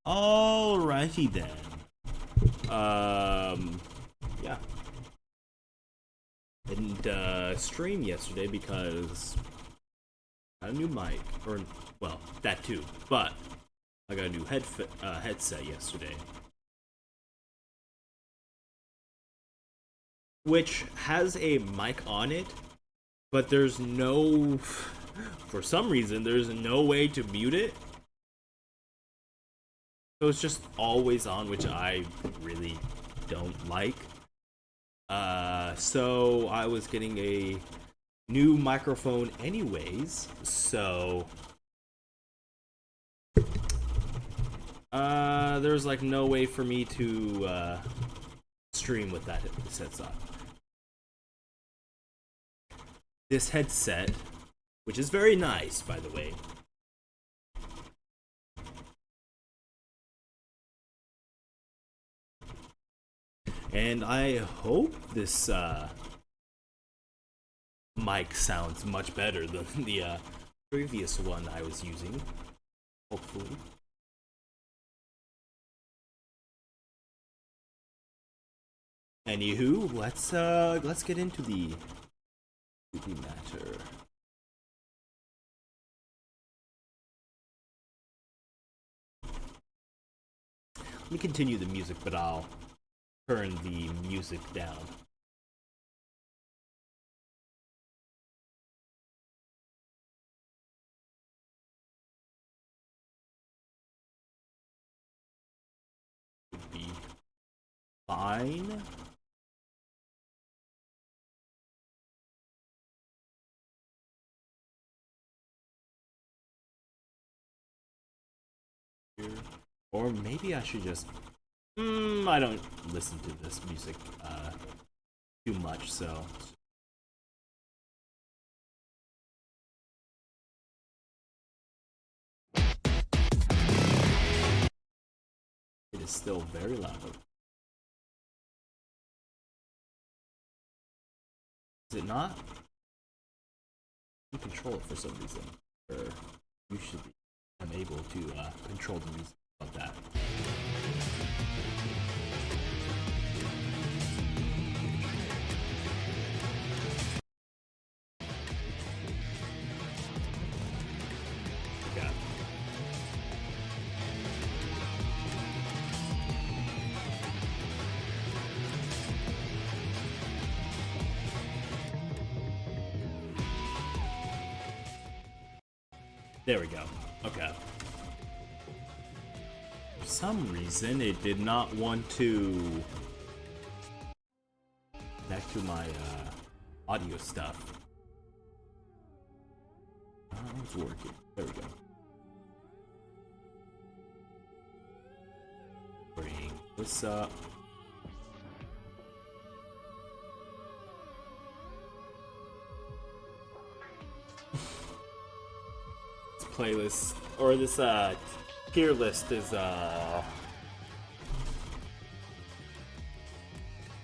Alrighty then. Yeah. Didn't stream yesterday because I got a new mic, or well, that too. But I got a new headset yesterday, which has a mic on it, but there's no, for some reason, there's no way to mute it. So it's just always on, which I really don't like. So I was getting a new microphone anyways, so there's like no way for me to stream with that headset. This headset, which is very nice, by the way. And I hope this mic sounds much better than the previous one I was using. Hopefully. Anywho, let's get into the matter. Let me continue the music, but I'll turn the music down. Would be fine. Or maybe I should just I don't listen to this music too much, so it is still very loud. Is it not? You control it for some reason, or you should be unable to control the music of that. Yeah. There we go. Okay. For some reason, it did not want to connect to my audio stuff. Oh, it's working. There we go. Bring this up. This playlist, or this tier list is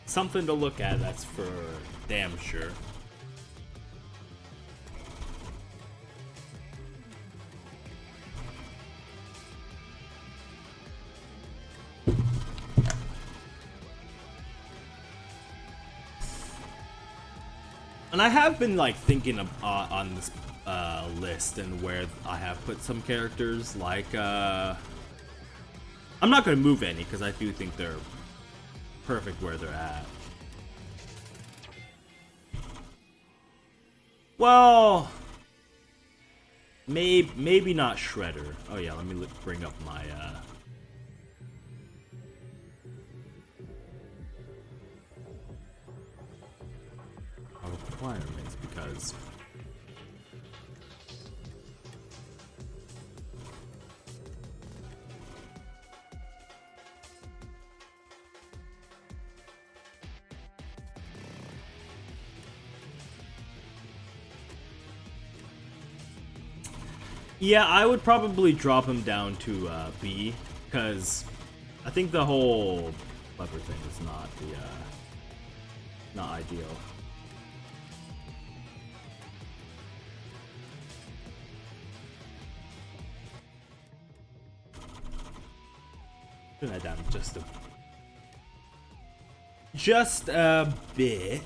something to look at, that's for damn sure. And I have been like thinking of, on this list and where I have put some characters, like I'm not gonna move any because I do think they're perfect where they're at. Well, maybe not Shredder. Oh yeah, let me bring up my requirements, because yeah, I would probably drop him down to B, because I think the whole clever thing is not the not ideal. Turn that down just a bit.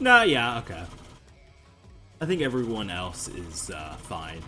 No, yeah, okay. I think everyone else is fine.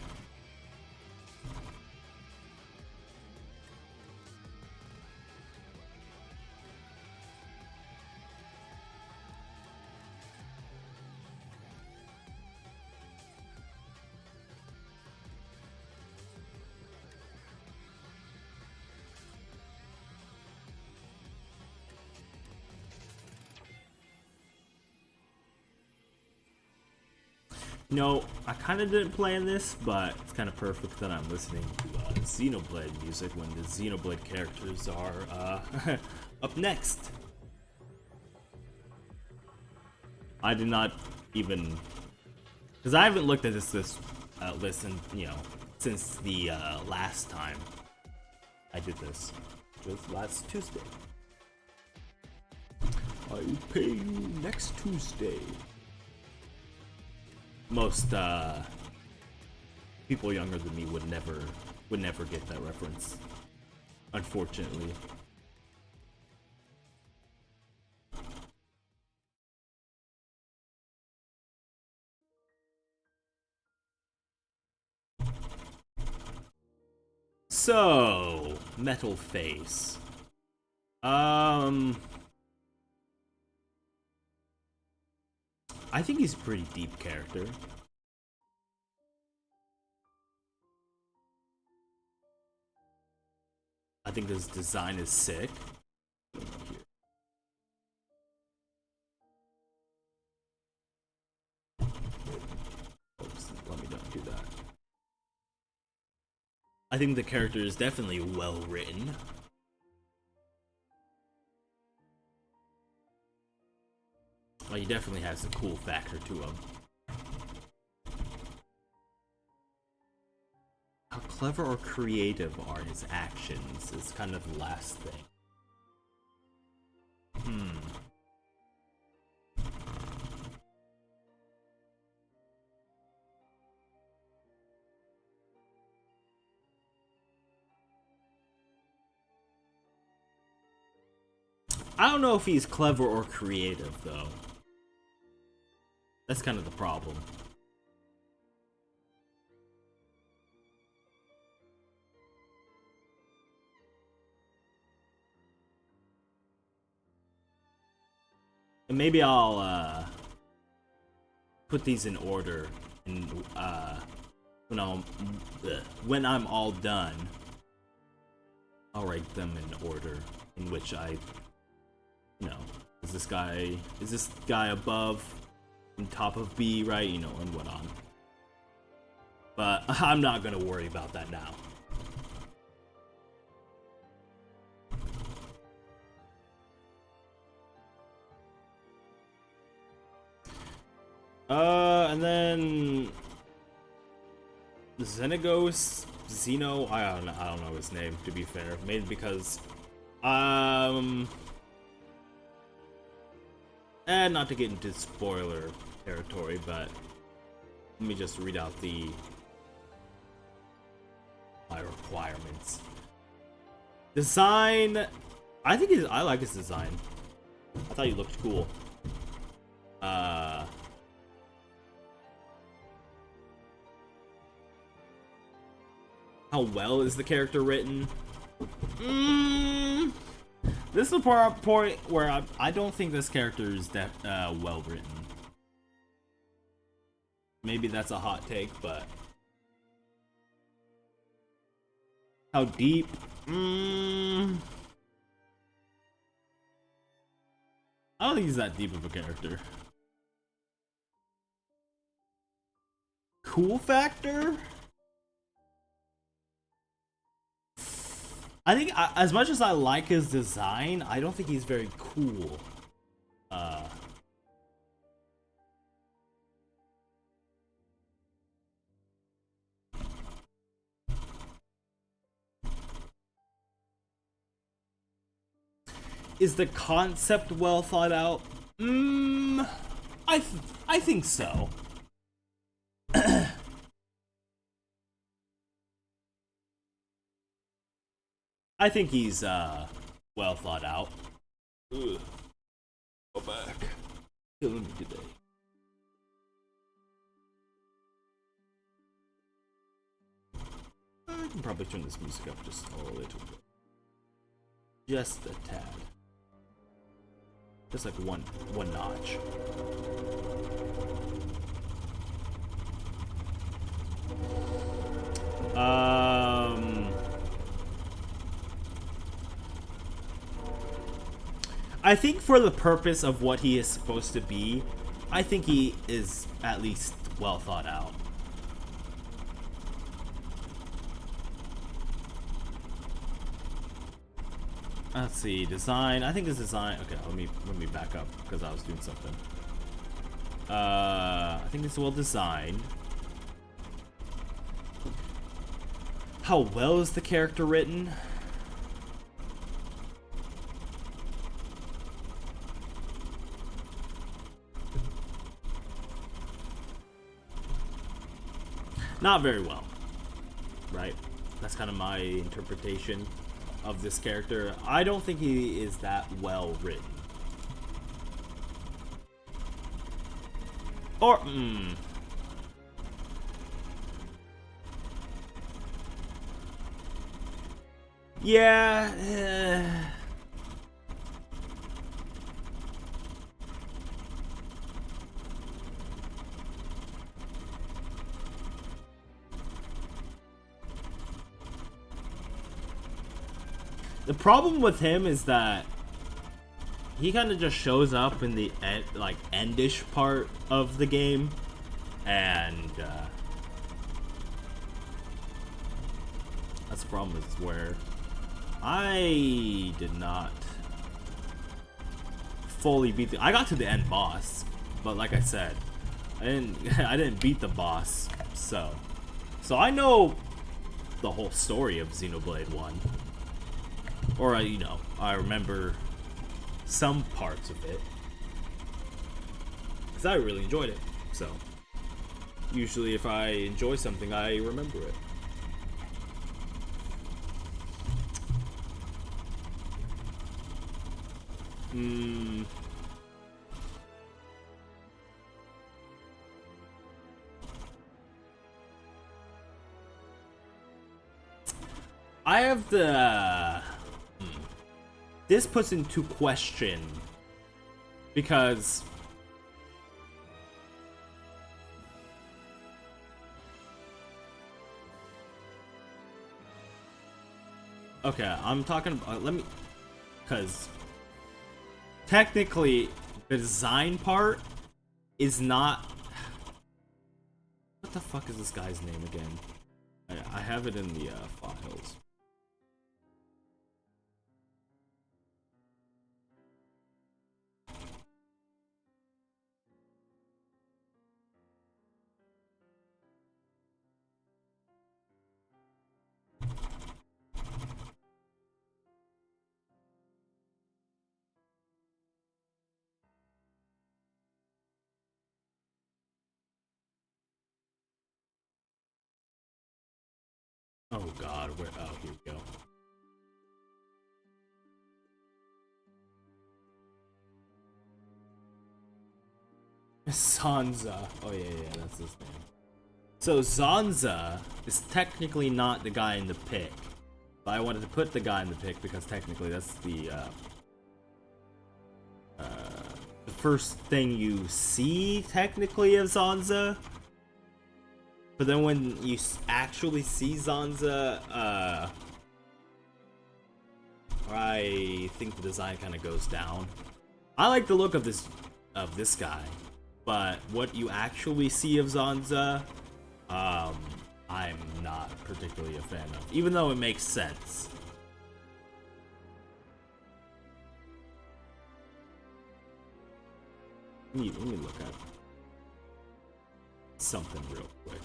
No, I kind of didn't plan this, but it's kind of perfect that I'm listening to Xenoblade music when the Xenoblade characters are up next. I did not even, because I haven't looked at this list, and since the last time I did this, which was last Tuesday. I'll pay you next Tuesday. Most people younger than me would never get that reference, unfortunately. So, Metal Face. I think he's a pretty deep character. I think his design is sick. Oops, let me not do that. I think the character is definitely well written. Well, he definitely has a cool factor to him. How clever or creative are his actions is kind of the last thing. I don't know if he's clever or creative, though. That's kind of the problem. And maybe I'll put these in order, and when I'm all done, I'll rate them in order in which I, is this guy above, on top of B, right? And whatnot. But I'm not gonna worry about that now. And then Xeno, I don't know his name, to be fair. Maybe because and not to get into spoiler territory, but let me just read out my requirements. Design, I like his design. I thought he looked cool. How well is the character written? This is the point where I don't think this character is that well written. Maybe that's a hot take, but how deep? I don't think he's that deep of a character. cool factor, I think as much as I like his design, I don't think he's very cool. Is the concept well thought out? I think so. I think he's well thought out. Ugh. Go back. Killing me today. I can probably turn this music up just a little bit. Just a tad. Just like one notch. I think for the purpose of what he is supposed to be, I think he is at least well thought out. Let's see, design. I think his design. Okay, let me back up because I was doing something. I think it's well designed. How well is the character written? Not very well, right? That's kind of my interpretation of this character. I don't think he is that well written. Or, yeah. The problem with him is that he kind of just shows up in the endish part of the game, and that's the problem. Is where I did not fully beat I got to the end boss, but like I said, I didn't beat the boss, so I know the whole story of Xenoblade 1. Or, you know, I remember some parts of it. Because I really enjoyed it. So, usually if I enjoy something, I remember it. I have the... This puts into question, because okay, I'm talking about, because technically the design part is not, what the fuck is this guy's name again? I have it in the files. Oh god, where? Oh, here we go. Zanza. Oh yeah, that's his name. So Zanza is technically not the guy in the pic, but I wanted to put the guy in the pic because technically that's the first thing you see technically of Zanza. But then when you actually see Zanza, I think the design kind of goes down. I like the look of this guy, but what you actually see of Zanza, um, I'm not particularly a fan of, even though it makes sense. Let me look at something real quick.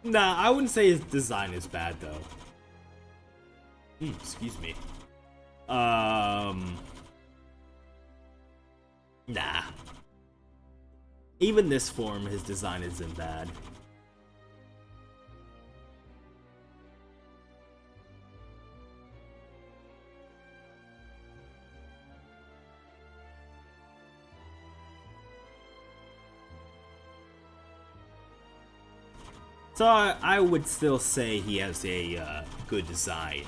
Nah, I wouldn't say his design is bad though. Excuse me. Nah. Even this form, his design isn't bad. So I would still say he has a good design.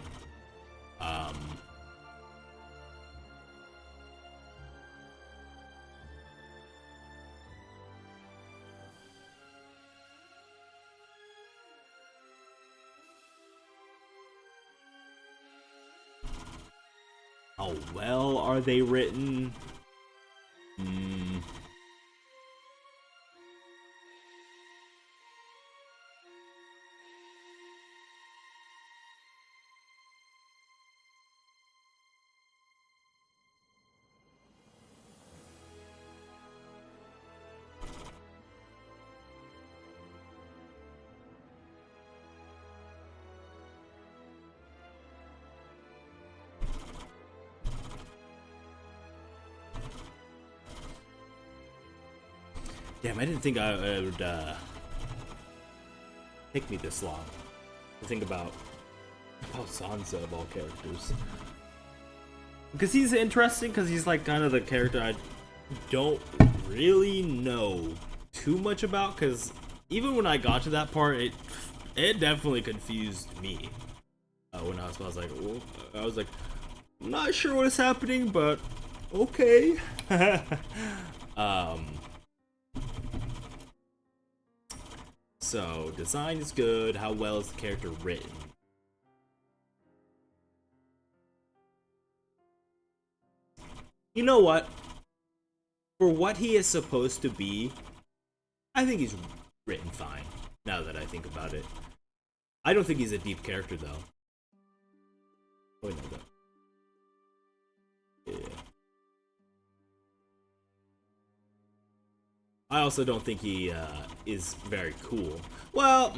How well are they written? Damn, I didn't think it would take me this long to think about Sansa of all characters. Because he's interesting, because he's like kind of the character I don't really know too much about, because even when I got to that part, it definitely confused me. When I was like, well, I'm not sure what is happening, but okay. So, design is good. How well is the character written? You know what? For what he is supposed to be, I think he's written fine, now that I think about it. I don't think he's a deep character, though. Oh, no, though. Yeah. I also don't think he is very cool. Well,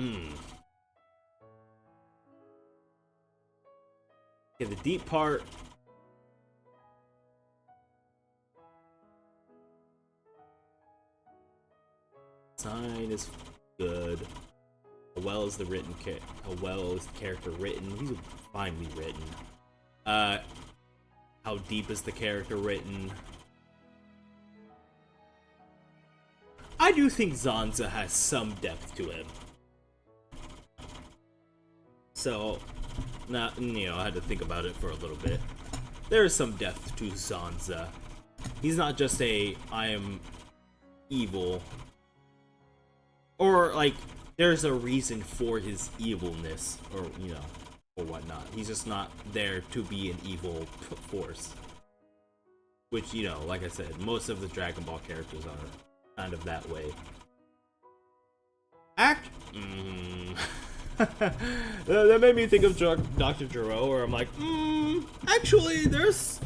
okay, the deep part. Design is good. How well is the written how well is the character written? He's finely written. How deep is the character written? I do think Sansa has some depth to him. So, now, I had to think about it for a little bit. There is some depth to Sansa. He's not just I am evil. Or, like, there's a reason for his evilness, or, or whatnot. He's just not there to be an evil force. Which, like I said, most of the Dragon Ball characters are kind of that way. That made me think of Dr. Gero, where I'm like, actually, there's...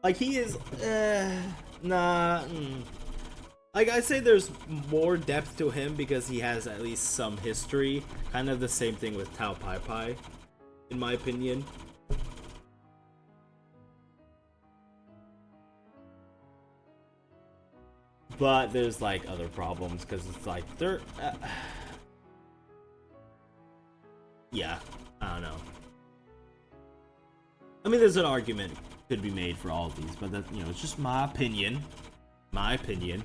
Like, he is... Nah... Like, I'd say there's more depth to him because he has at least some history. Kind of the same thing with Tao Pai Pai, in my opinion. But there's, like, other problems, because it's like, they're... yeah, I don't know. I mean, there's an argument could be made for all of these, but that, it's just my opinion. My opinion.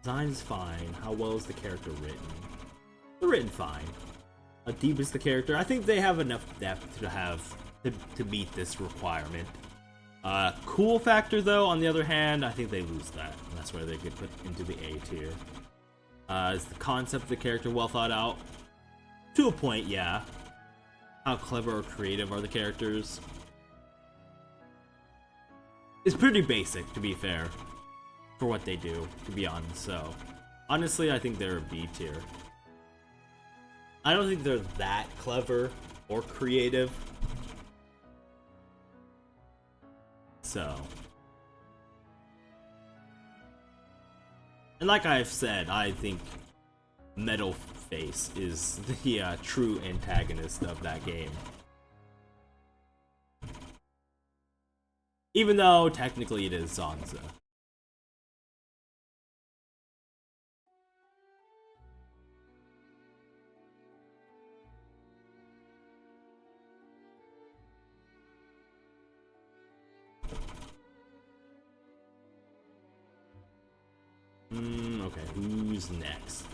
Design's fine. How well is the character written? They're written fine. How deep is the character? I think they have enough depth to meet this requirement. Cool factor though, on the other hand, I think they lose that. That's where they get put into the A tier. Is the concept of the character well thought out? To a point, yeah. How clever or creative are the characters? It's pretty basic, to be fair, for what they do, to be honest. So, honestly, I think they're a B tier. I don't think they're that clever or creative. So. And like I've said, I think Metal Face is the true antagonist of that game. Even though technically it is Sansa. Okay, who's next?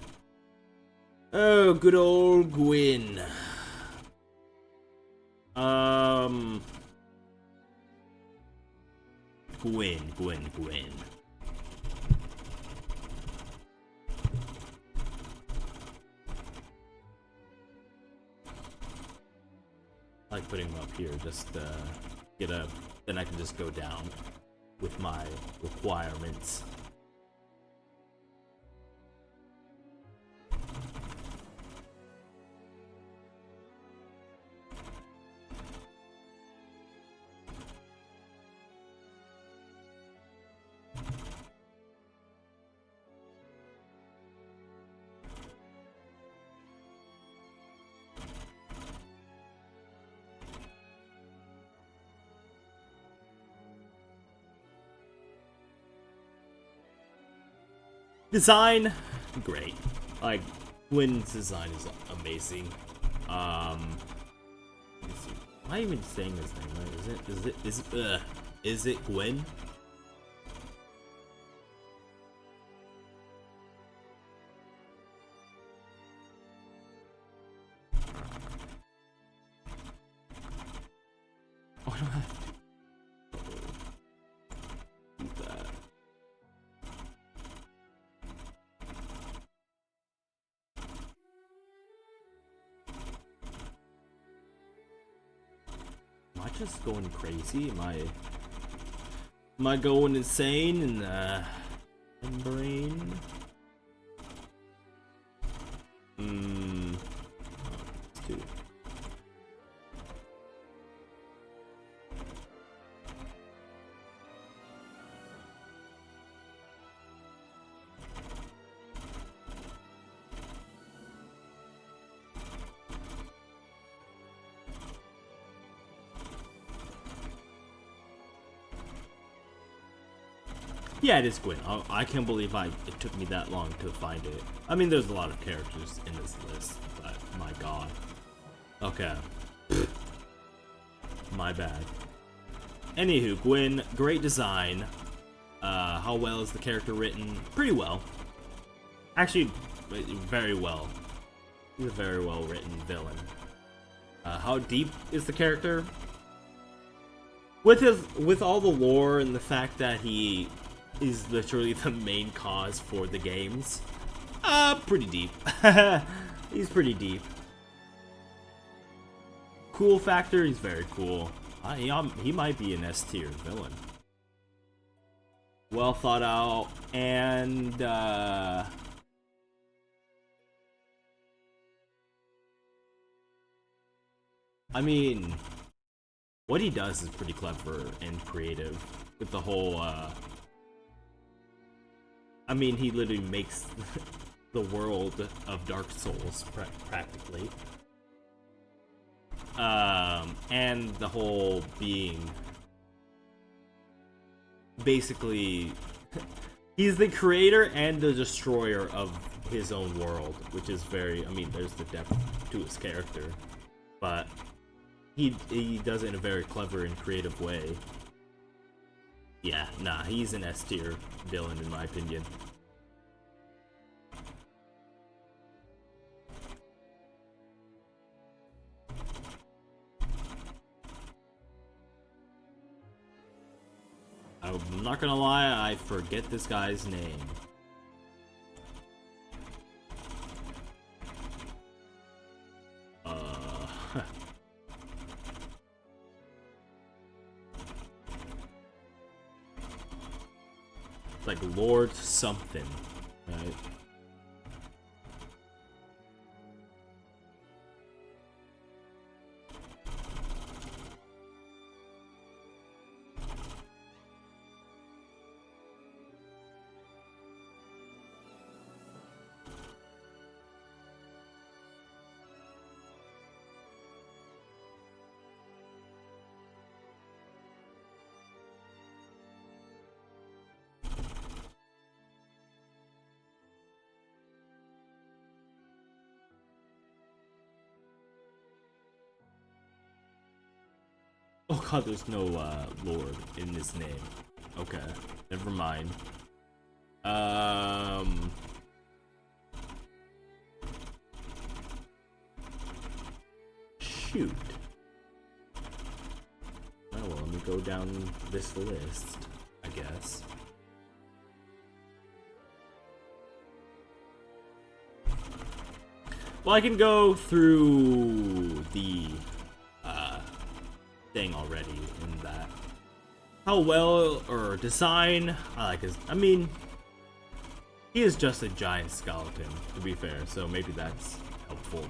Oh, good old Gwyn. Gwyn. I like putting him up here, just then I can just go down with my requirements. Design, great. Like, Gwyn's design is amazing. Let me see. Am I even saying his name right? Is it Gwyn? Oh, I don't have to. Am I just going crazy? Am I going insane in the brain? It's two. Yeah, it is Gwyn. I can't believe it took me that long to find it. I mean, there's a lot of characters in this list, but my god. Okay. My bad. Anywho, Gwyn, great design. How well is the character written? Pretty well. Actually, very well. He's a very well written villain. How deep is the character? With all the lore and the fact that he is literally the main cause for the games. Pretty deep. He's pretty deep. Cool factor, he's very cool. He might be an S tier villain. Well thought out, and I mean, what he does is pretty clever and creative with the whole I mean, he literally makes the world of Dark Souls practically. And the whole being basically he's the creator and the destroyer of his own world, which is very, I mean, there's the depth to his character, but he does it in a very clever and creative way. Yeah, nah, he's an S tier villain in my opinion. I'm not gonna lie, I forget this guy's name. It's like Lord something, right? Oh god, there's no Lord in his name. Okay, never mind. Shoot. Oh well, let me go down this list, I guess. Well, I can go through the thing already in that. How well or design? I like his. I mean, he is just a giant skeleton, to be fair. So maybe that's helpful.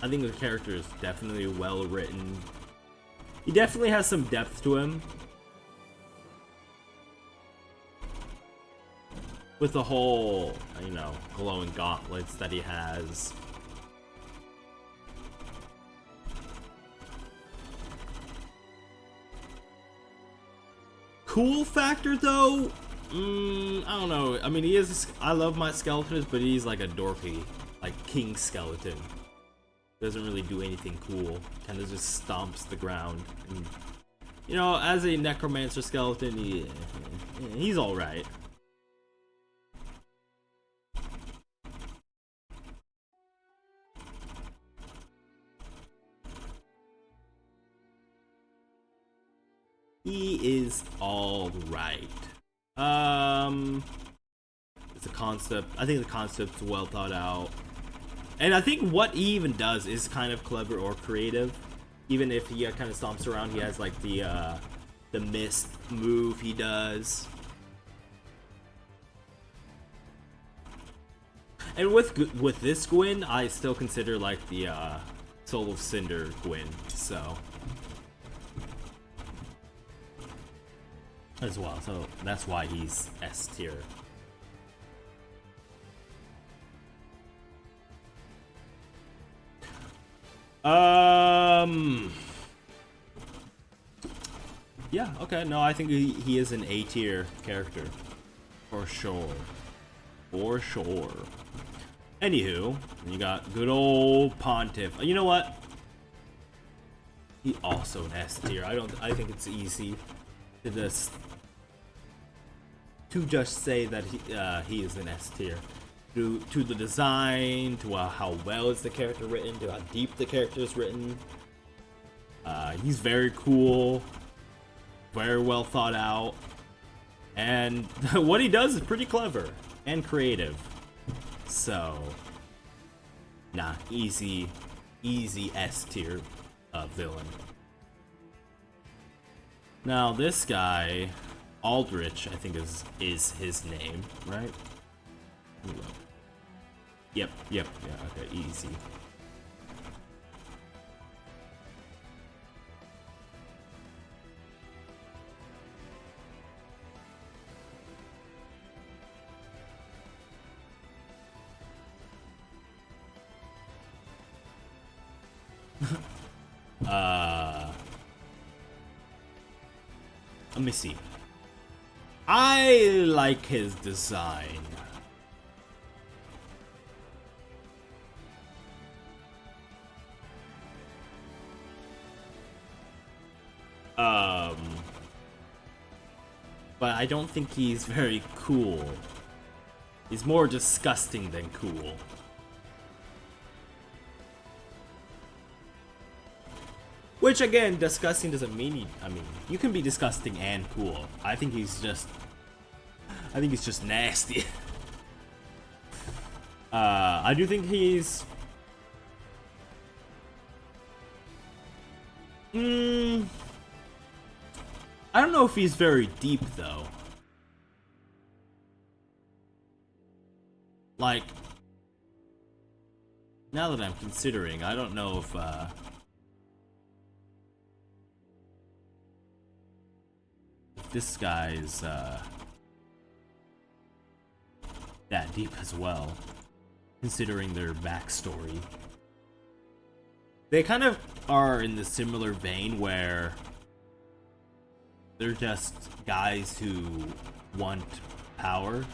I think the character is definitely well written. He definitely has some depth to him. With the whole, you know, glowing gauntlets that he has. Cool factor though? I don't know. I mean, he is. I love my skeletons, but he's like a dorky, like king skeleton. Doesn't really do anything cool. Kind of just stomps the ground. And, you know, as a necromancer skeleton, he's all right. He is all right. It's a concept. I think the concept's well thought out. And I think what he even does is kind of clever or creative. Even if he kind of stomps around, he has like the mist move he does. And with this Gwyn, I still consider like the Soul of Cinder Gwyn, so as well. So that's why he's S tier. Yeah, okay, no, I think he is an A tier character. For sure. For sure. Anywho, you got good old Pontiff. You know what? He also an S tier. I think it's easy to just say that he is an S tier. To the design, to how well is the character written, to how deep the character is written. He's very cool, very well thought out, and what he does is pretty clever and creative. So, nah, easy S tier villain. Now this guy, Aldrich, I think is his name, right? Yep, yeah, okay, easy. Let me see. I like his design. but I don't think he's very cool. He's more disgusting than cool. Which, again, disgusting doesn't mean I mean, you can be disgusting and cool. I think he's just nasty. I do think he's... I don't know if he's very deep, though. Like, now that I'm considering, I don't know if, this guy's that deep as well, considering their backstory. They kind of are in the similar vein where they're just guys who want power.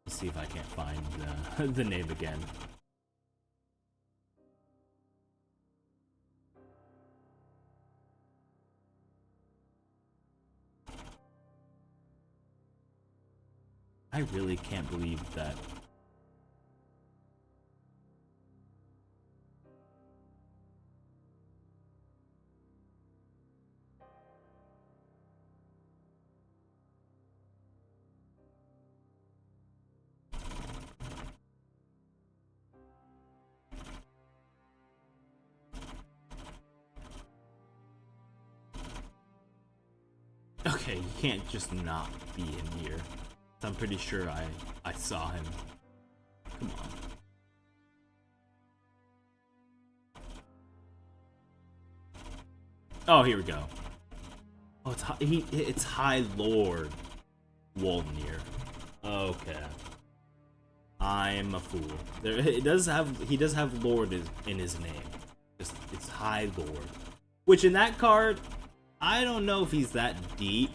Let's see if I can't find the name again. I really can't believe that. Okay, you can't just not be in here. I'm pretty sure I saw him. Come on. Oh, here we go. Oh, it's High Lord Wolnir. Okay. I'm a fool. He does have Lord in his name. It's High Lord. Which in that card, I don't know if he's that deep.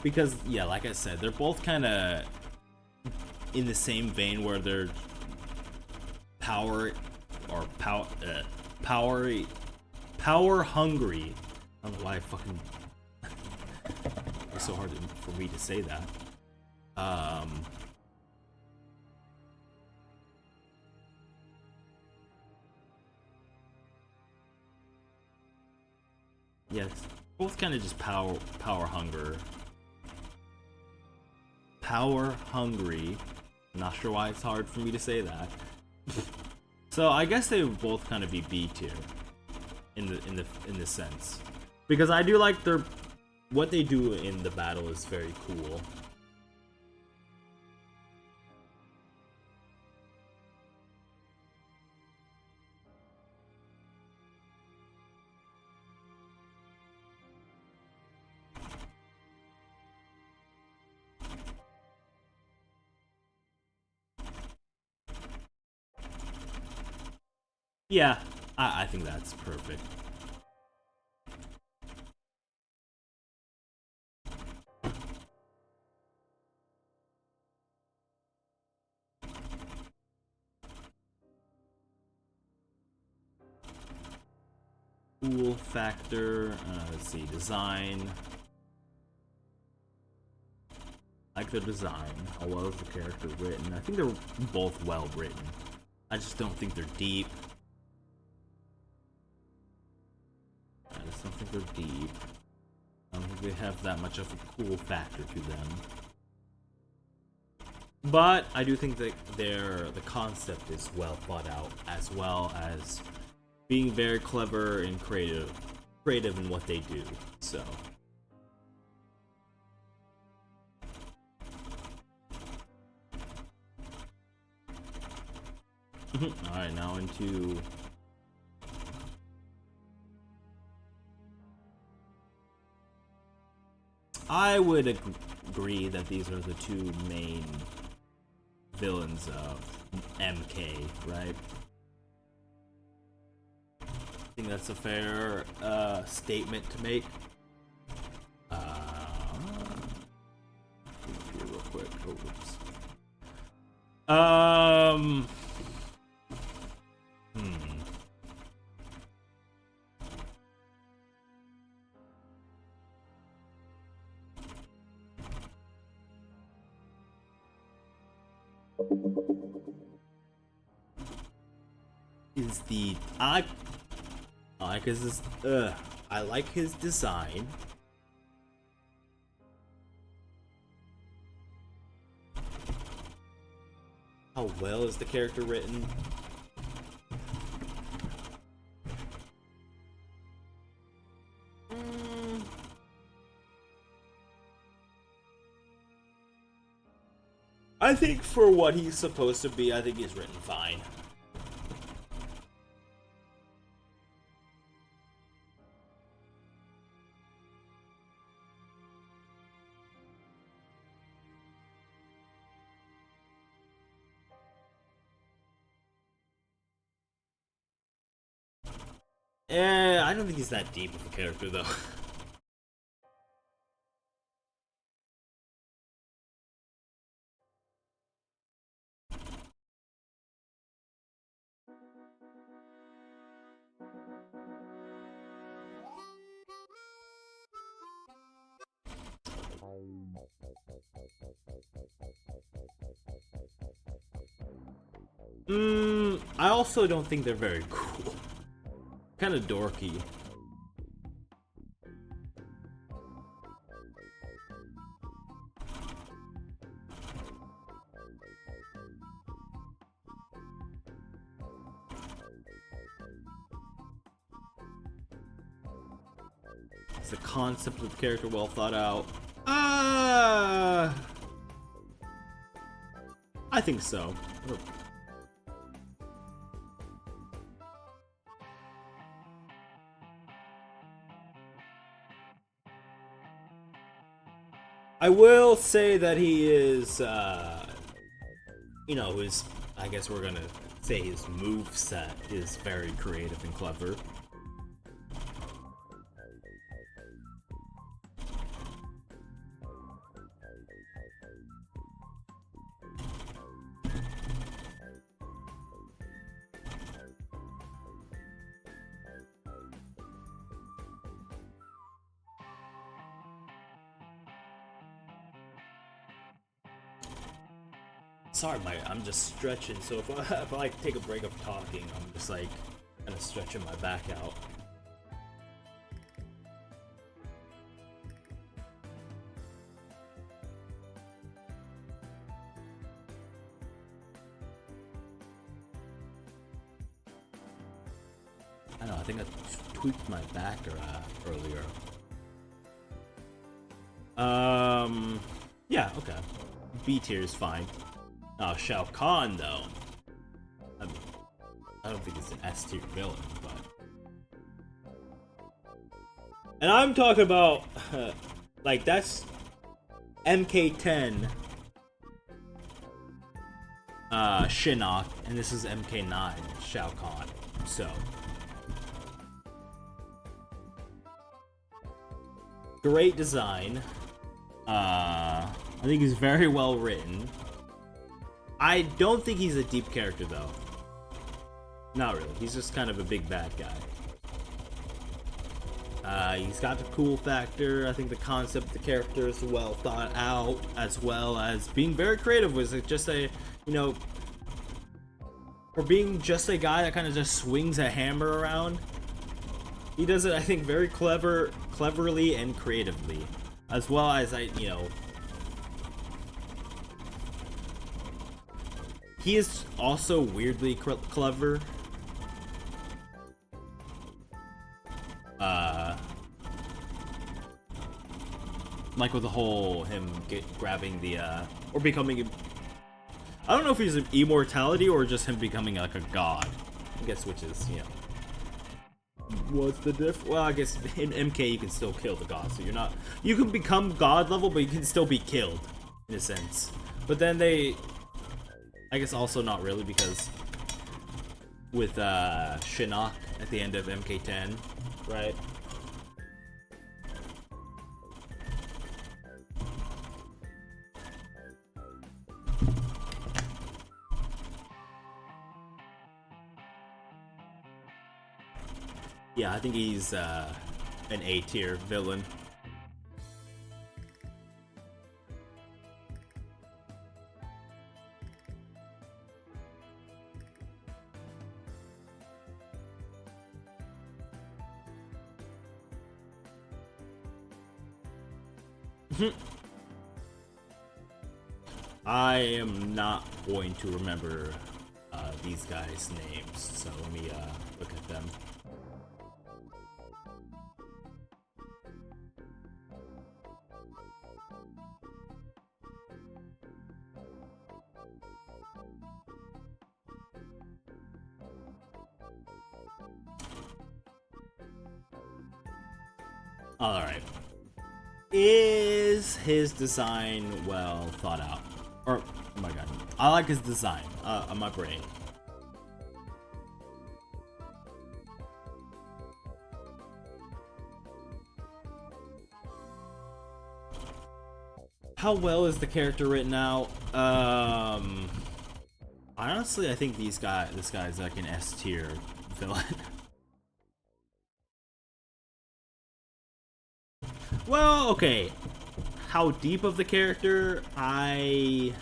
Because, yeah, like I said, they're both kind of in the same vein where they're power hungry. I don't know why it's so hard for me to say that. Yeah, it's both kind of just power hungry. Power hungry. I'm not sure why it's hard for me to say that. So I guess they would both kind of be B tier in the sense, because I do like what they do in the battle is very cool. Yeah, I think that's perfect. Cool factor, let's see, design. I like the design. I love the character written. I think they're both well written. I just don't think they're deep. I just don't think they're deep. I don't think they have that much of a cool factor to them. But I do think that the concept is well thought out, as well as being very clever and creative in what they do. So alright, now into I would agree that these are the two main villains of MK, right? I think that's a fair statement to make. Here real quick. Oh, whoops. Is the I like his I like his design. How well is the character written? I think for what he's supposed to be, I think he's written fine. I don't think he's that deep of a character, though. I also don't think they're very cool. Kind of dorky. Is the concept of the character well thought out? I think so. I will say that he is, you know, I guess we're gonna say his moveset is very creative and clever. Sorry, I'm just stretching, so if I like take a break of talking, I'm just like kind of stretching my back out. I don't know, I think I tweaked my back earlier. Yeah, okay. B tier is fine. Shao Kahn, though. I mean, I don't think it's an S tier villain, but. And I'm talking about, like, that's MK10, Shinnok, and this is MK9, Shao Kahn. So. Great design. I think he's very well written. I don't think he's a deep character, though. Not really. He's just kind of a big bad guy. He's got the cool factor. I think the concept of the character is well thought out, as well as being very creative. Was it just a, you know, for being just a guy that kind of just swings a hammer around? He does it, I think, very cleverly and creatively, as well as you know. He is also weirdly clever. Like with the whole him grabbing the or becoming. I don't know if he's an immortality or just him becoming like a god. I guess which is, you know. What's the diff? Well, I guess in MK you can still kill the god, so you're not. You can become god level, but you can still be killed in a sense. But then they. I guess also not really, because with Shinnok at the end of MK10, right? Yeah, I think he's an A tier villain. I am not going to remember these guys' names, so let me look at them. Alright. Is his design well thought out? Or, oh my god. I like his design on my brain. How well is the character written out? Honestly, I think this guy's like an S tier villain. Well, okay. How deep of the character? I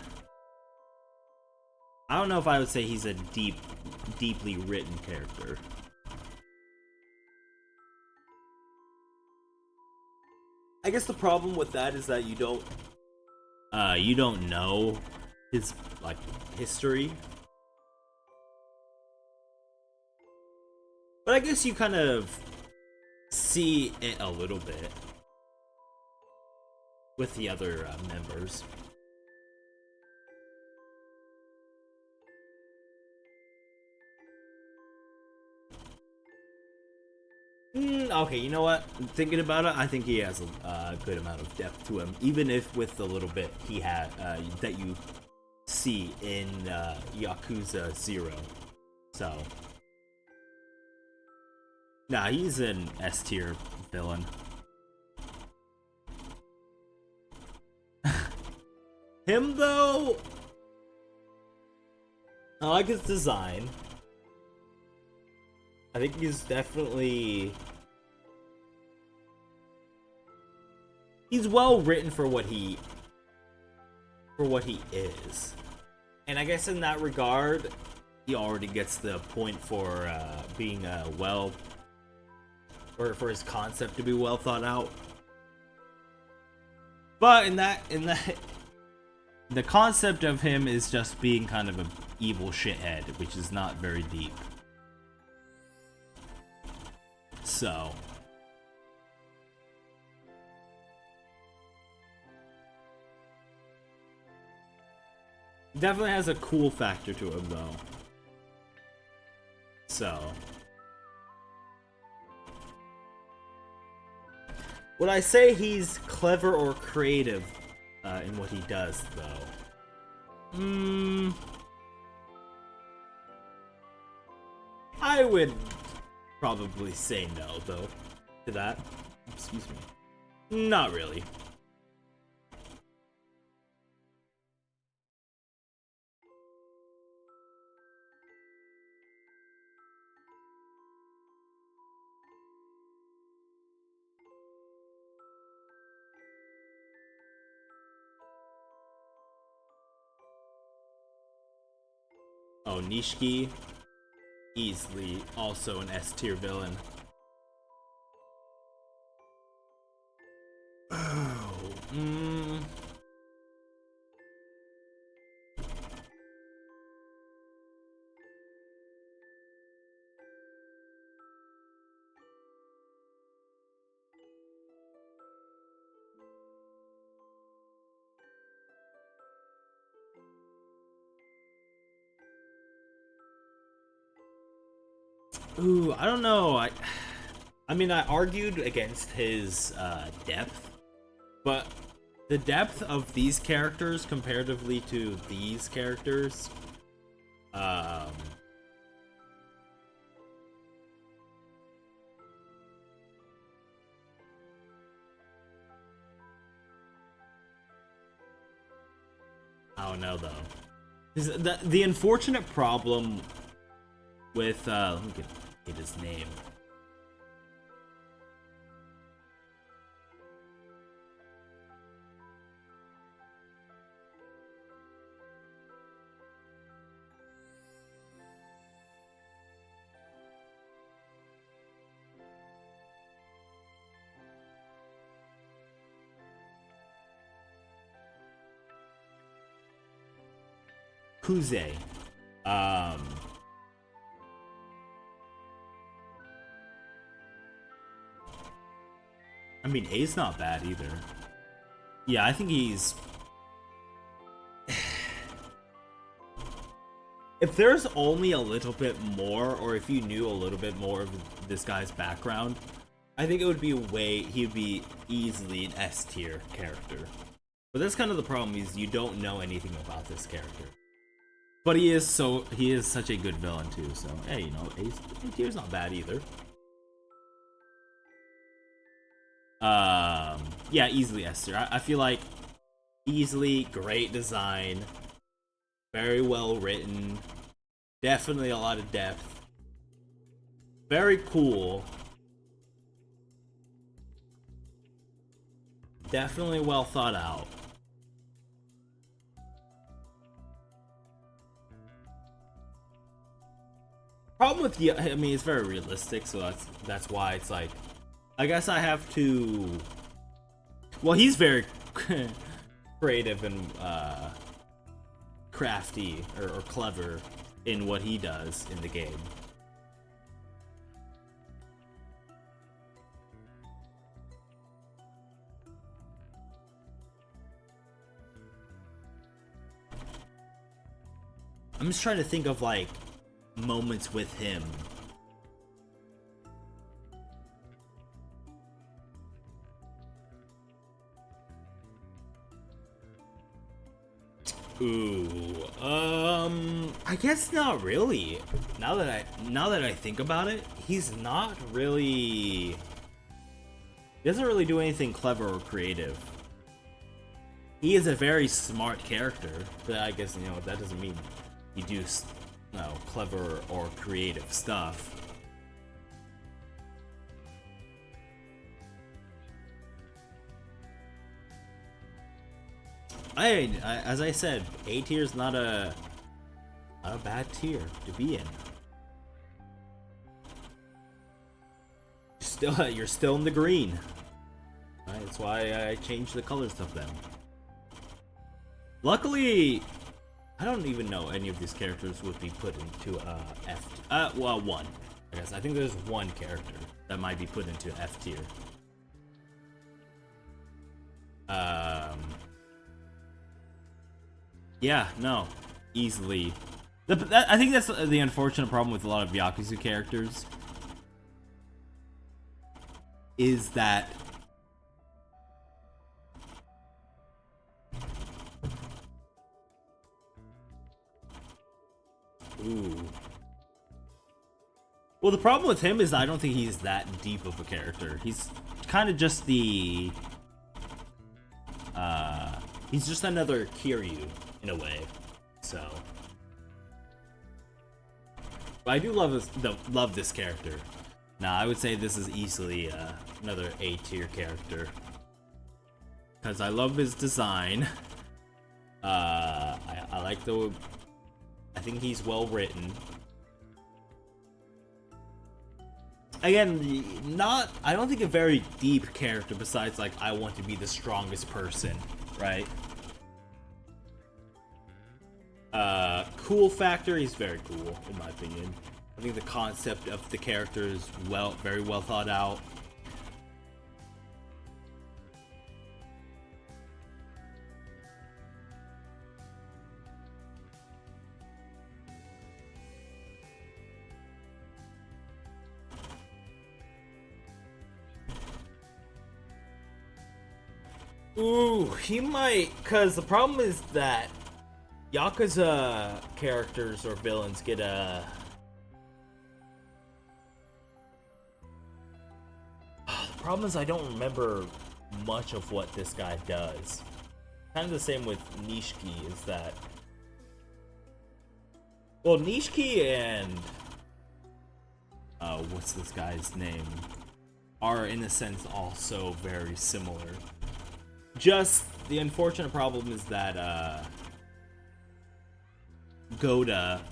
don't know if I would say he's a deeply written character. I guess the problem with that is that you don't know his like history. But I guess you kind of see it a little bit with the other members. Okay, you know what? Thinking about it, I think he has a good amount of depth to him, even if with the little bit he had that you see in Yakuza 0. So, nah, he's an S tier villain. Him though, I like his design. I think he's definitely... He's well written for what he is. And I guess in that regard, he already gets the point for being well... or for his concept to be well thought out. But in that... the concept of him is just being kind of an evil shithead, which is not very deep. So, definitely has a cool factor to him though. So, would I say he's clever or creative in what he does though? I would probably say no, though, to that. Excuse me. Not really. Oh, Nishiki. Easily also an S tier villain. Oh, Ooh, I don't know. I mean, I argued against his depth, but the depth of these characters comparatively to these characters Um, I don't know though. The unfortunate problem with let me get his name. Kuze. I mean, A's not bad either. Yeah, I think he's... If there's only a little bit more, or if you knew a little bit more of this guy's background, I think it would be he'd be easily an S tier character. But that's kind of the problem, is you don't know anything about this character. But he is such a good villain too, so hey, you know, A tier's not bad either. Yeah, easily S tier. I feel like easily great design, very well written, definitely a lot of depth, very cool, definitely well thought out. Problem with I mean, it's very realistic, so that's why it's like, I guess I have to. Well, he's very creative and crafty or clever in what he does in the game. I'm just trying to think of like moments with him. Ooh, I guess not really. Now that I think about it, he's not really. He doesn't really do anything clever or creative. He is a very smart character, but I guess, you know, that doesn't mean you do, you know, clever or creative stuff. As I said, A tier is not a bad tier to be in. You're still in the green. Right, that's why I changed the colors of them. Luckily, I don't even know any of these characters would be put into F. Well, one. I guess I think there's one character that might be put into F tier. Yeah, no, easily. I think that's the unfortunate problem with a lot of Yakuza characters. Is that ooh. Well, the problem with him is I don't think he's that deep of a character. He's kind of just the he's just another Kiryu in a way. So, but I do love this character. Now, I would say this is easily another A tier character because I love his design. I like I think he's well written. Again, I don't think a very deep character besides like I want to be the strongest person, right? Cool factor, he's very cool in my opinion. I think the concept of the character is very well thought out. Ooh, he might, cause the problem is that Yakuza characters or villains get a. The problem is I don't remember much of what this guy does. Kind of the same with Nishiki, is that. Well, Nishiki and. What's this guy's name? Are in a sense also very similar. Just the unfortunate problem is that, Goda,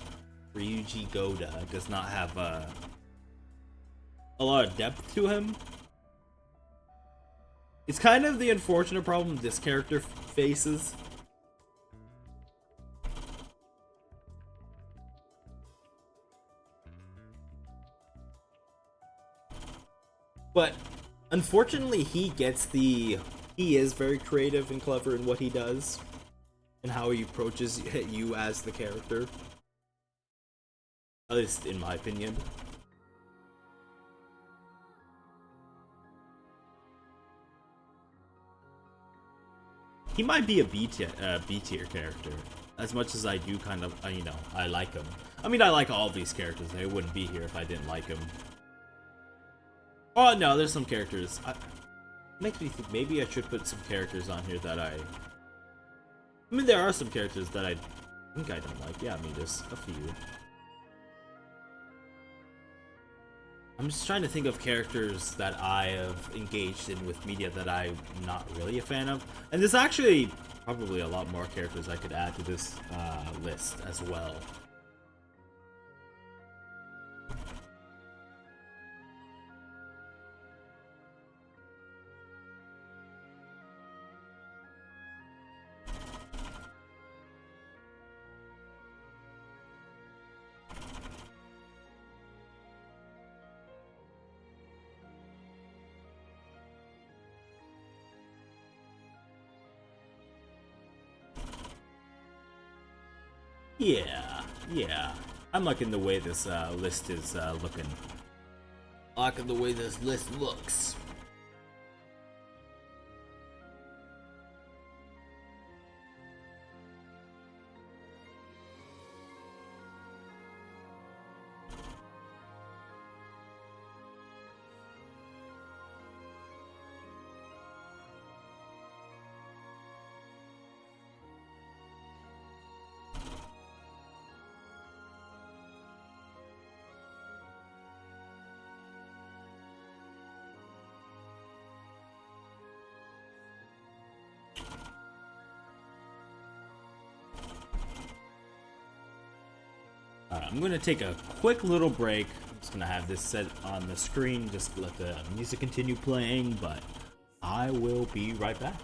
Ryuji Goda, does not have a lot of depth to him. It's kind of the unfortunate problem this character faces. But unfortunately, he is very creative and clever in what he does and how he approaches you as the character. At least in my opinion. He might be a B tier character, as much as I do kind of, I like him. I mean, I like all these characters. They wouldn't be here if I didn't like him. Oh no, there's some characters. Makes me think maybe I should put some characters on here that I mean, there are some characters that I think I don't like. Yeah, I mean, there's a few. I'm just trying to think of characters that I have engaged in with media that I'm not really a fan of. And there's actually probably a lot more characters I could add to this list as well. Yeah. I'm liking the way this list is looking. Liking the way this list looks. I'm gonna take a quick little break. I'm just gonna have this set on the screen, just let the music continue playing, but I will be right back.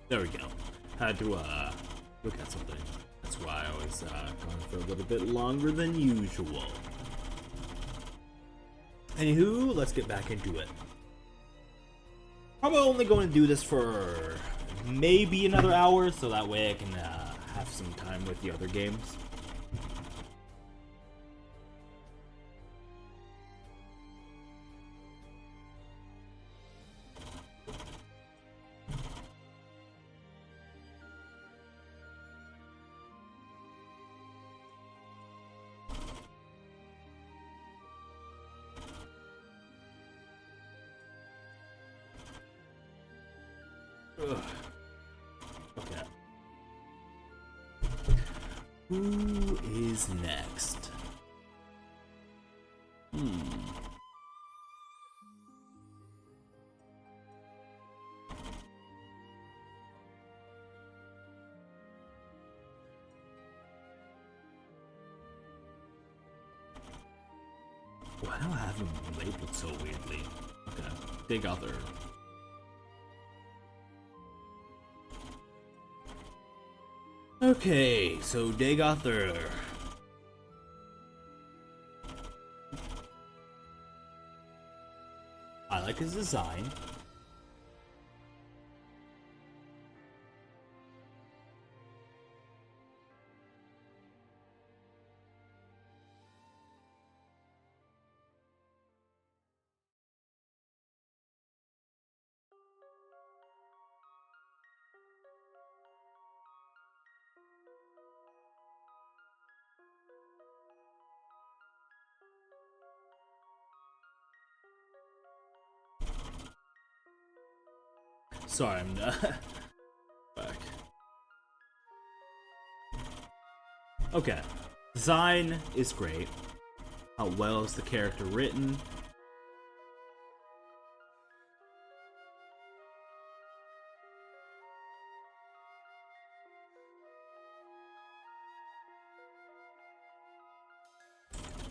There we go. Had to look at something. That's why I was going for a little bit longer than usual. Anywho, let's get back into it. Probably only going to do this for maybe another hour, so that way I can have some time with the other games. Ugh. Okay. Who is next? Why do I have them labeled so weirdly? Okay. Dig other. Okay, so Dagothur. I like his design. Sorry, I'm not back. Okay, design is great. How well is the character written?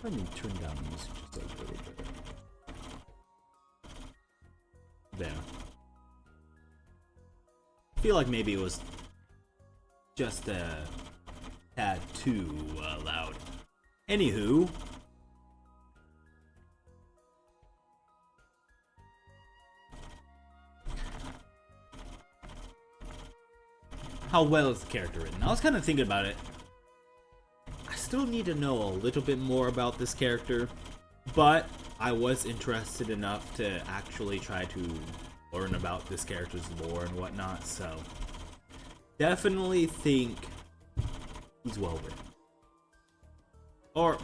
Let me turn down the music just a little bit. There. I feel like maybe it was just a tad too loud. Anywho. How well is the character written? I was kind of thinking about it. I still need to know a little bit more about this character, but I was interested enough to actually try to learn about this character's lore and whatnot, so definitely think he's well written. Or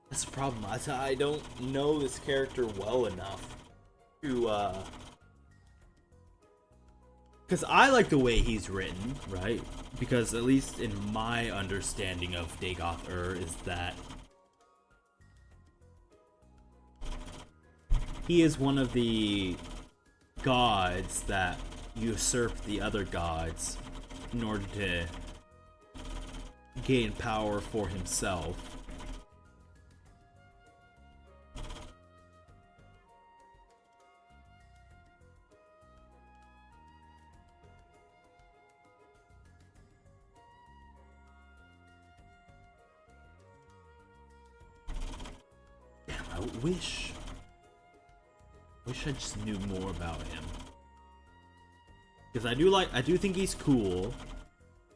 that's the problem. I don't know this character well enough to because I like the way he's written, right? Because at least in my understanding of Dagoth is that he is one of the gods that usurp the other gods in order to gain power for himself. Wish I just knew more about him. Because I do think he's cool.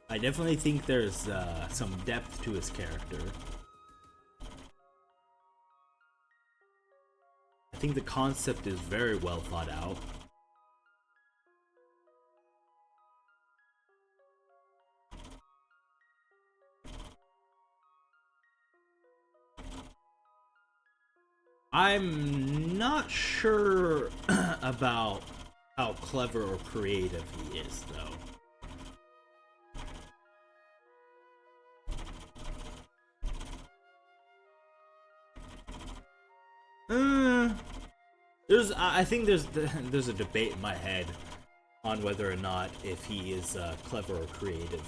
I definitely think there's some depth to his character. I think the concept is very well thought out. I'm not sure about how clever or creative he is, though. I think there's a debate in my head on whether or not if he is clever or creative.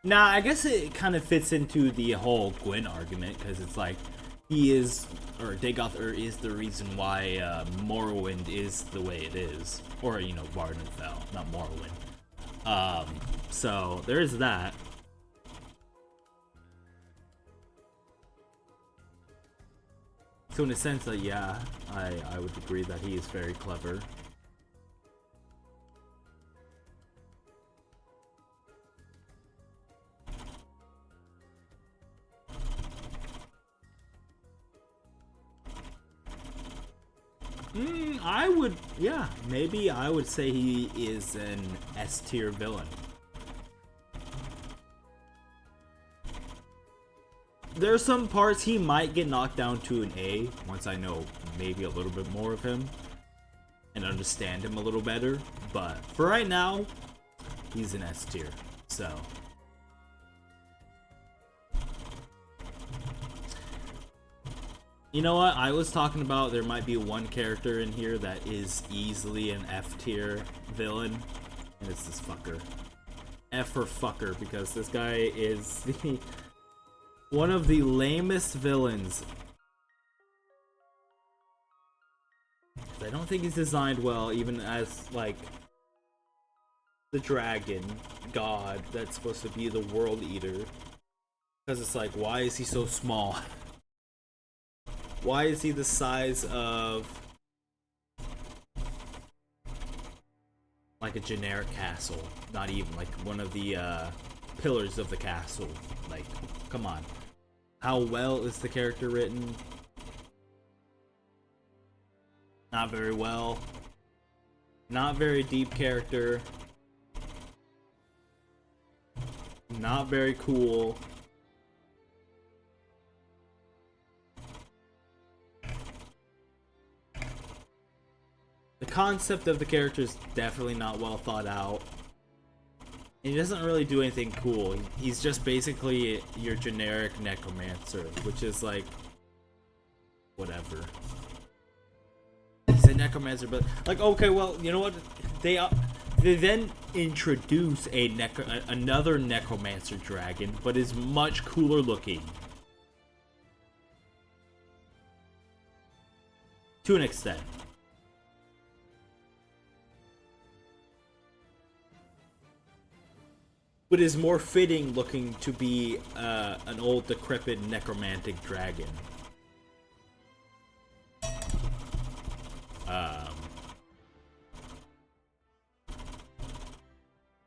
Nah, I guess it kind of fits into the whole Gwyn argument, because it's like, he is, or Dagoth is the reason why Morrowind is the way it is. Or, you know, Vardenfell, not Morrowind. So, there is that. So in a sense, yeah, I would agree that he is very clever. I would, yeah, maybe I would say he is an S tier villain. There are some parts he might get knocked down to an A once I know maybe a little bit more of him and understand him a little better, but for right now, he's an S tier, so. You know what? I was talking about there might be one character in here that is easily an F tier villain, and it's this fucker. F for fucker, because this guy is one of the lamest villains. I don't think he's designed well, even as, like, the dragon god that's supposed to be the world eater. Because it's like, why is he so small? Why is he the size of like a generic castle? Not even like one of the pillars of the castle. Like, come on. How well is the character written? Not very well. Not very deep character. Not very cool. The concept of the character is definitely not well thought out. And he doesn't really do anything cool. He's just basically your generic necromancer, which is like, whatever. He's a necromancer, but like, okay, well, you know what? They then introduce another necromancer dragon, but is much cooler looking. To an extent. But is more fitting looking to be an old decrepit necromantic dragon.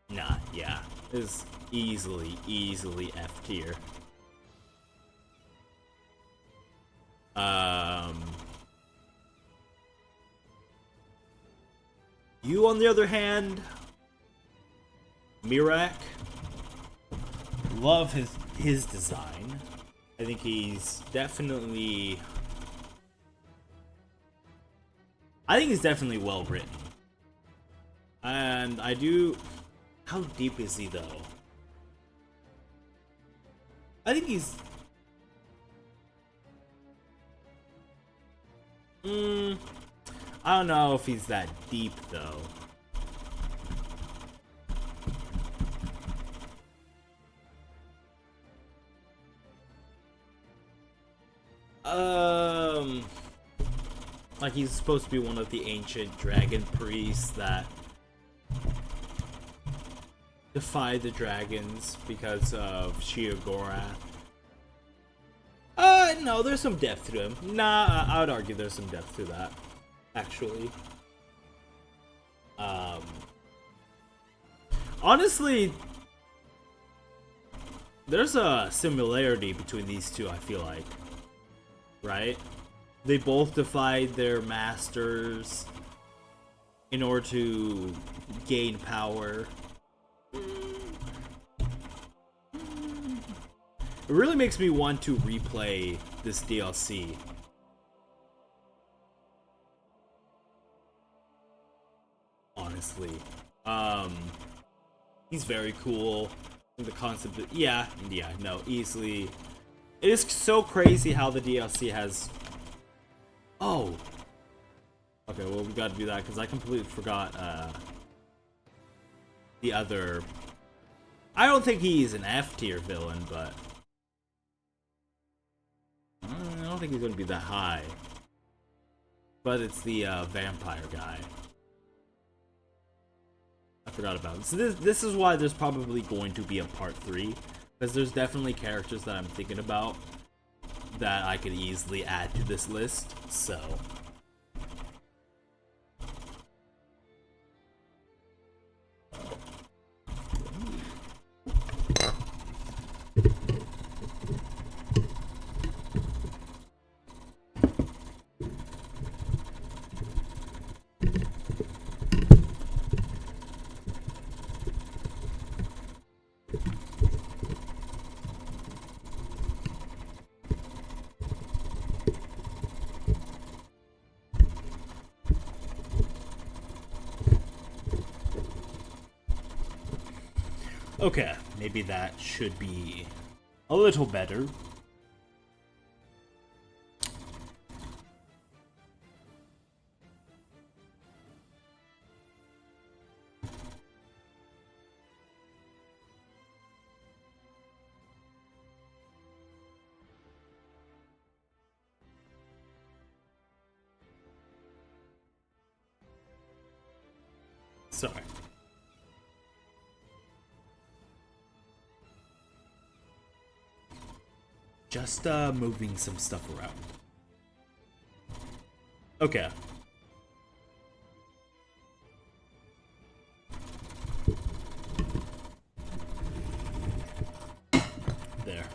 Nah, yeah. Is easily F tier. You on the other hand, Mirak, love his design. I think he's definitely well written. And I do. How deep is he though? I think he's I don't know if he's that deep though. Like he's supposed to be one of the ancient dragon priests that defy the dragons because of Sheogorath. No, there's some depth to him. Nah, I would argue there's some depth to that, actually. Honestly, there's a similarity between these two, I feel like. Right? They both defied their masters in order to gain power. It really makes me want to replay this DLC. Honestly. He's very cool. The concept of, no, easily. It is so crazy how the DLC has... Oh! Okay, well, we gotta do that, because I completely forgot, the other I don't think he's an F tier villain, but I don't think he's gonna be that high. But it's the vampire guy. I forgot about it. So this is why there's probably going to be a part 3, because there's definitely characters that I'm thinking about that I could easily add to this list. So okay, maybe that should be a little better. Sorry. Just moving some stuff around. Okay. There.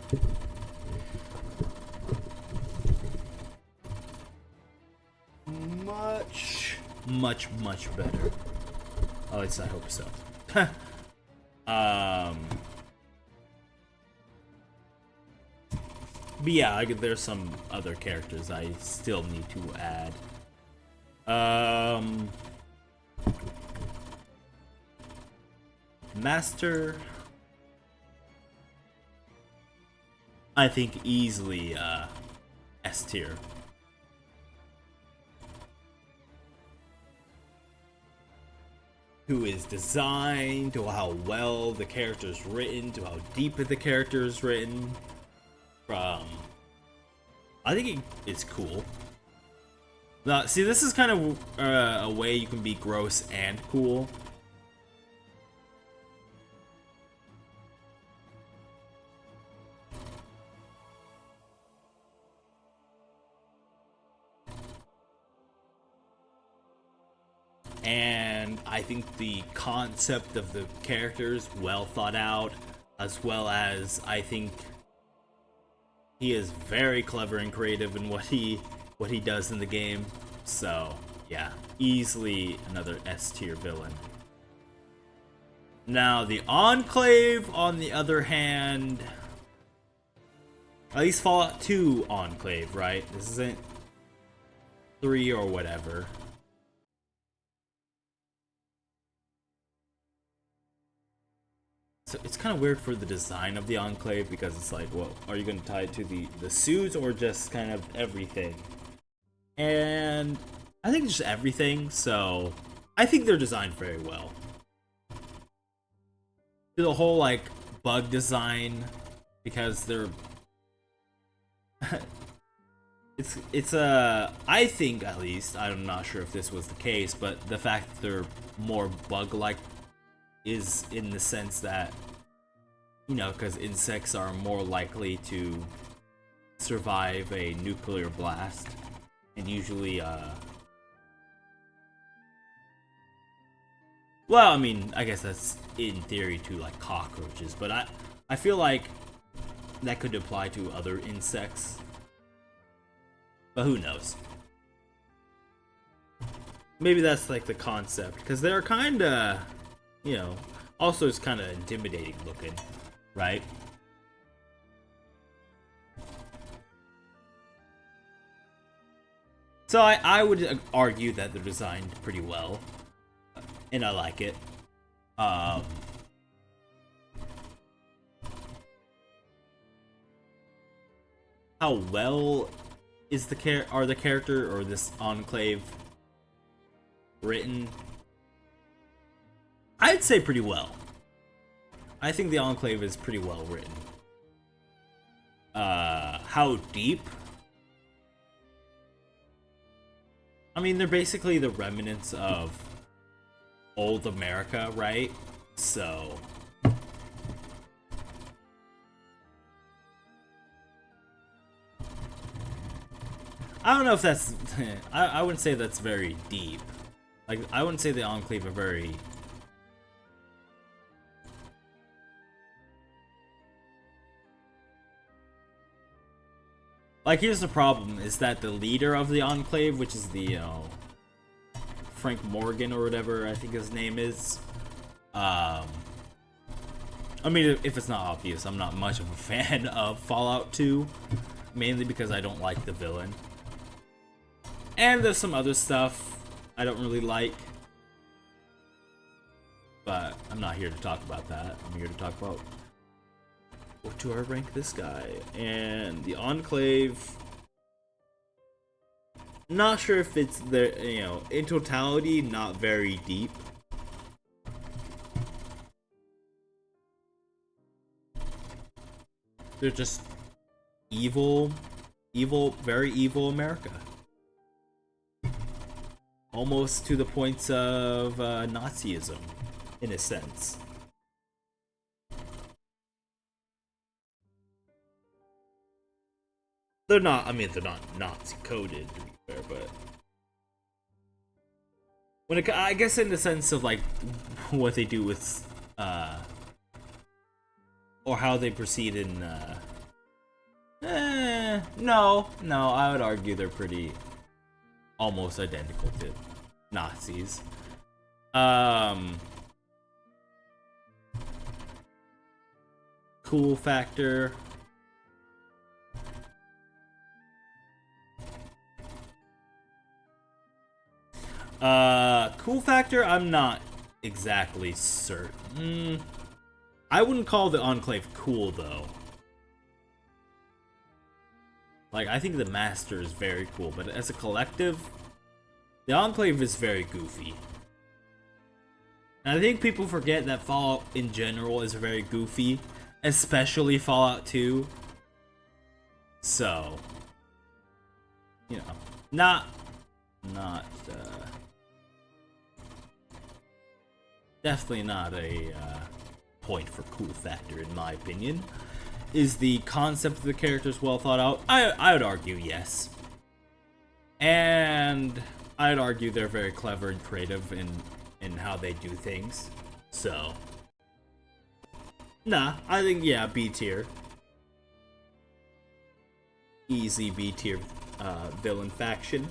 Much better. At least I hope so. But yeah, there's some other characters I still need to add. Master, I think easily S tier. Who is designed, to how well the character's written, to how deep the character is written. I think it's cool. Now, see, this is kind of a way you can be gross and cool. And I think the concept of the characters well thought out, as well as I think he is very clever and creative in what he does in the game. So yeah, easily another S tier villain. Now the Enclave, on the other hand, at least Fallout 2 Enclave, right? This isn't 3 or whatever. So it's kind of weird for the design of the Enclave, because it's like, well, are you going to tie it to the suits or just kind of everything? And I think just everything, so I think they're designed very well. The whole, like, bug design, because they're... it's I think, at least, I'm not sure if this was the case, but the fact that they're more bug-like is in the sense that, you know, because insects are more likely to survive a nuclear blast, and usually, well, I mean, I guess that's in theory to, like, cockroaches, but I feel like that could apply to other insects, but who knows? Maybe that's, like, the concept, because they're kinda, you know, also it's kind of intimidating looking, right? So I would argue that they're designed pretty well, and I like it. How well is the character or this Enclave written? I'd say pretty well. I think the Enclave is pretty well written. How deep? I mean, they're basically the remnants of old America, right? So I don't know if that's I wouldn't say that's very deep. Like, I wouldn't say the Enclave are very... Like, here's the problem, is that the leader of the Enclave, which is the, Frank Morgan or whatever I think his name is, I mean, if it's not obvious, I'm not much of a fan of Fallout 2, mainly because I don't like the villain. And there's some other stuff I don't really like, but I'm not here to talk about that. I'm here to talk about what do I rank this guy. And the Enclave, not sure if it's the, you know, in totality, not very deep. They're just evil, very evil America. Almost to the points of Nazism, in a sense. They're not, I mean, they're not Nazi coded, to be fair, but when it, I guess in the sense of like what they do with, or how they proceed in, no, I would argue they're pretty almost identical to Nazis. Cool factor. Cool factor, I'm not exactly certain. I wouldn't call the Enclave cool, though. Like, I think the Master is very cool, but as a collective, the Enclave is very goofy. And I think people forget that Fallout in general is very goofy, especially Fallout 2. So, you know, not definitely not a point for cool factor, in my opinion. Is the concept of the characters well thought out? I would argue yes. And I'd argue they're very clever and creative in how they do things. So, nah, I think, yeah, B tier. Easy B tier villain faction.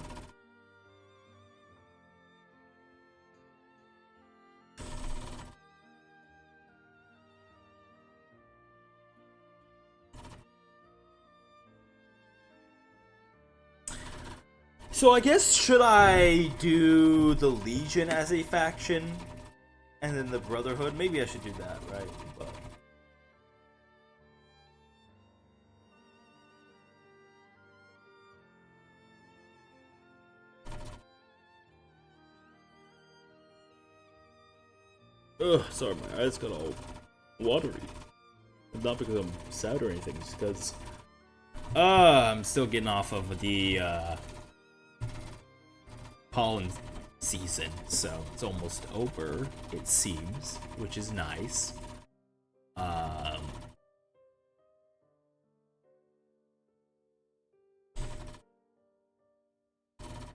So I guess, should I do the Legion as a faction and then the Brotherhood? Maybe I should do that, right? But ugh, sorry, my eyes got all watery. Not because I'm sad or anything, just because I'm still getting off of the pollen season, so it's almost over, it seems, which is nice.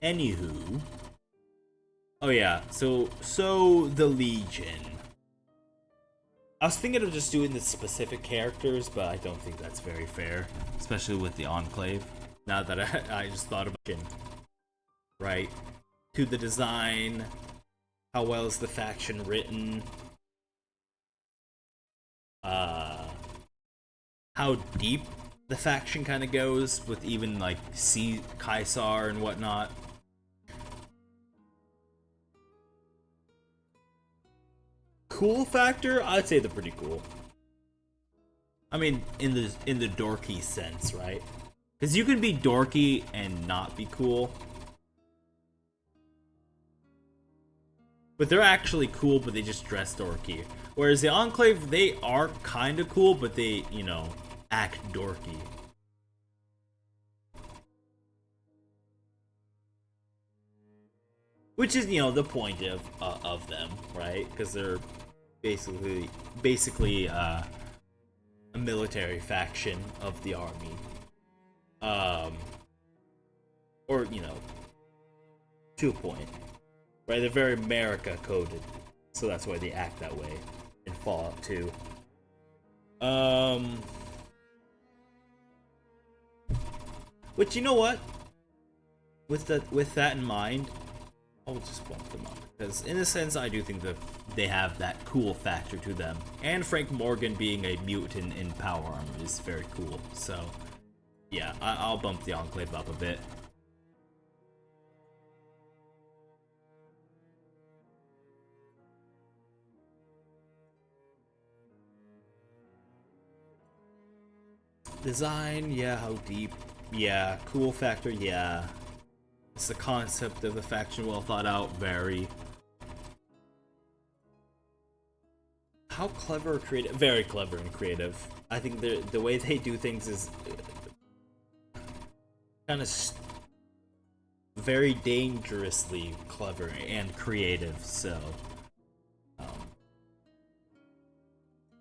Anywho, oh yeah, so the Legion. I was thinking of just doing the specific characters, but I don't think that's very fair, especially with the Enclave. Now that I just thought about it, right? To the design, how well is the faction written, how deep the faction kind of goes with even like Caesar and whatnot. Cool factor, I'd say they're pretty cool. I mean, in the dorky sense, right? Because you can be dorky and not be cool. but they're actually cool, but they just dress dorky. Whereas the Enclave, they are kind of cool, but they, you know, act dorky. Which is, you know, the point of them, right? Because they're basically a military faction of the army. Or, you know, to a point. Right? They're very America coded. So that's why they act that way in Fallout 2. Which, you know what? With that in mind, I'll just bump them up. Because in a sense, I do think that they have that cool factor to them. And Frank Morgan being a mutant in power armor is very cool. So, yeah, I'll bump the Enclave up a bit. Design, yeah, how deep? Yeah, cool factor, yeah. It's the concept of the faction well thought out, very. How clever or creative? Very clever and creative. I think the way they do things is kind of very dangerously clever and creative, so.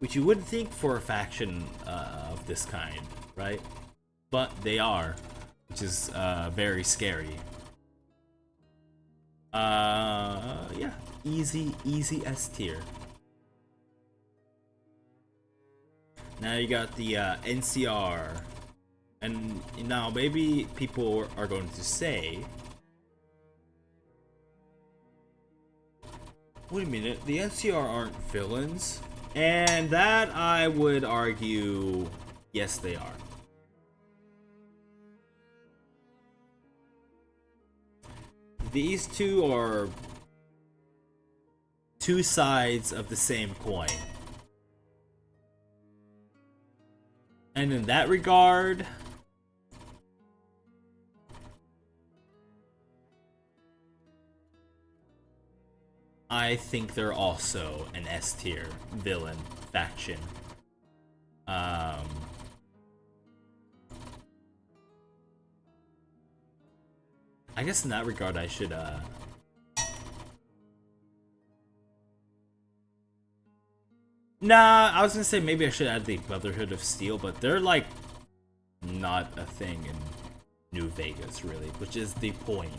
Which you wouldn't think for a faction of this kind, right? But they are, which is very scary. Yeah, easy S tier. Now you got the NCR, and now maybe people are going to say, wait a minute, the NCR aren't villains? And that, I would argue, yes, they are. These two are two sides of the same coin. And in that regard, I think they're also an S tier villain faction. I guess in that regard I should Nah, I was gonna say maybe I should add the Brotherhood of Steel, but they're like not a thing in New Vegas really, which is the point.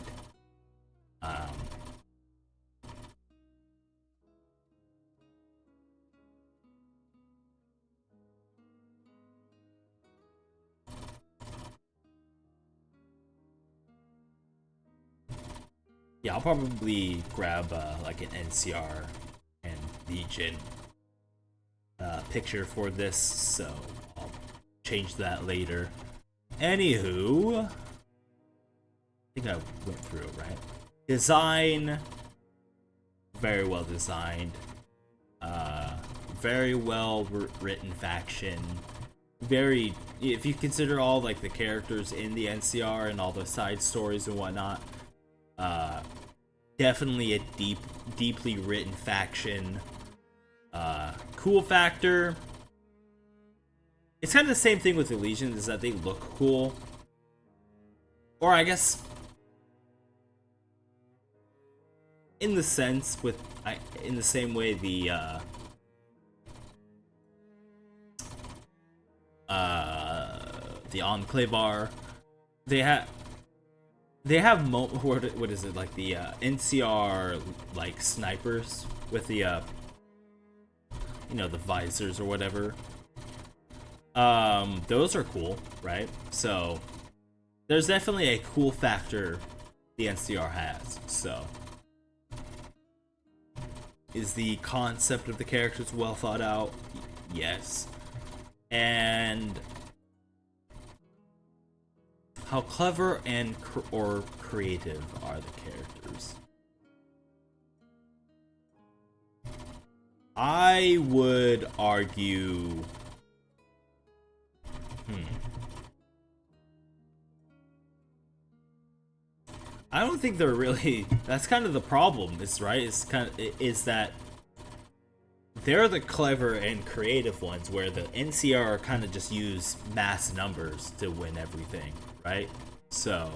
Yeah, I'll probably grab like an NCR and Legion picture for this, so I'll change that later. Anywho, I think I went through it, right? Design, very well designed. Very well written faction. Very, if you consider all like the characters in the NCR and all the side stories and whatnot, definitely a deeply written faction. Cool factor. It's kind of the same thing with the Legion, is that they look cool. Or I guess, in the sense with, in the same way the Enclave are, they have what is it, like the NCR like snipers with the you know, the visors or whatever. Those are cool, right? So there's definitely a cool factor the NCR has. So is the concept of the characters well thought out? Yes. And how clever and or creative are the characters? I would argue, I don't think they're really. That's kind of the problem. Is right. Is that they're the clever and creative ones, where the NCR kind of just use mass numbers to win everything, right? So.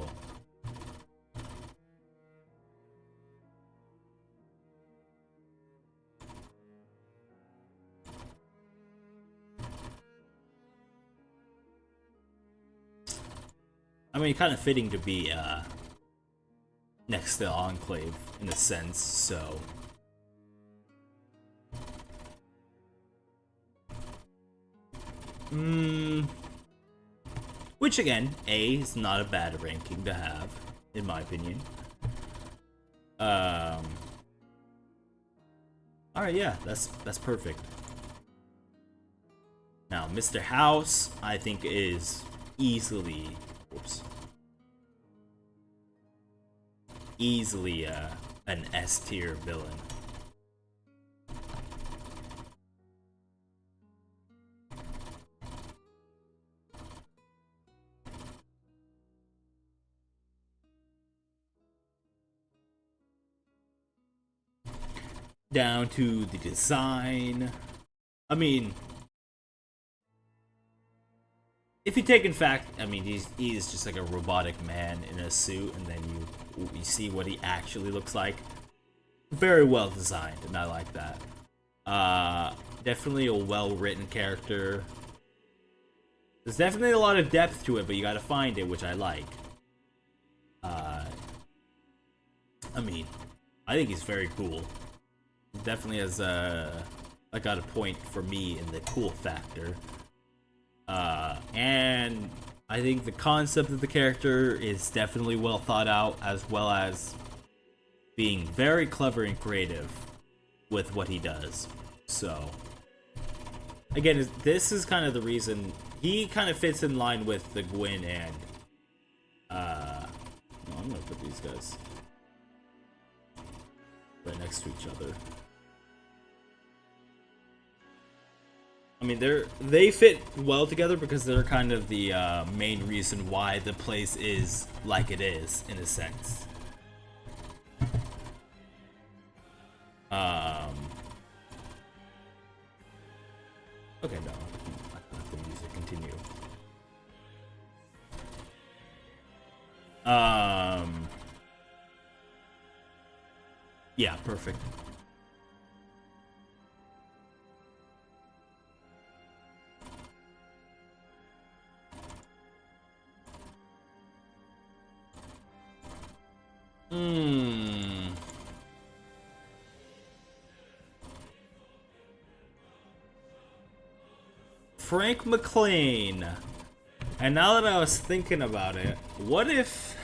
I mean, kind of fitting to be next to Enclave in a sense, so. Which again, A is not a bad ranking to have, in my opinion. Alright, yeah, that's perfect. Now, Mr. House, I think, is easily, easily an S tier villain. Down to the design. I mean, if you take in fact, I mean, he is just like a robotic man in a suit, and then you see what he actually looks like. Very well designed, and I like that. Definitely a well-written character. There's definitely a lot of depth to it, but you gotta find it, which I like. I mean, I think he's very cool. Definitely has I got a point for me in the cool factor. And I think the concept of the character is definitely well thought out, as well as being very clever and creative with what he does. So, again, this is kind of the reason he kind of fits in line with the Gwyn and no, I'm gonna put these guys right next to each other. I mean, they fit well together because they're kind of the main reason why the place is like it is, in a sense. Okay, no. I let the music continue. Yeah, perfect. Frank McLean. And now that I was thinking about it, what if...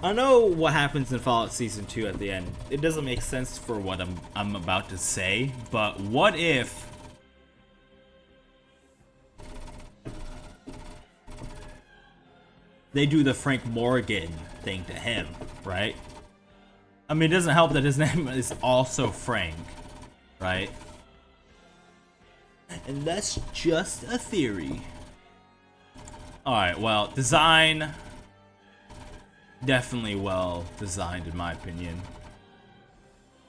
I know what happens in Fallout Season 2 at the end. It doesn't make sense for what I'm about to say, but what if... they do the Frank Morgan thing to him, right? I mean, it doesn't help that his name is also Frank, right? And that's just a theory. Alright, well, design. Definitely well designed, in my opinion.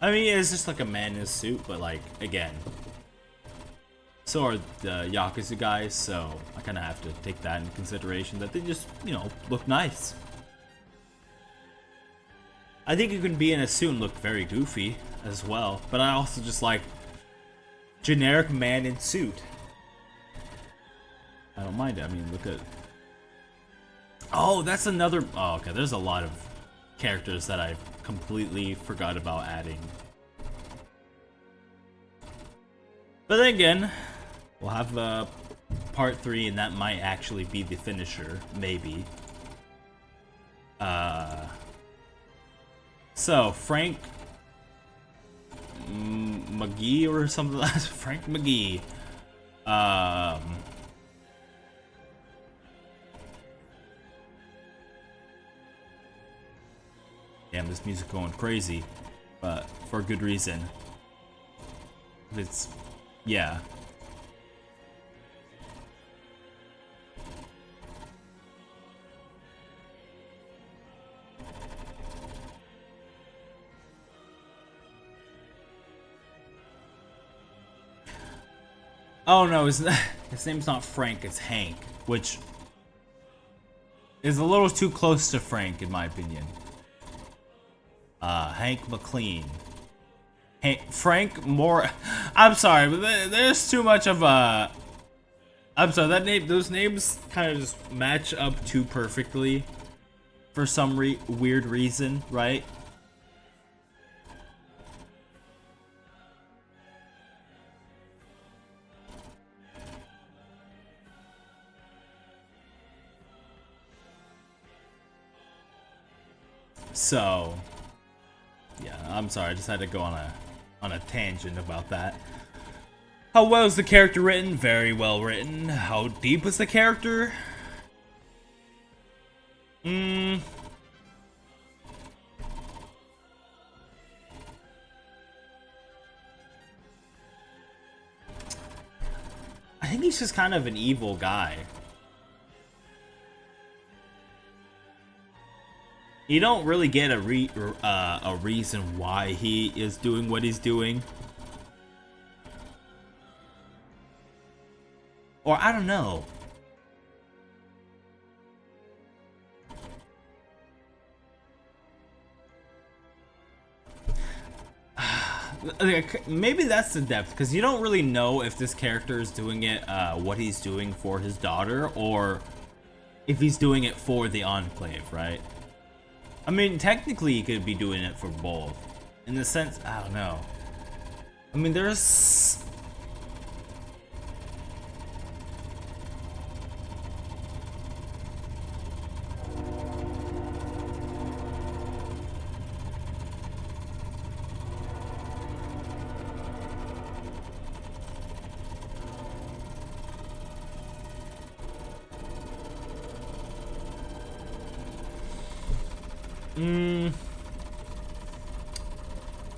I mean, it's just like a man in a suit, but like, again. So are the Yakuza guys, so I kind of have to take that into consideration, that they just, you know, look nice. I think you can be in a suit and look very goofy as well, but I also just like generic man in suit. I don't mind it. I mean, look at... oh, that's another... oh, okay, there's a lot of characters that I completely forgot about adding. But then again, we'll have part 3, and that might actually be the finisher, maybe. So, Frank McGee or something like that. Frank McGee. Damn, this music going crazy, but for a good reason. It's, yeah. Oh no, his name's not Frank, it's Hank, which is a little too close to Frank in my opinion. Hank McLean. Frank more. I'm sorry, but there's too much of a. I'm sorry, that name, those names kind of just match up too perfectly for some weird reason, right? So, yeah, I'm sorry, I just had to go on a tangent about that. How well is the character written? Very well written. How deep is the character? I think he's just kind of an evil guy. You don't really get a reason why he is doing what he's doing. Or I don't know. Maybe that's the depth, because you don't really know if this character is doing it, what he's doing for his daughter, or if he's doing it for the Enclave, right? I mean, technically he could be doing it for both. In the sense, I don't know. I mean, there's...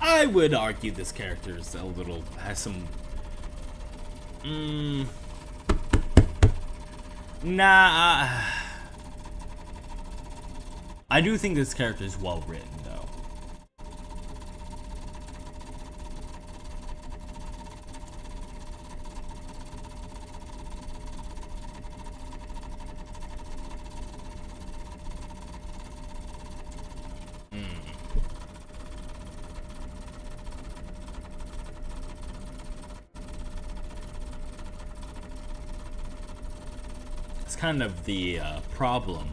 I would argue this character is a little, has some... Nah. I do think this character is well written, though. It's kind of the problem.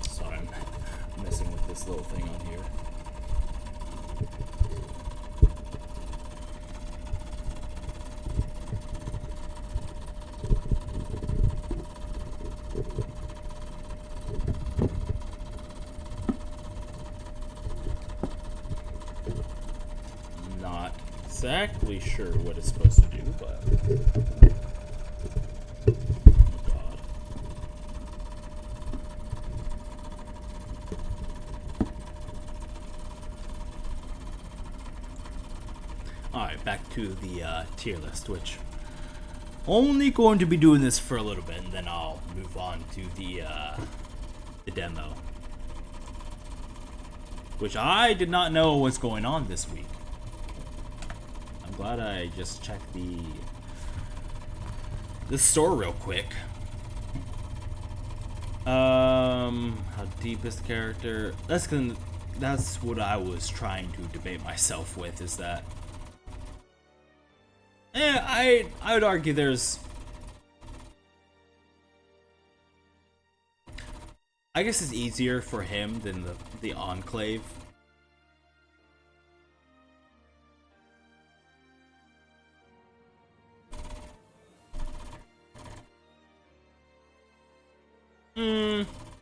Sorry, I'm messing with this little thing on here. Not exactly sure what it's supposed to do, but... Oh god. Alright, back to the tier list, which... Only going to be doing this for a little bit, and then I'll move on to the demo. Which I did not know was going on this week. I'm glad I just checked the store real quick. How deep is the character? That's what I was trying to debate myself with, is that I would argue there's... I guess it's easier for him than the Enclave.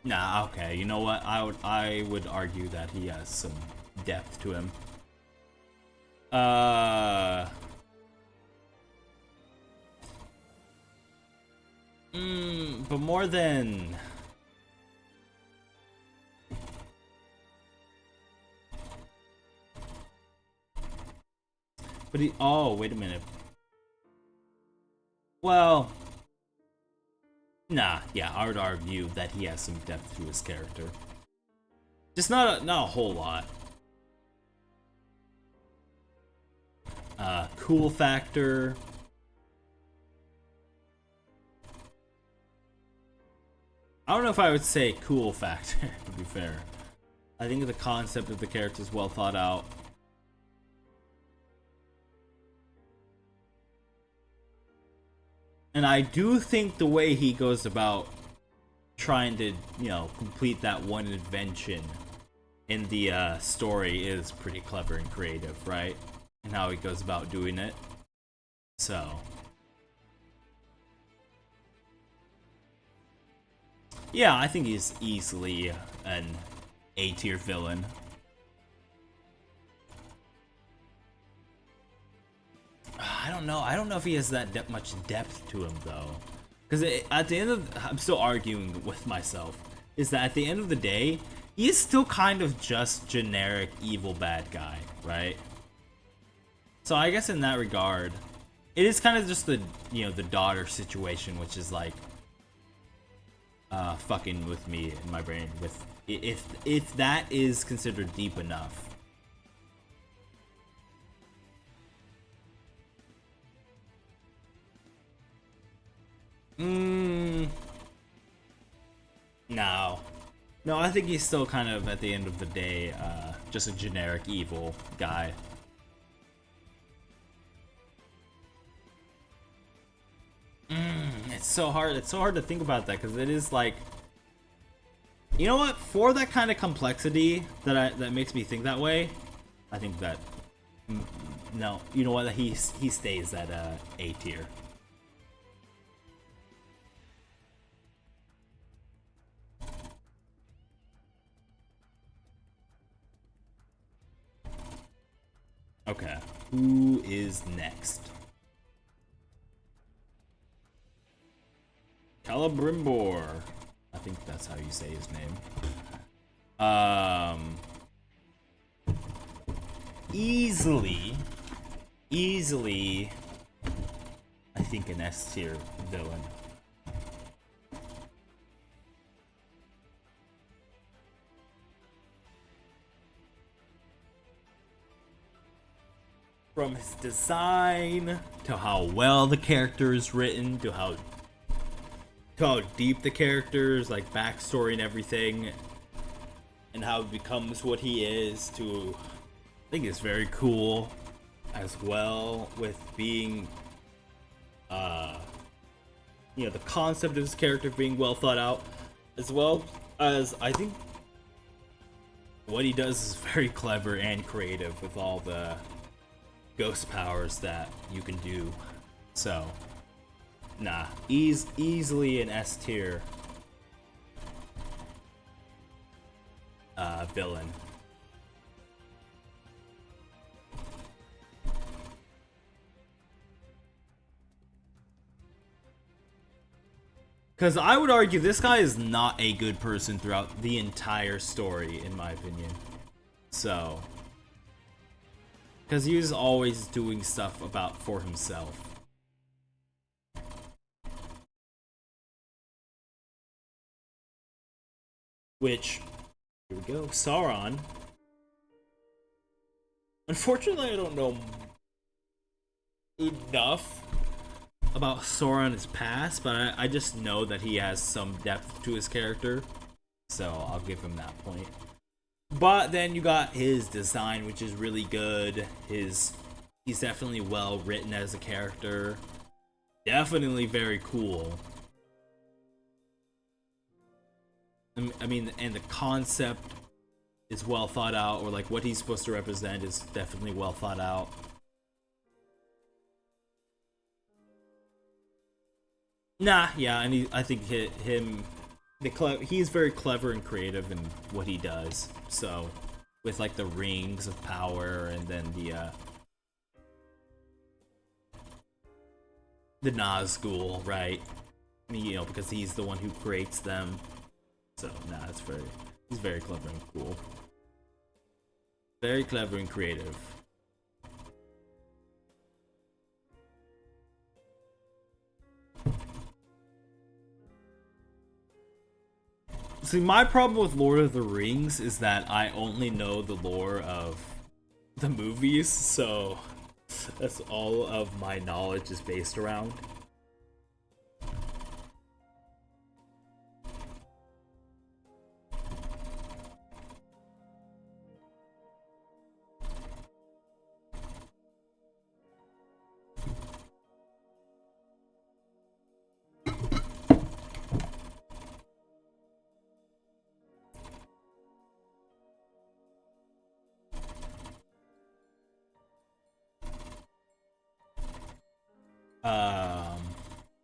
Nah, okay. You know what? I would argue that he has some depth to him. But more than... But he, oh, wait a minute. Well, nah, yeah, I would argue that he has some depth to his character. Just not a whole lot. Cool factor. I don't know if I would say cool factor, to be fair. I think the concept of the character is well thought out. And I do think the way he goes about trying to, you know, complete that one invention in the story is pretty clever and creative, right? And how he goes about doing it. So, yeah, I think he's easily an A-tier villain. I don't know. I don't know if he has that much depth to him, though. Because at the end of... I'm still arguing with myself. Is that at the end of the day, he is still kind of just generic evil bad guy, right? So I guess in that regard, it is kind of just the, you know, the daughter situation, which is like... fucking with me in my brain. With if that is considered deep enough. No. No, I think he's still kind of, at the end of the day, just a generic evil guy. It's so hard. It's so hard to think about that, because it is like... You know what? For that kind of complexity that makes me think that way, I think that... No, you know what? He stays at A tier. Okay, who is next? Celebrimbor. I think that's how you say his name. Easily, I think an S tier villain. From his design, to how well the character is written, to how deep the character is, like backstory and everything, and how he becomes what he is, to... I think it's very cool as well, with being, you know, the concept of his character being well thought out, as well as I think what he does is very clever and creative with all the ghost powers that you can do. So, nah, easily an S tier villain. Because I would argue this guy is not a good person throughout the entire story, in my opinion. So, because he was always doing stuff for himself. Which, here we go, Sauron. Unfortunately, I don't know enough about Sauron's past, but I just know that he has some depth to his character, so I'll give him that point. But then you got his design, which is really good. He's definitely well written as a character. Definitely very cool. I mean, and the concept is well thought out, or like what he's supposed to represent is definitely well thought out. Nah, yeah, and I think he's very clever and creative in what he does. So, with like the rings of power, and then the Nazgul, right? You know, because he's the one who creates them. So, nah, he's very clever and cool. Very clever and creative. See, my problem with Lord of the Rings is that I only know the lore of the movies, so that's all of my knowledge is based around.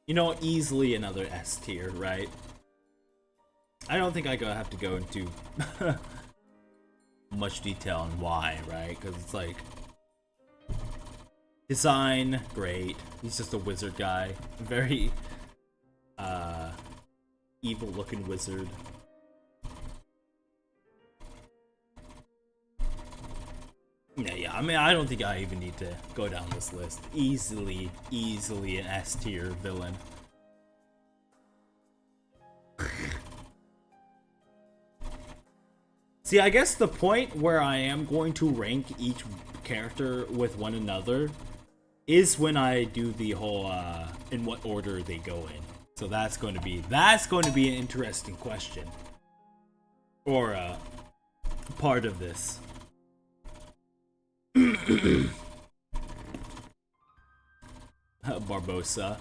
You know, easily another S tier, right? I don't think I have to go into much detail on why, right? Because it's like design, great. He's just a wizard guy, very evil-looking wizard. Yeah. I mean, I don't think I even need to go down this list. Easily an S tier villain. See, I guess the point where I am going to rank each character with one another is when I do the whole in what order they go in. So that's going to be an interesting question, or part of this. Barbosa.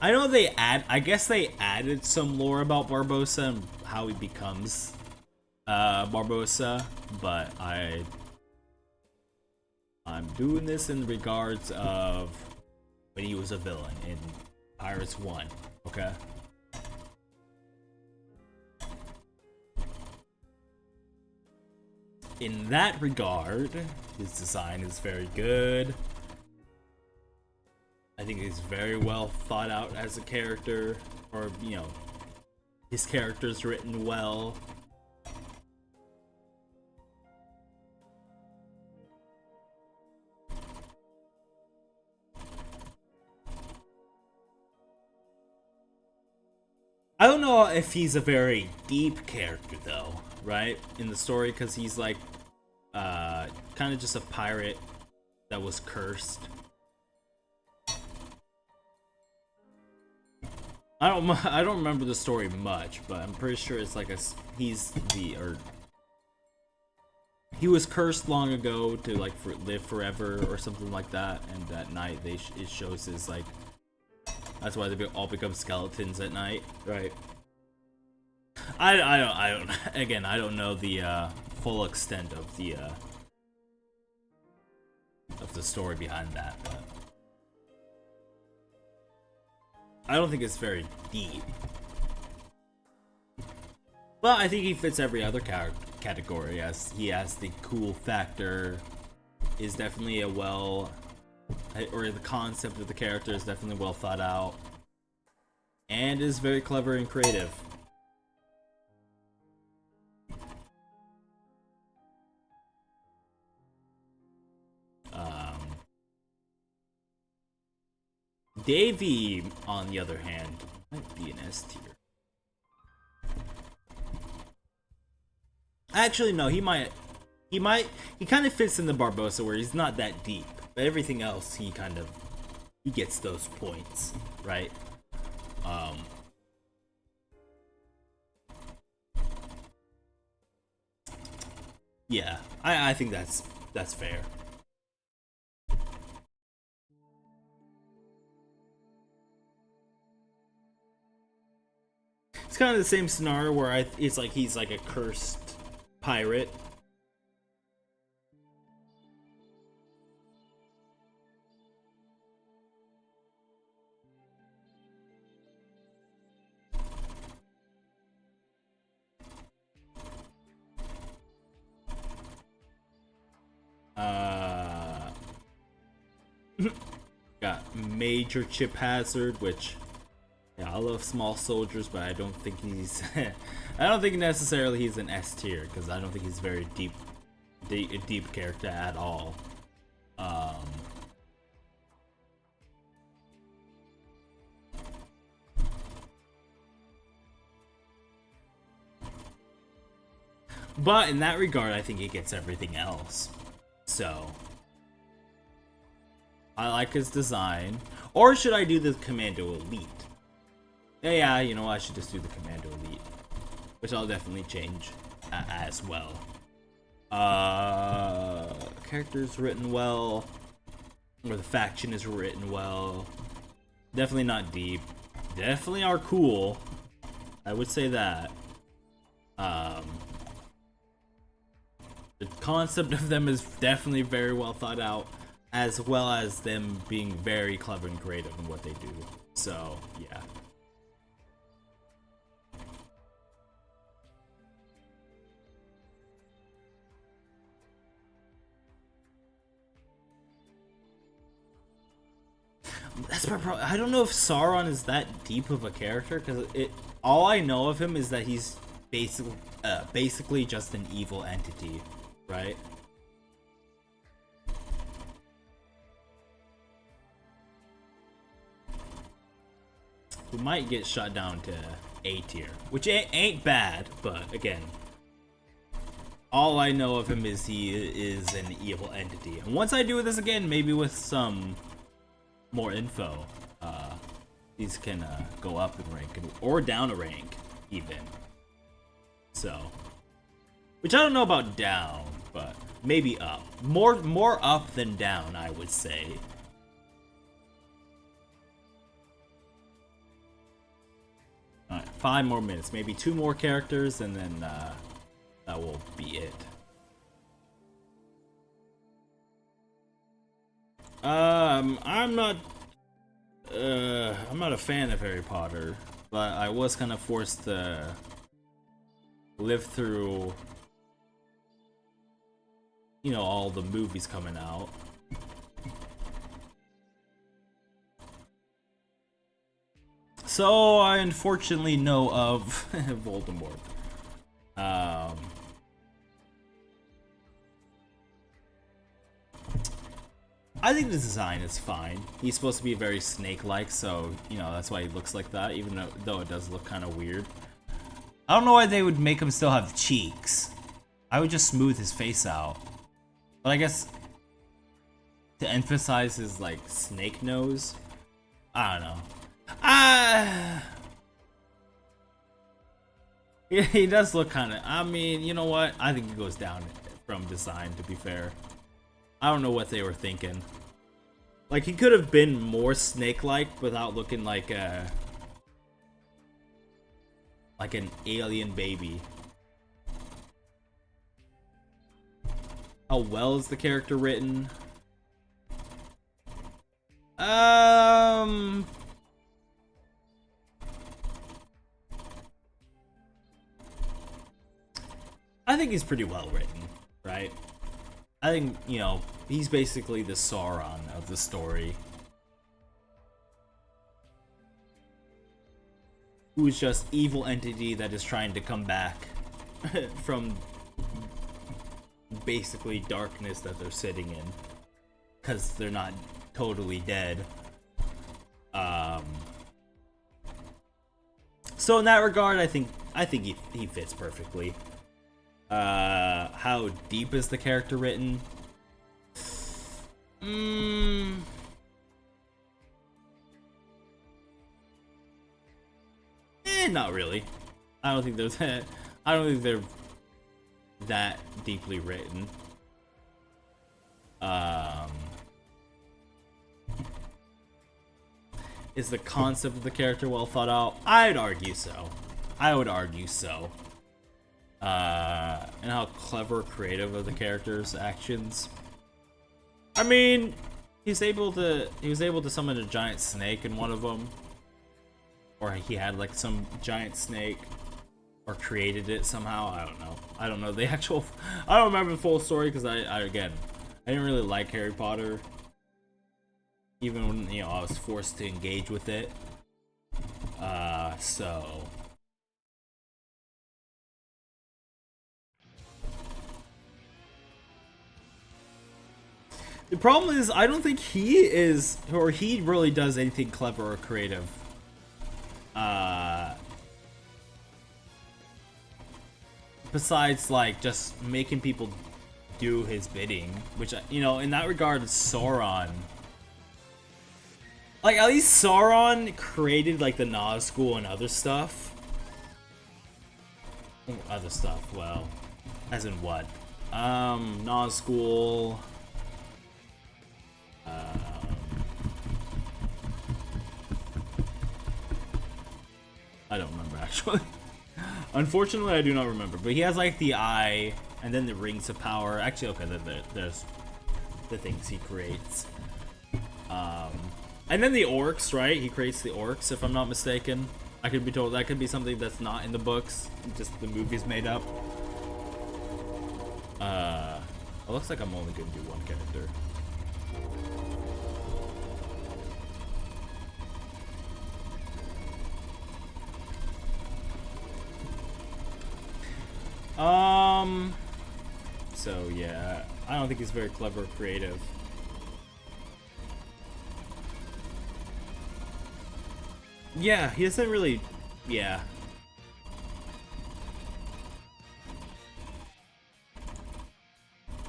I know I guess they added some lore about Barbosa and how he becomes Barbosa, but I'm doing this in regards of when he was a villain in Pirates 1, okay? In that regard, his design is very good. I think he's very well thought out as a character, or, you know, his character's written well. I don't know if he's a very deep character though, right? In the story, because he's like, kind of just a pirate that was cursed. I don't remember the story much, but I'm pretty sure it's like he was cursed long ago to like live forever or something like that, and at night it shows his like, that's why they all become skeletons at night, right? I don't again, I don't know the full extent of the story behind that, but I don't think it's very deep. Well, I think he fits every other category, as he has the cool factor, is definitely or the concept of the character is definitely well thought out, and is very clever and creative. Davey, on the other hand, might be an S tier. Actually, no, he kind of fits in the Barbosa where he's not that deep, but everything else he gets those points, right? Yeah, I think that's fair. It's kind of the same scenario where it's like he's like a cursed pirate. Got major chip hazard, which, yeah, I love small soldiers, but I don't think he's I don't think necessarily he's an S tier, because I don't think he's very deep character at all. But in that regard, I think it gets everything else. So I like his design. Or should I do the Commando Elite? Yeah, you know what? I should just do the Commando Elite, which I'll definitely change as well. Characters written well, or the faction is written well. Definitely not deep. Definitely are cool. I would say that. The concept of them is definitely very well thought out, as well as them being very clever and creative in what they do. So, yeah. That's my problem. I don't know if Sauron is that deep of a character, because all I know of him is that he's basically just an evil entity, right? We might get shot down to A tier, which ain't bad, but again, all I know of him is he is an evil entity. And once I do this again, maybe with some more info, these can go up in rank or down a rank even. So, which I don't know about down, but maybe up. More up than down, I would say. Alright, 5 more minutes, maybe 2 more characters, and then that will be it. I'm not a fan of Harry Potter, but I was kind of forced to live through, you know, all the movies coming out. So I unfortunately know of Voldemort. I think the design is fine. He's supposed to be very snake-like, so, you know, that's why he looks like that, even though it does look kind of weird. I don't know why they would make him still have cheeks. I would just smooth his face out. But I guess to emphasize his, like, snake nose, I don't know. He does look kind of, I mean, you know what? I think he goes down from design, to be fair. I don't know what they were thinking. Like, he could have been more snake-like without looking like an alien baby. How well is the character written? I think he's pretty well written, right? I think, you know, he's basically the Sauron of the story. Who's just evil entity that is trying to come back from basically darkness that they're sitting in. Because they're not totally dead. So in that regard, I think he fits perfectly. How deep is the character written? Not really. I don't think they're that deeply written. Is the concept of the character well thought out? I'd argue so. I would argue so. And how clever, creative are the characters' actions. I mean, he was able to summon a giant snake in one of them, or he had like some giant snake, or created it somehow. I don't know the actual. I don't remember the full story because I didn't really like Harry Potter, even when, you know, I was forced to engage with it. So. The problem is, I don't think he really does anything clever or creative. besides like just making people do his bidding, which, you know, in that regard, Sauron. Like, at least Sauron created like the Nazgul and other stuff. Other stuff, well, as in what? Nazgul. I don't remember actually. Unfortunately, I do not remember. But he has like the eye, and then the rings of power. Actually, okay, there's the things he creates. And then the orcs, right? He creates the orcs, if I'm not mistaken. I could be told that could be something that's not in the books, just the movies made up. It looks like I'm only gonna do one character. So yeah, I don't think he's very clever or creative. Yeah, he doesn't really, yeah.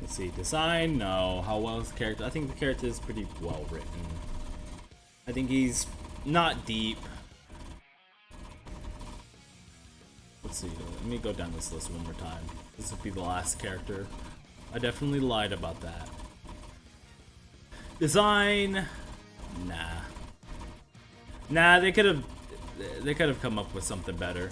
Let's see, design, no. How well is the character? I think the character is pretty well written. I think he's not deep. Let's see, let me go down this list one more time. This will be the last character. I definitely lied about that. Design, nah. Nah, they could have come up with something better.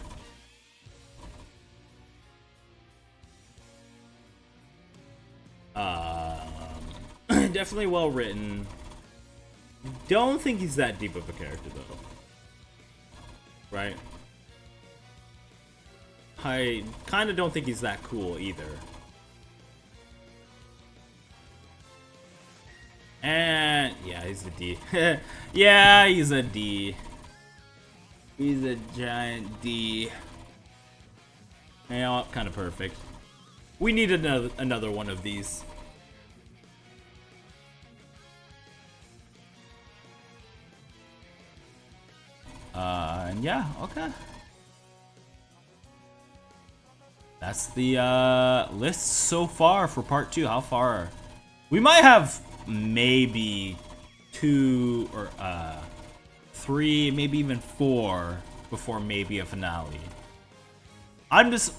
Definitely well written. Don't think he's that deep of a character though. Right? I kind of don't think he's that cool either. And yeah, he's a D. Yeah, he's a D. He's a giant D. You know, kind of perfect. We need another one of these. And yeah, okay. That's the list so far for part 2. How far? We might have maybe 2 or 3, maybe even 4 before maybe a finale.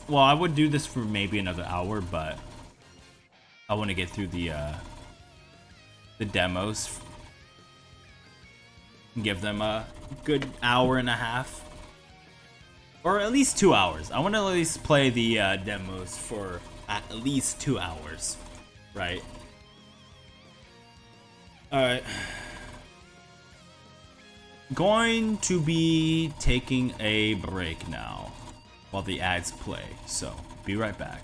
Well, I would do this for maybe another hour, but I want to get through the demos. Give them a good hour and a half. Or at least 2 hours. I want to at least play the demos for at least 2 hours. Right? Alright. Going to be taking a break now while the ads play. So, be right back.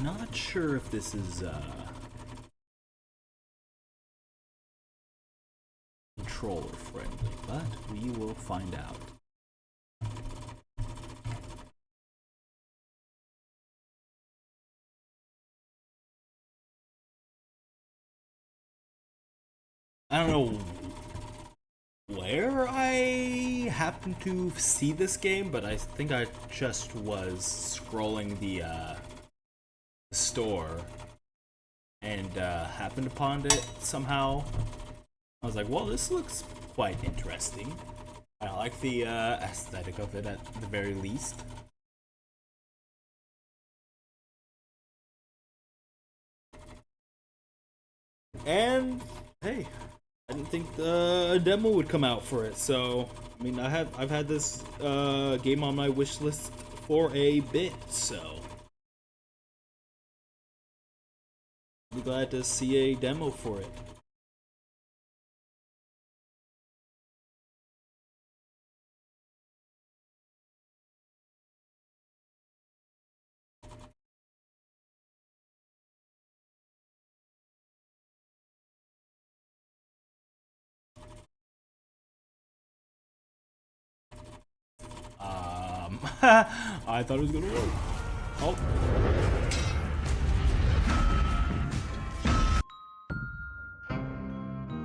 Not sure if this is controller friendly, but we will find out. I don't know where I happened to see this game, but I think I just was scrolling the store and happened upon it somehow. I was like, well, this looks quite interesting. I like the aesthetic of it at the very least. And hey, I didn't think the demo would come out for it, so I mean, I've had this game on my wish list for a bit, so I'll be glad to see a demo for it. I thought it was gonna work. Oh.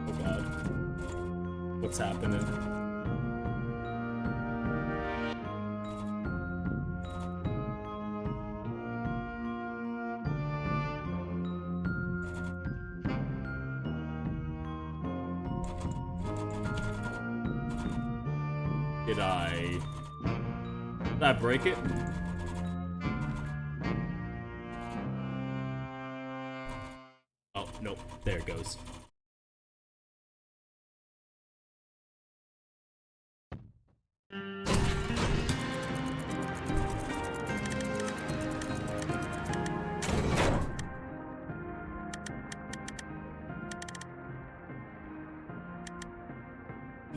Oh god. What's happening? Did I break it? Oh, nope. There it goes.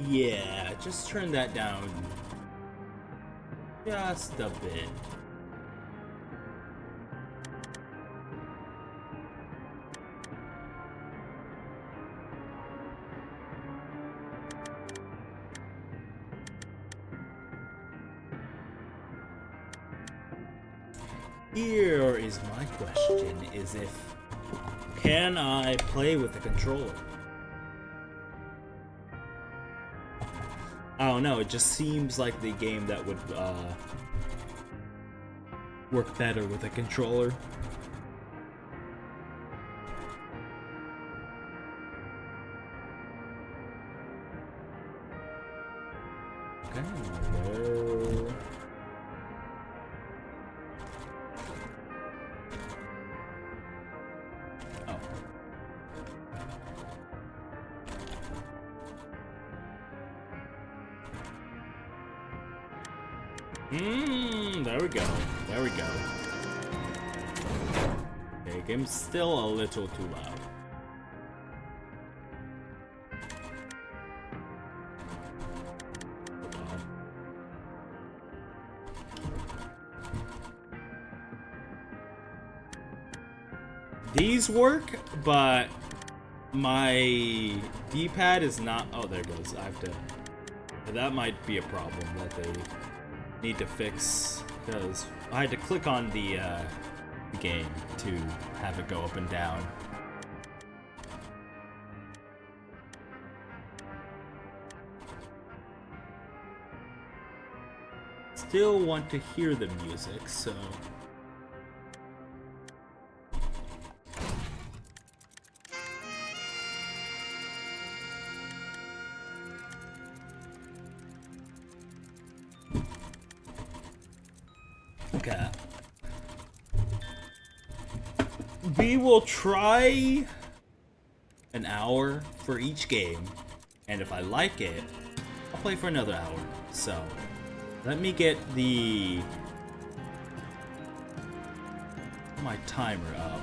Yeah, just turn that down just a bit. Here is my question, is if can I play with the controller? I don't know, it just seems like the game that would work better with a controller. Okay, where... there we go. There we go. Okay, game's still a little too loud. These work, but my D-pad is not... Oh, there it goes. I have to... That might be a problem that they need to fix, because I had to click on the game to have it go up and down. Still want to hear the music, so... Okay. We will try an hour for each game, and if I like it, I'll play for another hour. So, let me get my timer up.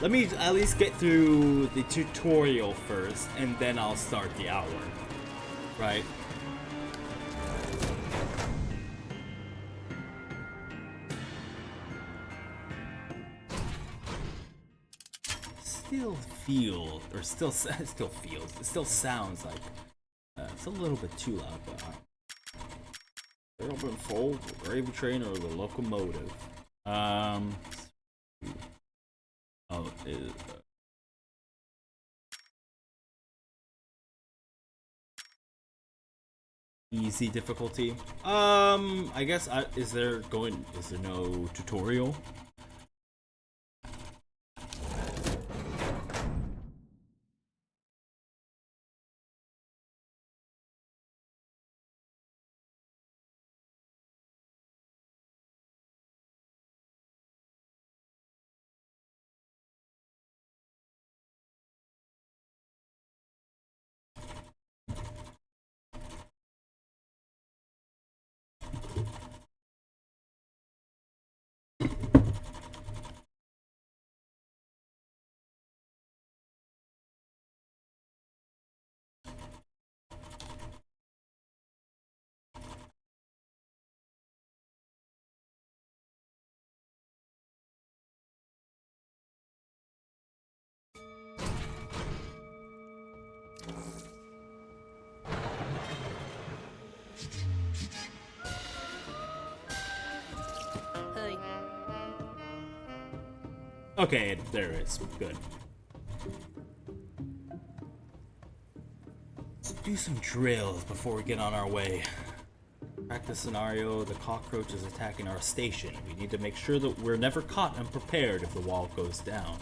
Let me at least get through the tutorial first, and then I'll start the hour. Right? It still sounds like it's a little bit too loud, but urban fold, the gravy train, or the locomotive. Oh, easy difficulty. I guess is there no tutorial? Okay, there it is. Good. Let's do some drills before we get on our way. Practice scenario, the cockroach is attacking our station. We need to make sure that we're never caught unprepared if the wall goes down.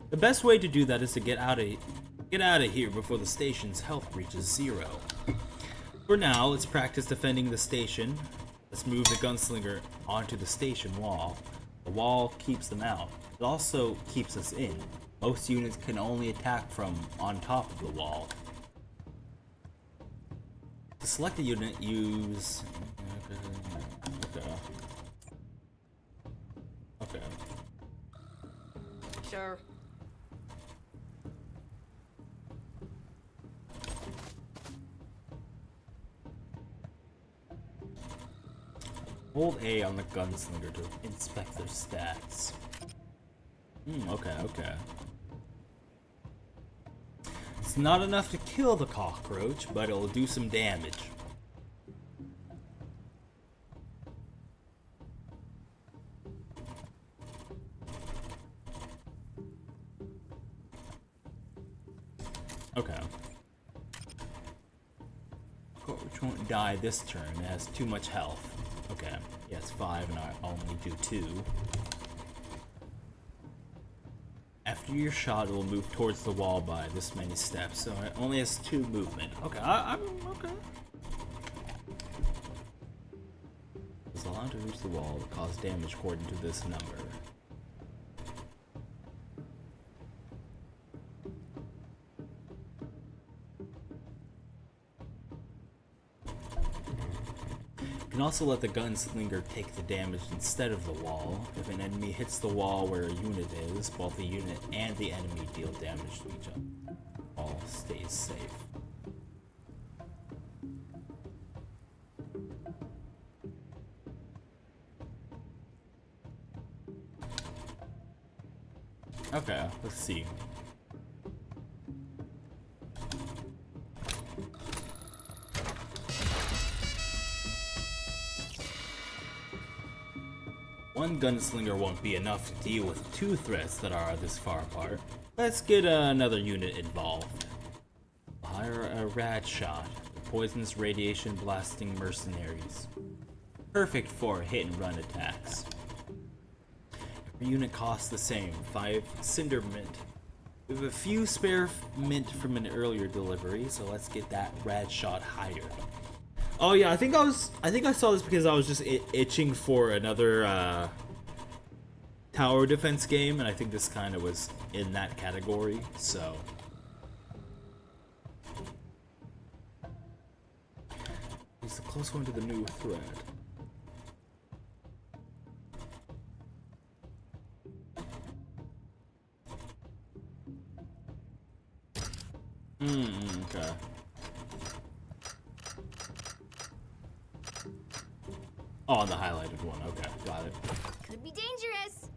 The best way to do that is to get out of here before the station's health reaches 0. For now, let's practice defending the station. Let's move the gunslinger onto the station wall. The wall keeps them out. It also keeps us in. Most units can only attack from on top of the wall. To select a unit, use... Okay. Sure. Hold A on the gunslinger to inspect their stats. Okay. It's not enough to kill the cockroach, but it'll do some damage. Okay. Cockroach won't die this turn. It has too much health. Okay. Yeah, it's 5 and I only do 2. After your shot, it will move towards the wall by this many steps, so it only has 2 movement. Okay, I'm okay. It's allowed to reach the wall to cause damage according to this number. You can also let the gunslinger take the damage instead of the wall. If an enemy hits the wall where a unit is, both the unit and the enemy deal damage to each other. All stays safe. Okay, let's see. One gunslinger won't be enough to deal with 2 threats that are this far apart. Let's get another unit involved. Hire a rad shot, poisonous radiation blasting mercenaries. Perfect for hit and run attacks. Every unit costs the same, 5 cinder mint. We have a few spare mint from an earlier delivery, so let's get that rad shot hired. Oh yeah, I think I saw this because I was just itching for another tower defense game, and I think this kind of was in that category, so. It's the close one to the new threat. Okay. Oh, on the highlighted one. Okay, got it. Could be dangerous.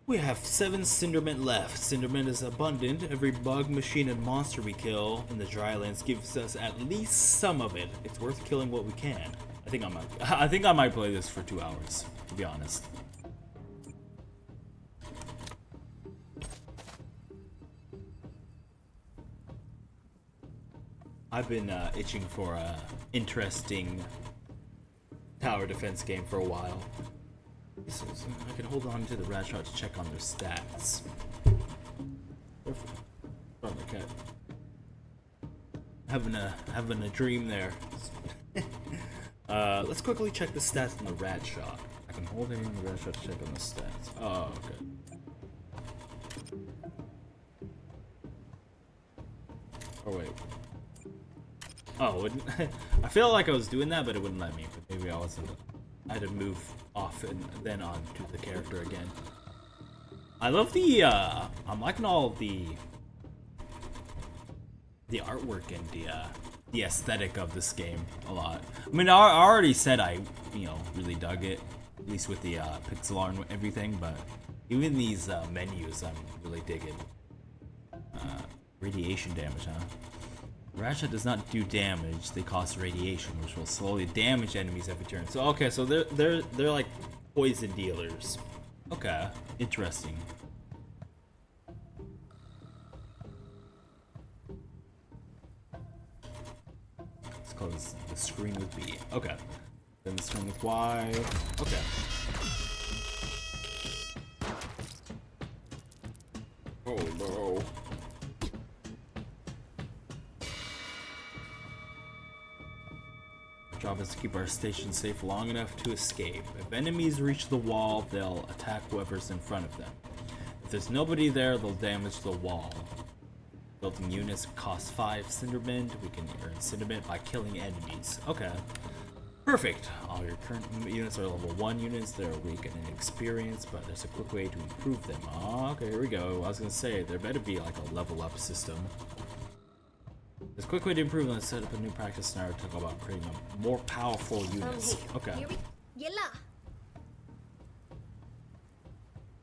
We have 7 Cindermint left. Cindermint is abundant. Every bug, machine, and monster we kill in the drylands gives us at least some of it. It's worth killing what we can. I think I might play this for 2 hours, to be honest. I've been itching for a interesting tower defense game for a while. So I can hold on to the rat shot to check on their stats. Sorry, my cat. Having a dream there. Let's quickly check the stats on the rat shot. I can hold in the rat shot to check on the stats. Oh, okay. Oh wait. Oh, I feel like I was doing that, but it wouldn't let me. But maybe I wasn't. I had to move off and then on to the character again. I love the, I'm liking all the artwork and the aesthetic of this game a lot. I mean, I already said I, really dug it, at least with the pixel art and everything, but even these menus I'm really digging. Radiation damage, huh? Ratchet does not do damage, they cause radiation, which will slowly damage enemies every turn. So okay, so they're like poison dealers. Okay, interesting. Let's close the screen with B. Okay. Then the screen with Y. Okay. Oh no. Job is to keep our station safe long enough to escape. If enemies reach the wall, they'll attack whoever's in front of them. If there's nobody there, they'll damage the wall. Building units cost 5 Cindermint. We can earn Cindermint by killing enemies. Okay. Perfect. All your current units are level 1 units. They're weak in experience, but there's a quick way to improve them. Oh, okay, here we go. I was gonna say, there better be like a level up system. There's a quick way to improve and set up a new practice scenario to talk about creating a more powerful units. Okay.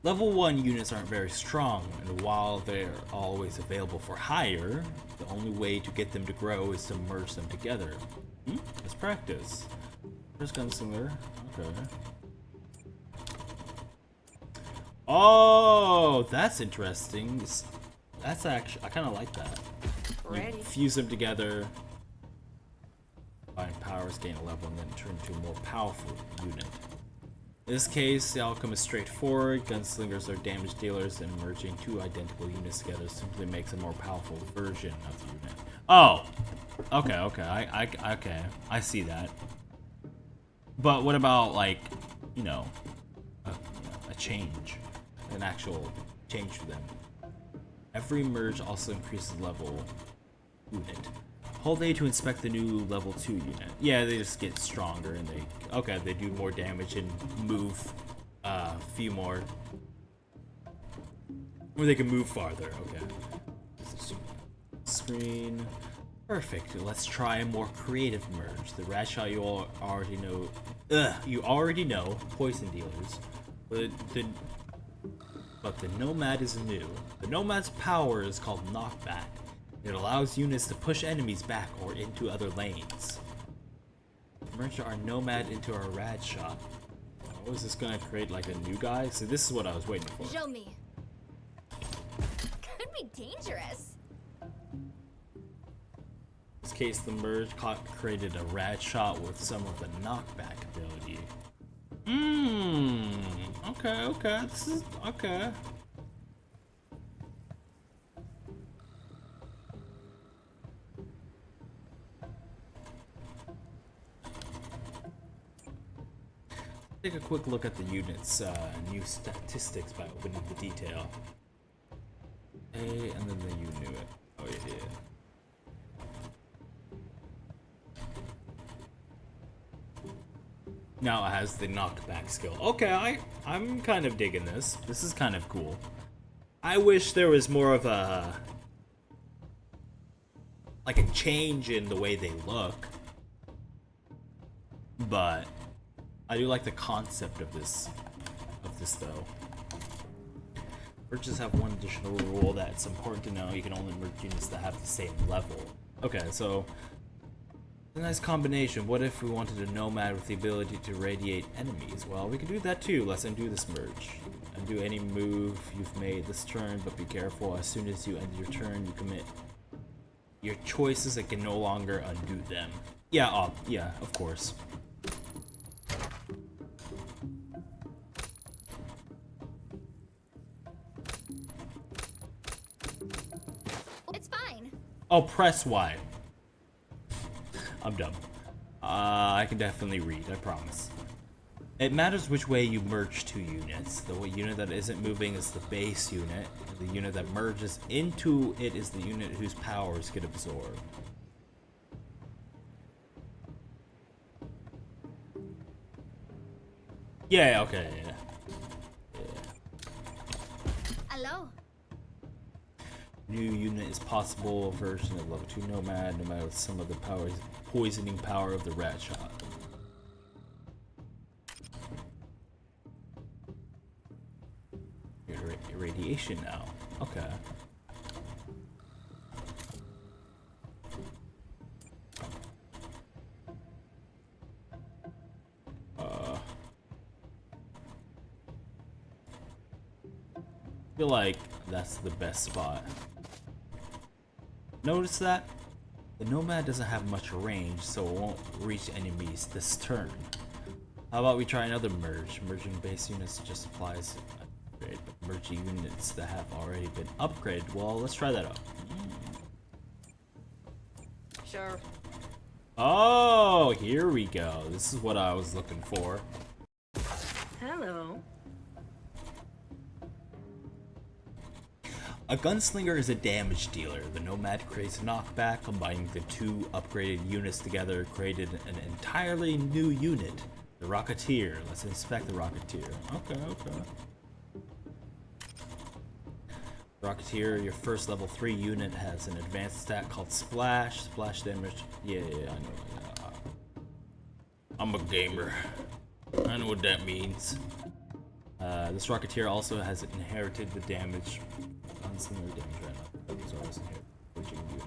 Level 1 units aren't very strong, and while they're always available for hire, the only way to get them to grow is to merge them together. Let's practice. First gunslinger. Okay. Oh, that's interesting. That's actually, I kind of like that. You fuse them together, combine powers, gain a level, and then turn into a more powerful unit. In this case, the outcome is straightforward. Gunslingers are damage dealers, and merging 2 identical units together simply makes a more powerful version of the unit. Oh! Okay, okay, I see that. But what about, like, a change? An actual change for them. Every merge also increases level unit. Hold A to inspect the new level 2 unit. Yeah, they just get stronger and they do more damage and move a few more. Or they can move farther, okay. Screen. Perfect. Let's try a more creative merge. The rat shot you all already know, poison dealers. But the Nomad is new. The Nomad's power is called Knockback. It allows units to push enemies back or into other lanes. Merge our Nomad into our Rad Shot. Oh, is this gonna create like a new guy? So this is what I was waiting for. Show me. Could be dangerous. In this case, the merge created a Rad Shot with some of the knockback ability. Okay, this is okay. Take a quick look at the unit's new statistics by opening the detail. A, and then you knew it. Oh, yeah. Now it has the knockback skill. Okay, I'm kind of digging this. This is kind of cool. I wish there was more of a like a change in the way they look, but I do like the concept of this though. Merges have one additional rule that's important to know. You can only merge units that have the same level. Okay, so a nice combination. What if we wanted a nomad with the ability to radiate enemies? Well, we can do that too. Let's undo this merge. Undo any move you've made this turn, but be careful. As soon as you end your turn, you commit your choices and can no longer undo them. Yeah, yeah, of course. It's fine. Oh, press Y. I'm dumb. I can definitely read, I promise. It matters which way you merge two units. The unit that isn't moving is the base unit. The unit that merges into it is the unit whose powers get absorbed. Yeah, okay, yeah. Hello. New unit is possible version of level 2 nomad, no matter some of the powers, poisoning power of the rat shot. Irradiation now. Okay. I feel like that's the best spot. Notice that? The Nomad doesn't have much range, so it won't reach enemies this turn. How about we try another merge? Merging base units just applies upgrade, but merging units that have already been upgraded, well, let's try that out. Sure. Oh, here we go. This is what I was looking for. Hello. A gunslinger is a damage dealer. The Nomad creates a knockback, combining the two upgraded units together, created an entirely new unit. The Rocketeer. Let's inspect the Rocketeer. Okay. Rocketeer, your first level 3 unit, has an advanced stat called Splash. Splash damage. Yeah, I know. I'm a gamer. I know what that means. This Rocketeer also has inherited the damage. Gunslinger damage right now. So I was inheriting unit.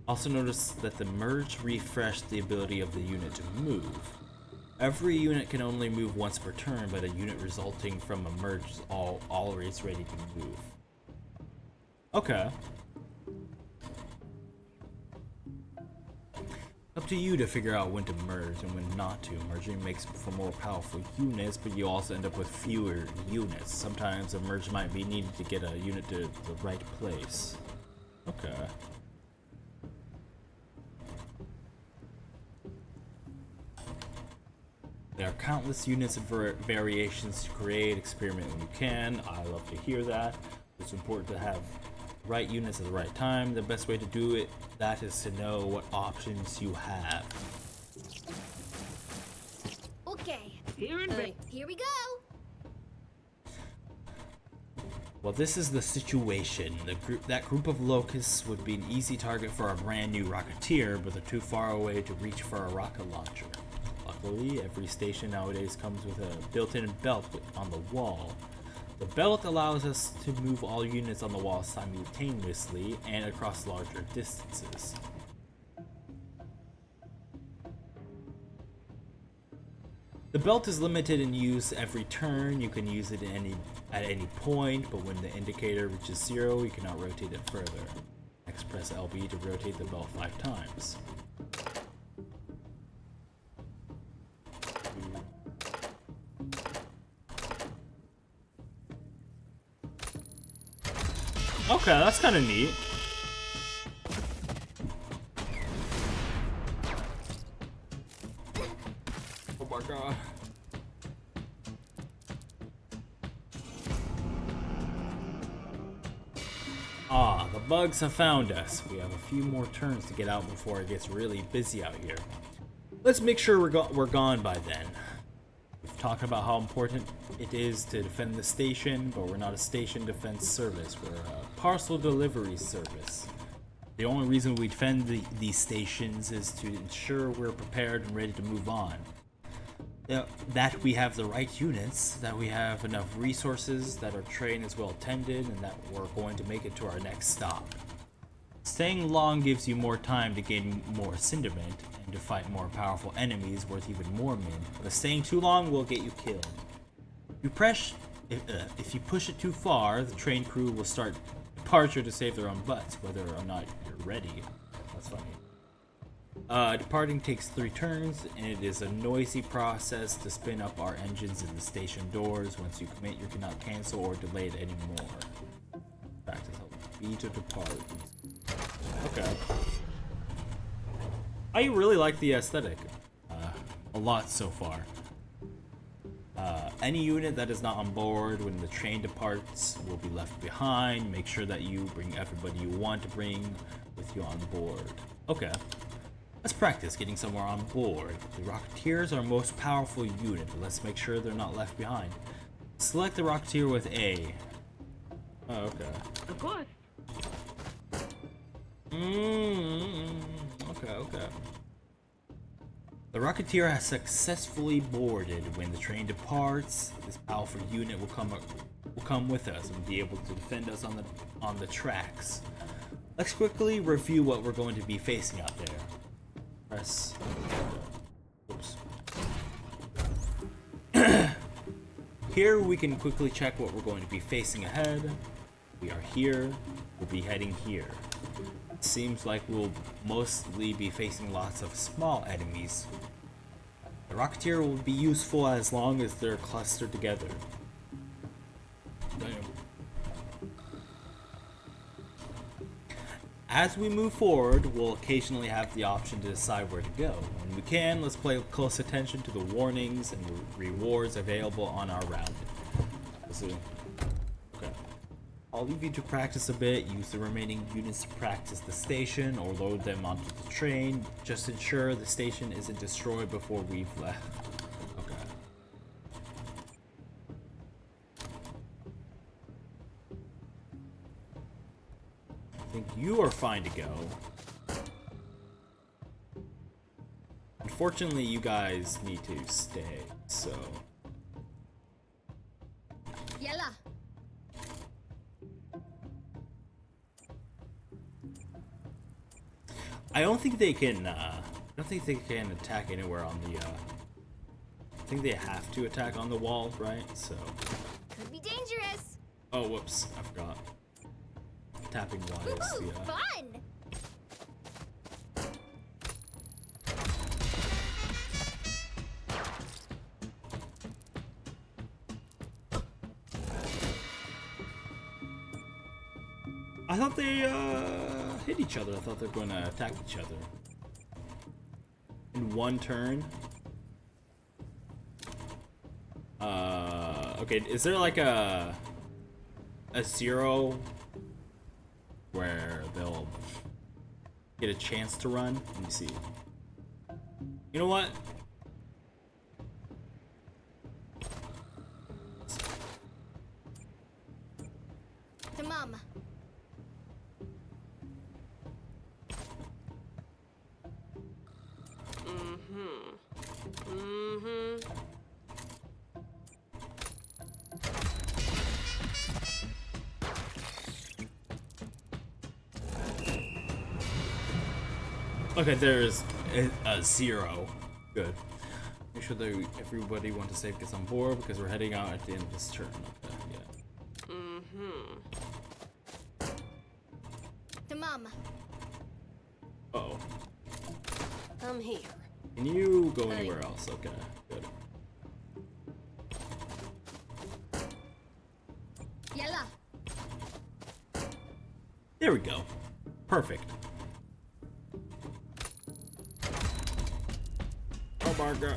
Also notice that the merge refreshed the ability of the unit to move. Every unit can only move once per turn, but a unit resulting from a merge is always ready to move. Okay. Up to you to figure out when to merge and when not to. Merging makes for more powerful units, but you also end up with fewer units. Sometimes a merge might be needed to get a unit to the right place. Okay. There are countless units and variations to create. Experiment when you can. I love to hear that. It's important to have right units at the right time. The best way to do that is to know what options you have. Okay. Here in Here we go. Well, this is the situation. That group of locusts would be an easy target for a brand new Rocketeer, but they're too far away to reach for a rocket launcher. Luckily, every station nowadays comes with a built-in belt on the wall. The belt allows us to move all units on the wall simultaneously and across larger distances. The belt is limited in use every turn. You can use it at any point, but when the indicator reaches 0, you cannot rotate it further. Next, press LB to rotate the belt 5 times. Okay, that's kind of neat. Oh my god. Ah, the bugs have found us. We have a few more turns to get out before it gets really busy out here. Let's make sure we're gone by then. We've talked about how important it is to defend the station, but we're not a station defense service. We're a parcel delivery service. The only reason we defend these stations is to ensure we're prepared and ready to move on. That we have the right units, that we have enough resources, that our train is well tended, and that we're going to make it to our next stop. Staying long gives you more time to gain more Cindermint and to fight more powerful enemies worth even more mint, but staying too long will get you killed. If you push it too far, the train crew will start departure to save their own butts, whether or not you're ready. That's funny. Departing takes 3 turns, and it is a noisy process to spin up our engines in the station doors. Once you commit, you cannot cancel or delay it anymore. Practice B to depart. Okay. I really like the aesthetic. A lot so far. Any unit that is not on board when the train departs will be left behind. Make sure that you bring everybody you want to bring with you on board. Okay. Let's practice getting somewhere on board. The Rocketeers are our most powerful unit. Let's make sure they're not left behind. Select the Rocketeer with A. Oh, okay. Of course. Okay. The Rocketeer has successfully boarded. When the train departs, this powerful unit will come with us and be able to defend us on the tracks. Let's quickly review what we're going to be facing out there. Press. Oops. Here we can quickly check what we're going to be facing ahead. We are here. We'll be heading here. It seems like we'll mostly be facing lots of small enemies. The Rocketeer will be useful as long as they're clustered together. Damn. As we move forward, we'll occasionally have the option to decide where to go. When we can, let's pay close attention to the warnings and rewards available on our route. Okay. I'll leave you to practice a bit. Use the remaining units to practice the station or load them onto the train. Just ensure the station isn't destroyed before we've left. Okay. I think you are fine to go. Unfortunately, you guys need to stay, so... Yalla. I don't think they can, attack anywhere on the, I think they have to attack on the wall, right? So... Could be dangerous. Oh, whoops, I forgot. Tapping wise, Woohoo, yeah. fun. I thought they, hit each other. I thought they were going to attack each other. In one turn. Okay, is there like a 0 where they'll get a chance to run? Let me see. You know what? Tamam. Okay, there's a 0. Good. Make sure that everybody want to save gets on board because we're heading out at the end of this turn. Okay, yeah. Tamam. Uh-oh. I'm here. Can you go anywhere else? Okay, good. Yalla. There we go. Perfect. Oh my god.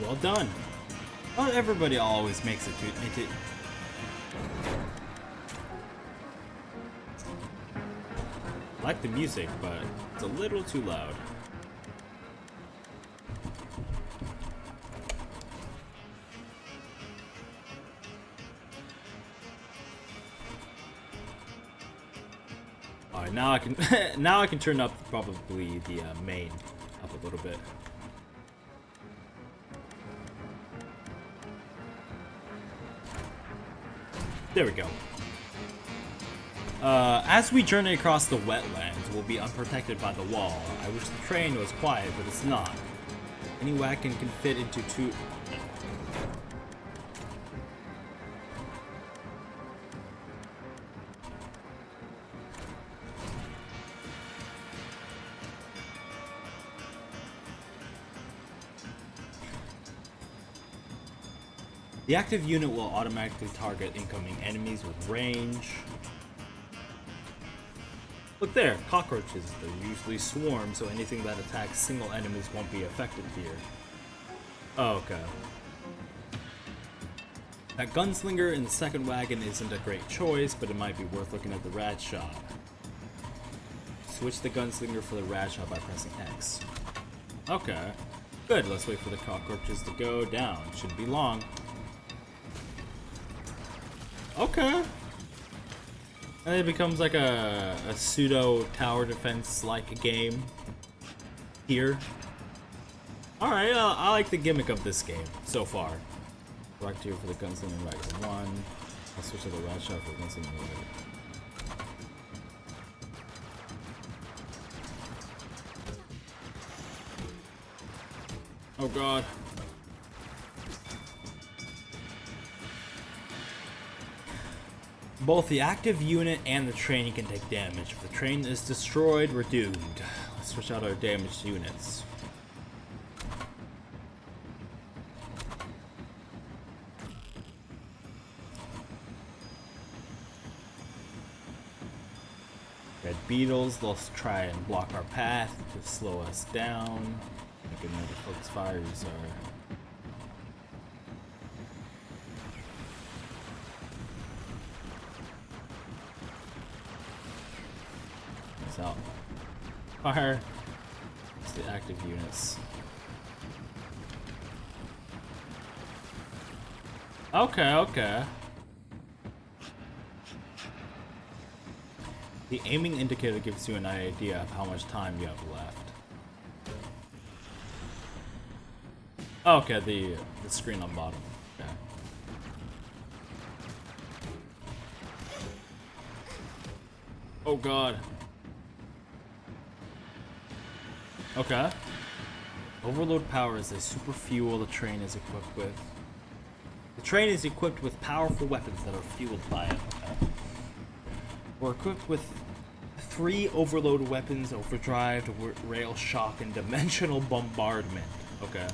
Well done. Not everybody always makes it into. I like the music, but it's a little too loud. Alright, now I can now I can turn up probably the main up a little bit. There we go. As we journey across the wetlands, we'll be unprotected by the wall. I wish the train was quiet, but it's not. Any wagon can fit into two. The active unit will automatically target incoming enemies with range. Look there, cockroaches. They're usually swarm, so anything that attacks single enemies won't be affected here. Oh, okay. That gunslinger in the second wagon isn't a great choice, but it might be worth looking at the rad shot. Switch the gunslinger for the rad shot by pressing X. Okay. Good, let's wait for the cockroaches to go down. Shouldn't be long. Okay. And it becomes like a pseudo tower defense like a game here. Alright, I like the gimmick of this game so far. Select here for the gunslinger wagon 1. I'll switch to the rad shot for the gunslinger wagon. Oh god. Both the active unit and the train can take damage. If the train is destroyed, we're doomed. Let's switch out our damaged units. Red beetles, they'll try and block our path to slow us down. I can know the focus fires are. Out. Fire. It's the active units. Okay, okay. The aiming indicator gives you an idea of how much time you have left. Okay, the screen on bottom. Okay. Oh god. Okay. Overload power is a super fuel the train is equipped with. The train is equipped with powerful weapons that are fueled by it. Okay. We're equipped with 3 overload weapons: overdrive, rail shock, and dimensional bombardment. Okay.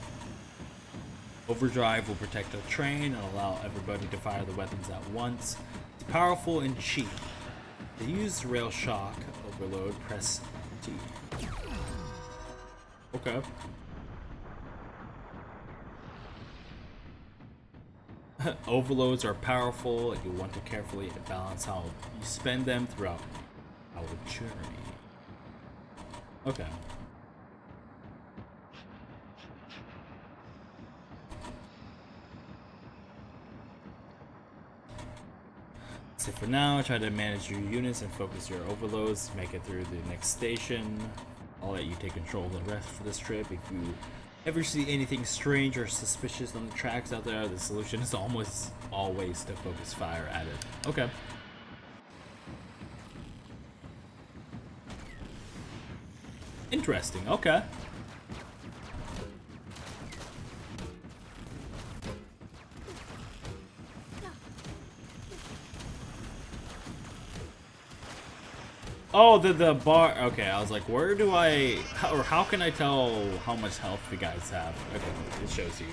Overdrive will protect the train and allow everybody to fire the weapons at once. It's powerful and cheap. To use rail shock overload, press T. Okay. Overloads are powerful, and you want to carefully balance how you spend them throughout our journey. Okay. So for now, try to manage your units and focus your overloads to make it through the next station. I'll let you take control of the rest for this trip. If you ever see anything strange or suspicious on the tracks out there, the solution is almost always to focus fire at it. Okay. Interesting, okay. Oh, the bar. Okay, I was like, where do I, or how can I tell how much health the guys have? Okay, it shows you.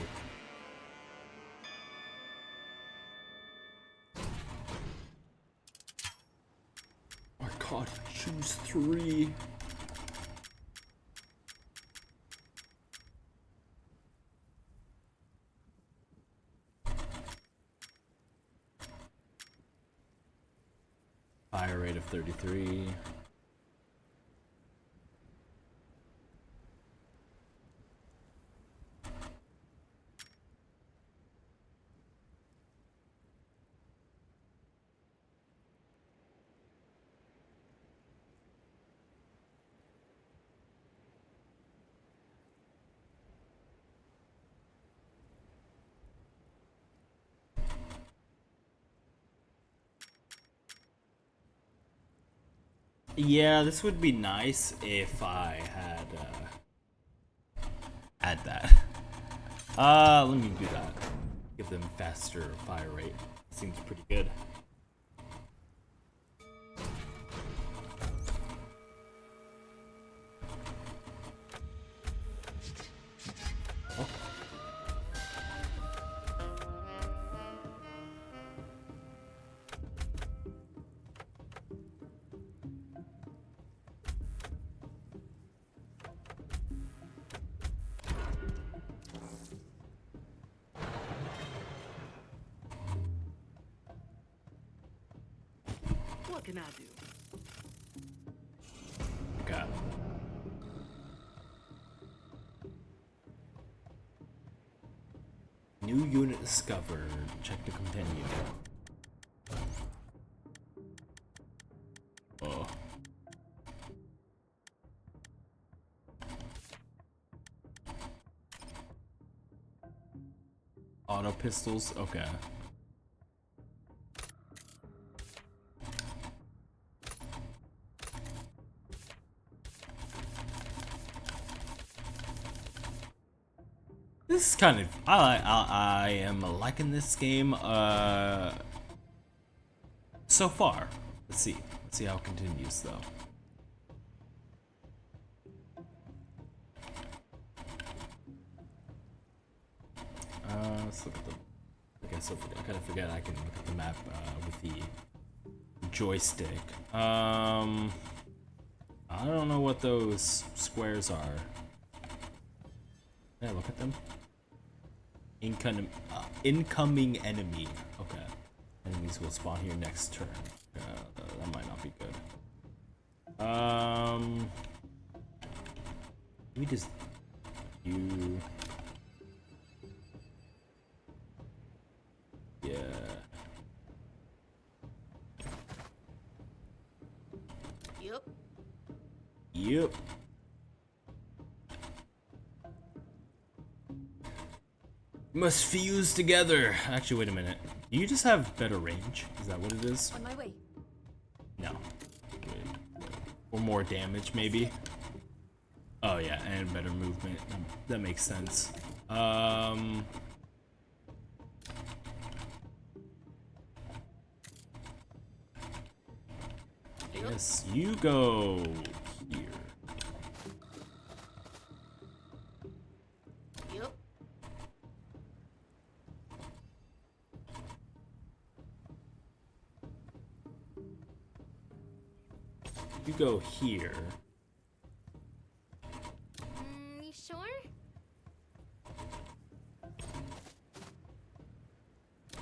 Oh my god, choose 3. fire rate of 33. Yeah, this would be nice if I had that. Let me do that. Give them faster fire rate. Seems pretty good. Oh. What can I do? Okay. New unit discovered. Check to continue. Oh. Auto pistols? Okay. This is kind of I am liking this game so far. Let's see how it continues though. Let's look at the. I guess I gotta forget I can look at the map with the joystick. I don't know what those squares are. Can I look at them? Incoming enemy. Okay. Enemies will spawn here next turn. That might not be good. Let me just you. Yeah. Yep. Yep. Must fuse together. Actually, wait a minute. Do you just have better range? Is that what it is? On my way. No. Wait. Or more damage, maybe? Oh yeah, and better movement. That makes sense. Yes, you go here. Yep. You go here. You sure?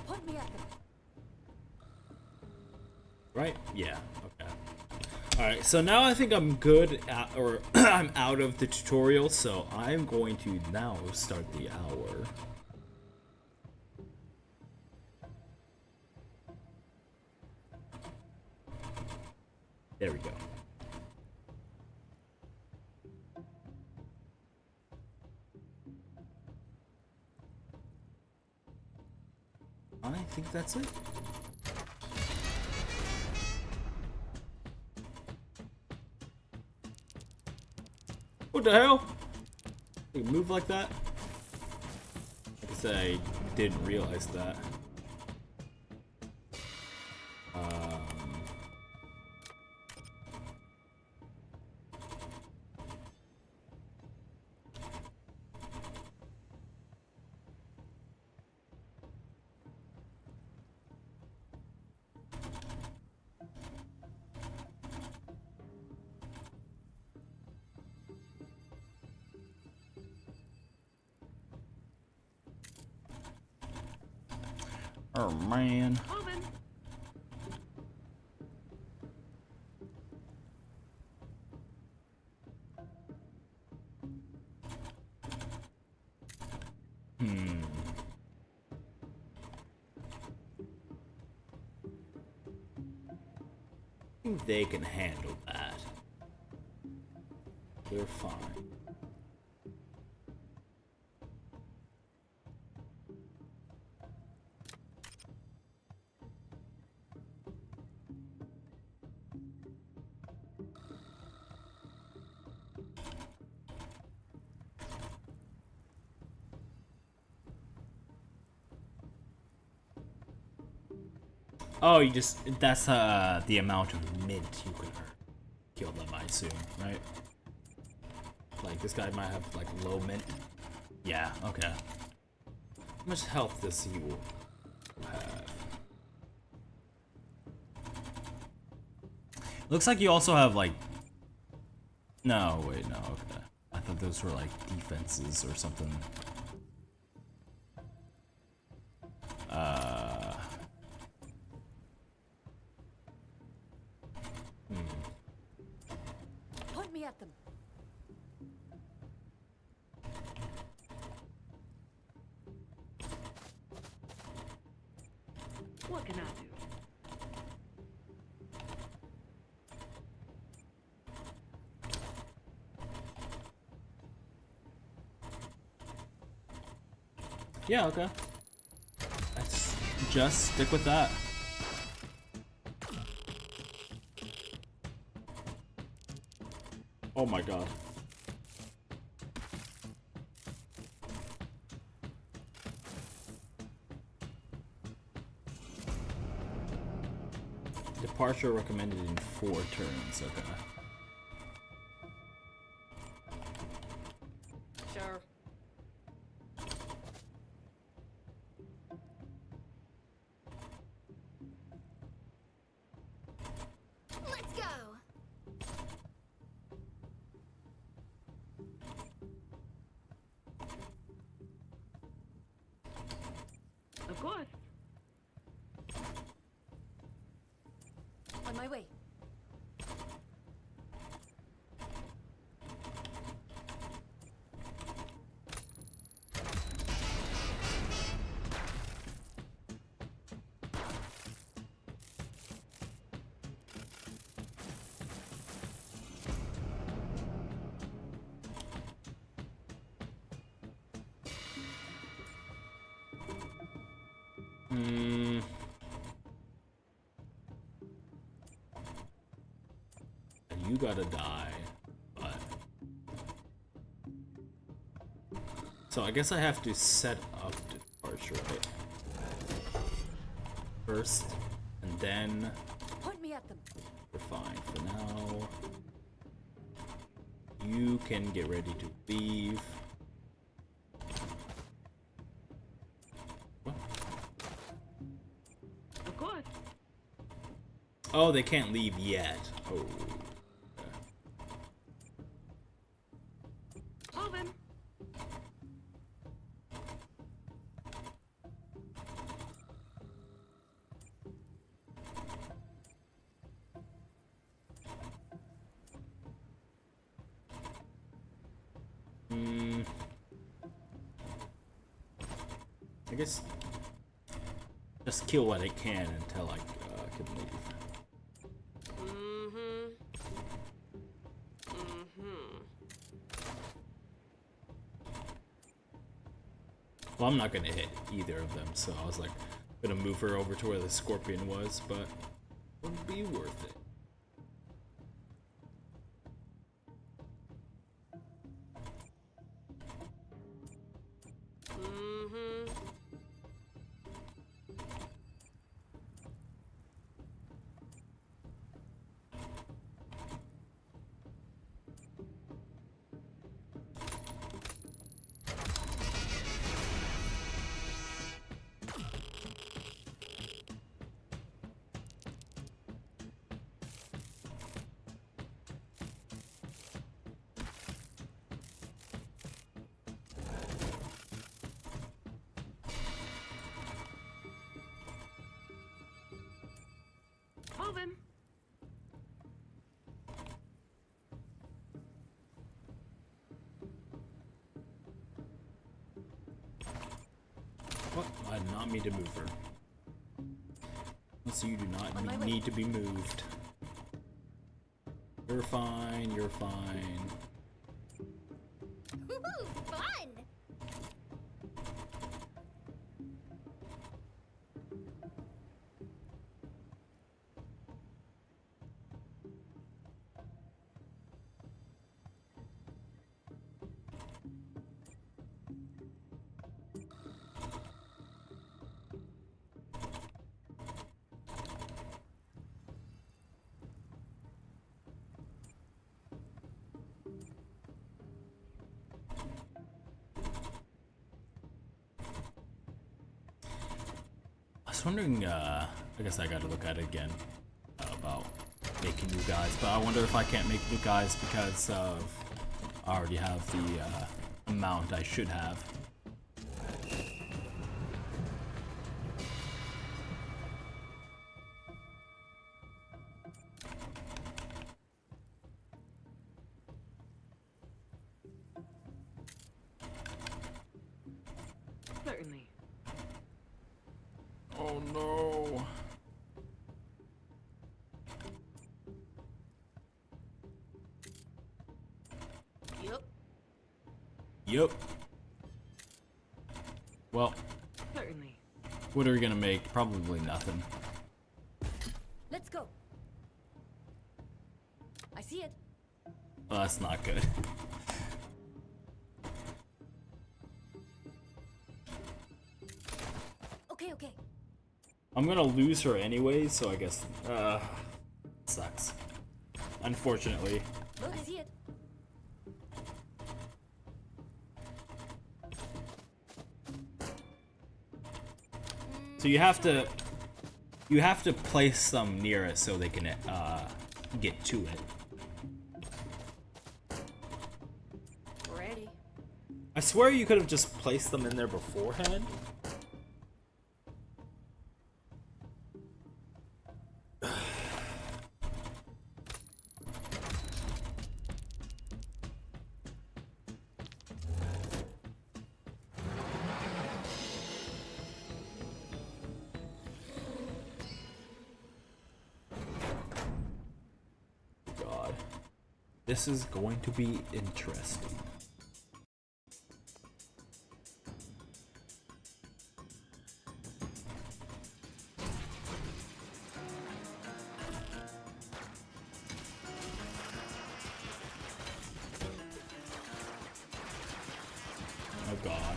Point me at them. Right? Yeah. Okay. Alright, so now I think I'm good at, or I'm out of the tutorial, so I'm going to now start the hour. There we go. I think that's it. What the hell? You move like that? I guess I didn't realize that. Oh man. Moving. Hmm. I think they can handle that. They're fine. Oh, you just, that's the amount of mint you can kill them, I assume, right? Like, this guy might have, like, low mint. Yeah, okay. How much health does he have? Looks like you also have, like... No, wait, no, okay. I thought those were, like, defenses or something. Point me at them. What can I do? Yeah, okay. Let's just stick with that. Oh my god. Departure recommended in 4 turns, okay. Sure. Let's go. Of course. On my way. You gotta die, but... So I guess I have to set up departure, right? First, and then... Point me at them. We're fine for now. You can get ready to leave. What? Of course. Oh, they can't leave yet. Oh. Moving. I guess just kill what I can until I can leave. Well, I'm not gonna hit either of them, so I was like, gonna move her over to where the scorpion was, but it would be worth it. Moving. I did not mean to move her. So you do On my not way. need to be moved. You're fine, you're fine. Woohoo! Fun! I was wondering, I guess I gotta look at it again about making new guys, but I wonder if I can't make new guys because of I already have the amount I should have. Certainly. Oh no. Yup. Yup. Well, Certainly. what are we gonna make? Probably nothing. Let's go. I see it. Well, that's not good. Okay, okay. I'm gonna lose her anyway, so I guess, sucks. Unfortunately. Look, I see it. So you have to place them near it so they can get to it. Ready. I swear you could have just placed them in there beforehand. God. This is going to be interesting. Oh God.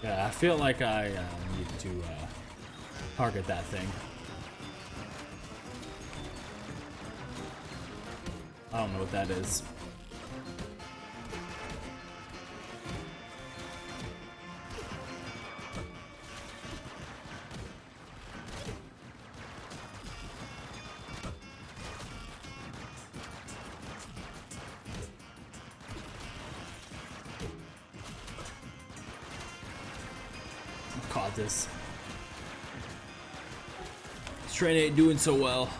Yeah, I feel like I need to target that thing. I don't know what that is. Caught this. This train ain't doing so well.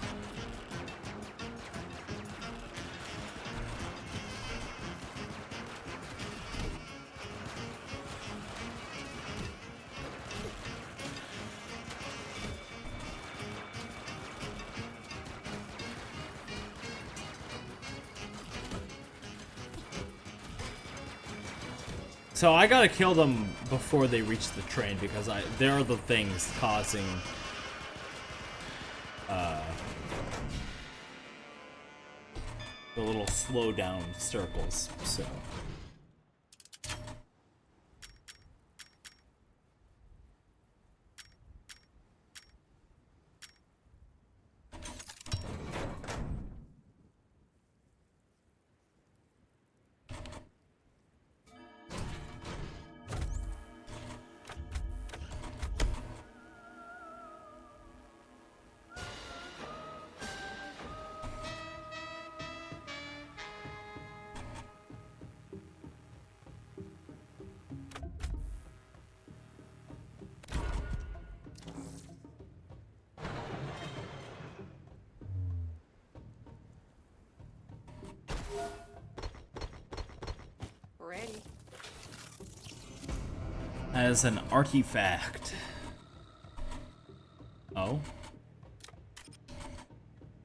So I gotta kill them before they reach the train because they're the things causing the little slow down circles. So as an artifact. Oh.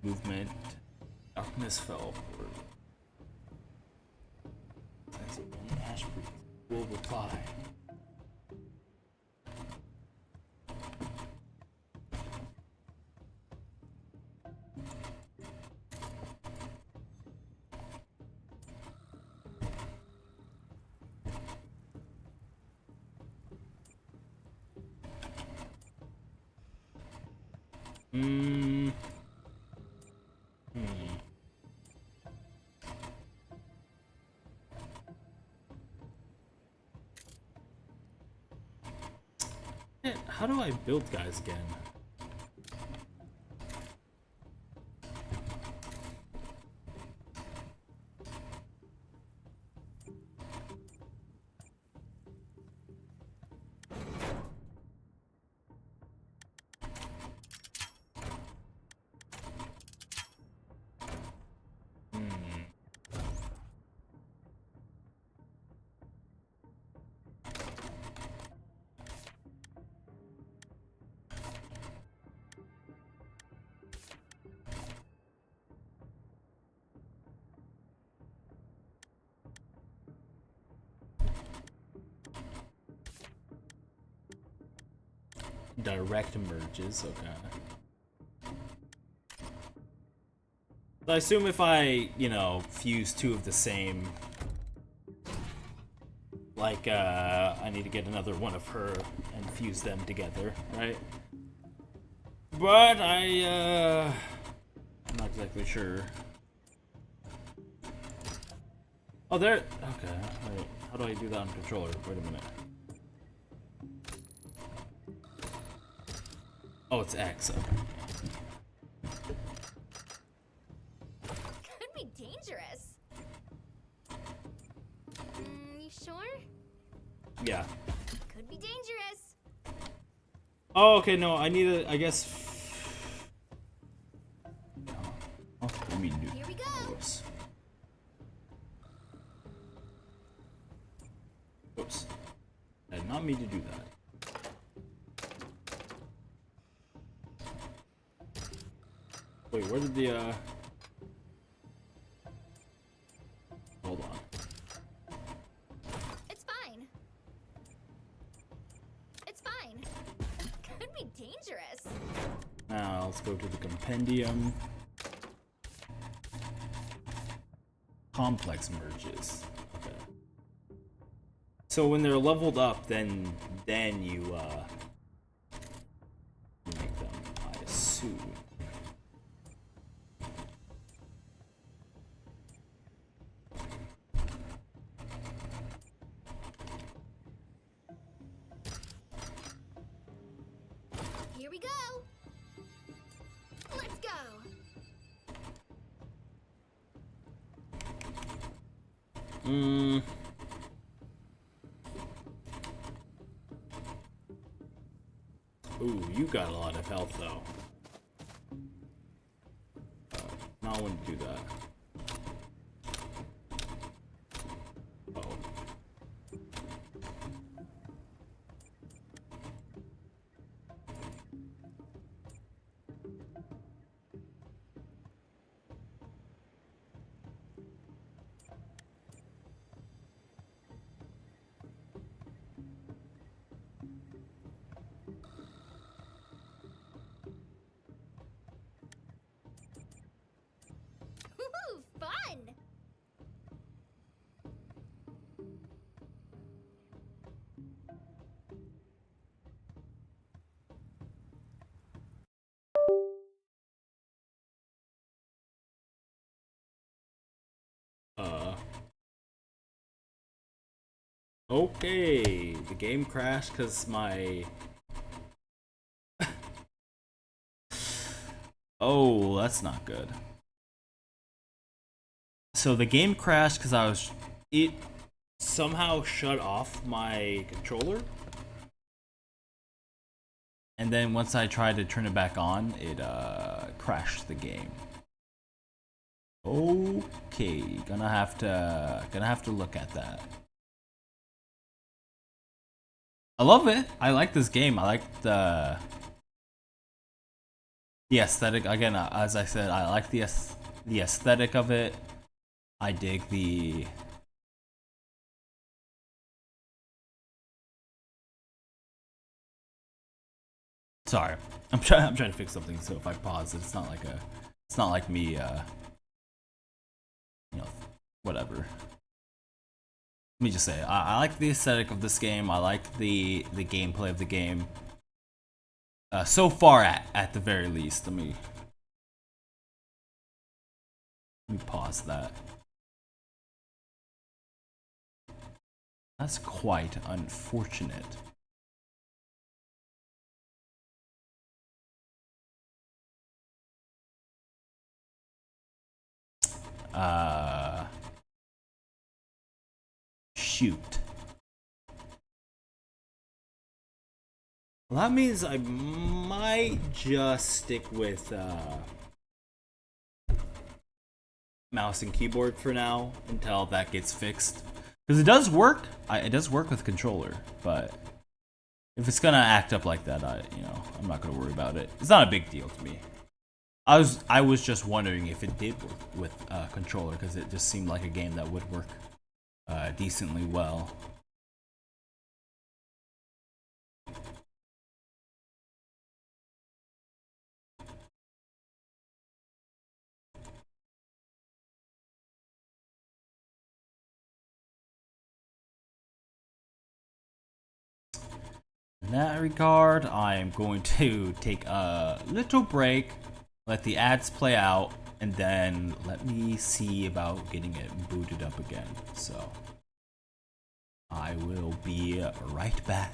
Movement. Darkness fell. Ash will reply. How do I build guys again? Direct merges, okay. So I assume if I, you know, fuse two of the same, like, I need to get another one of her and fuse them together, right? But I'm not exactly sure. Oh, there, okay, wait, how do I do that on controller? Wait a minute. Oh, it's X, okay. Could be dangerous. You sure? Yeah. Could be dangerous. Oh, okay, no, I need a, I guess... Oh, let me do Here we go. this. Oops. I did not mean to do that. Wait, where did the, hold on. It's fine. It's fine. Could be dangerous. Now, let's go to the compendium. Complex merges. Okay. So when they're leveled up, then you make them, I assume. Here we go. Let's go. Ooh, you got a lot of health though. Not want to do that. Uh-oh. Woohoo, fun. Okay, the game crashed because my... Oh, that's not good. So the game crashed because it somehow shut off my controller. And then once I tried to turn it back on, it crashed the game. Okay, gonna have to look at that. I love it. I like this game. I like the aesthetic. Again, as I said, I like the aesthetic of it. I dig the Sorry, I'm trying to fix something. So if I pause, it's not like me. You know, whatever. Let me just say, I like the aesthetic of this game. I like the gameplay of the game. So far, at the very least, let me pause that. That's quite unfortunate. Shoot. Well, that means I might just stick with mouse and keyboard for now until that gets fixed. Because it does work. It does work with controller, but if it's gonna act up like that, I'm not gonna worry about it. It's not a big deal to me. I was just wondering if it did work with controller, because it just seemed like a game that would work decently well. In that regard, I am going to take a little break, let the ads play out, and then let me see about getting it booted up again. So I will be right back.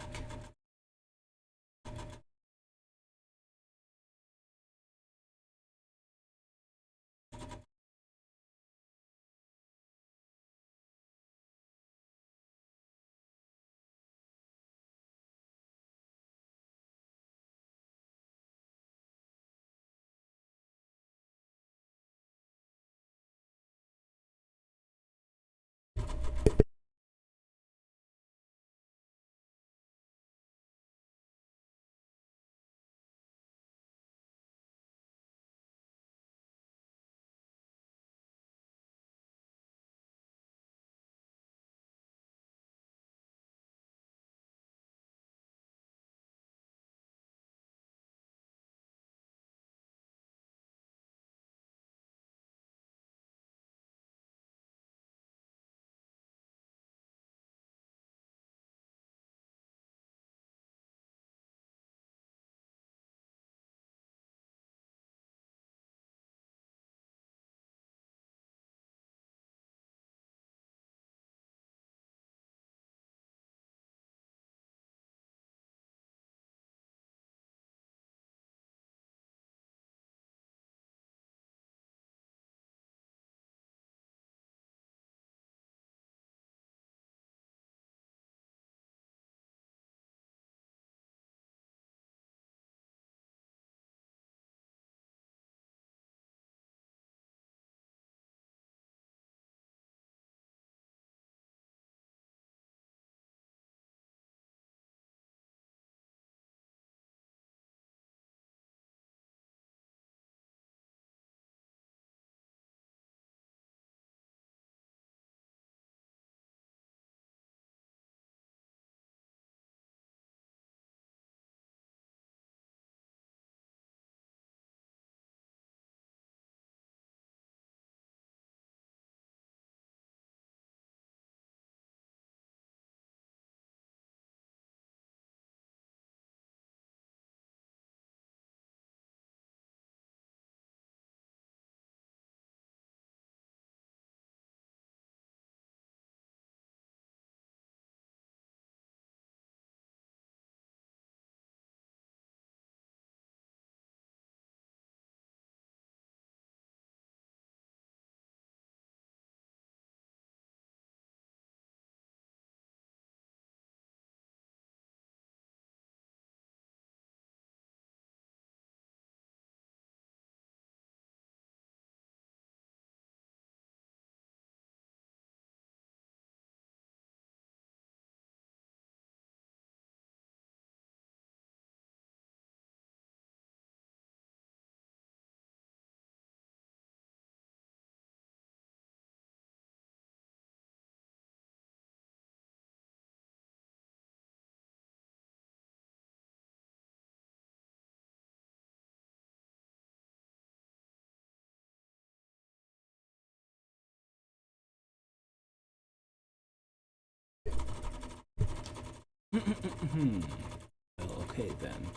Well, okay then.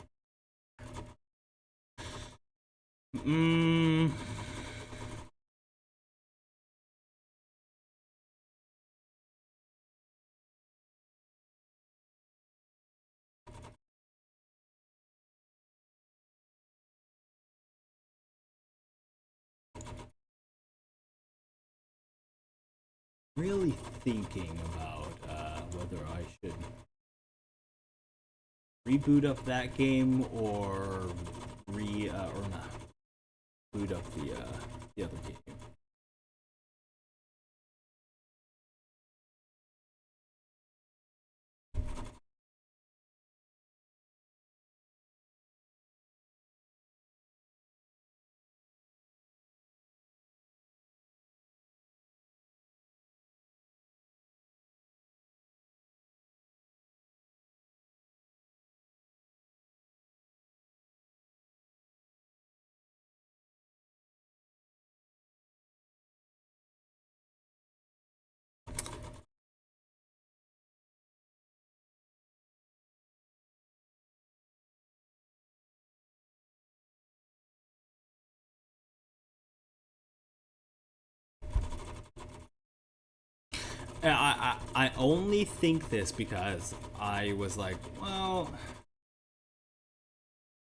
Mm. Really thinking about whether I should reboot up that game or or not boot up the other game. I only think this because I was like, well,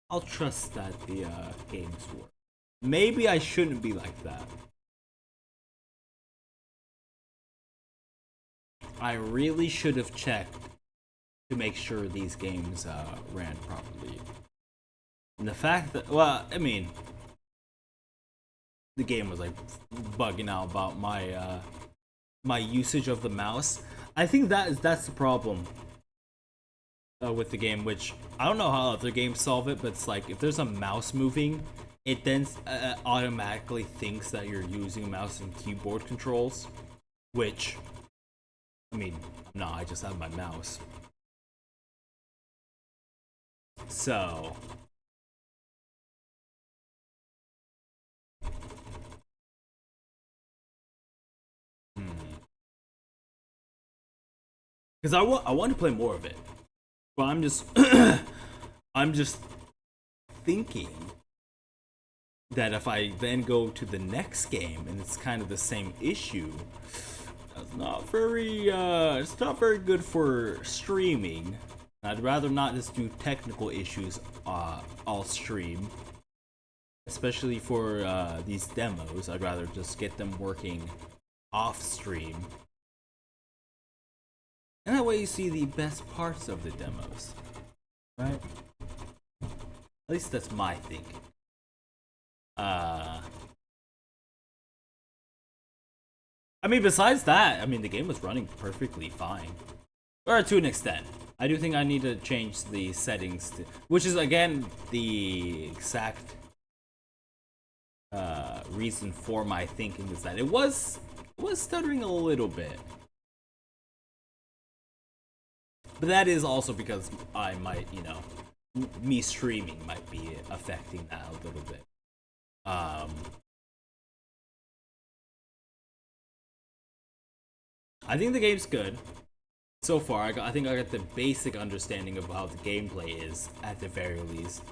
I'll trust that the games work. Maybe I shouldn't be like that. I really should have checked to make sure these games ran properly. And the fact that, well, I mean, the game was like bugging out about my my usage of the mouse. I think that's the problem with the game, which I don't know how other games solve it, but it's like if there's a mouse moving, it then automatically thinks that you're using mouse and keyboard controls, which, I mean, no, I just have my mouse. So, because I want to play more of it, but I'm just I'm just thinking that if I then go to the next game and it's kind of the same issue, it's not very good for streaming. I'd rather not just do technical issues all stream, especially for these demos. I'd rather just get them working off stream, and that way you see the best parts of the demos, right? At least that's my thinking. I mean, besides that, I mean, the game was running perfectly fine, or to an extent. I do think I need to change the settings, which is again the exact reason for my thinking is that it was stuttering a little bit, but that is also because I might, you know, me streaming might be affecting that a little bit. I think the game's good so far. I think I got the basic understanding of how the gameplay is at the very least.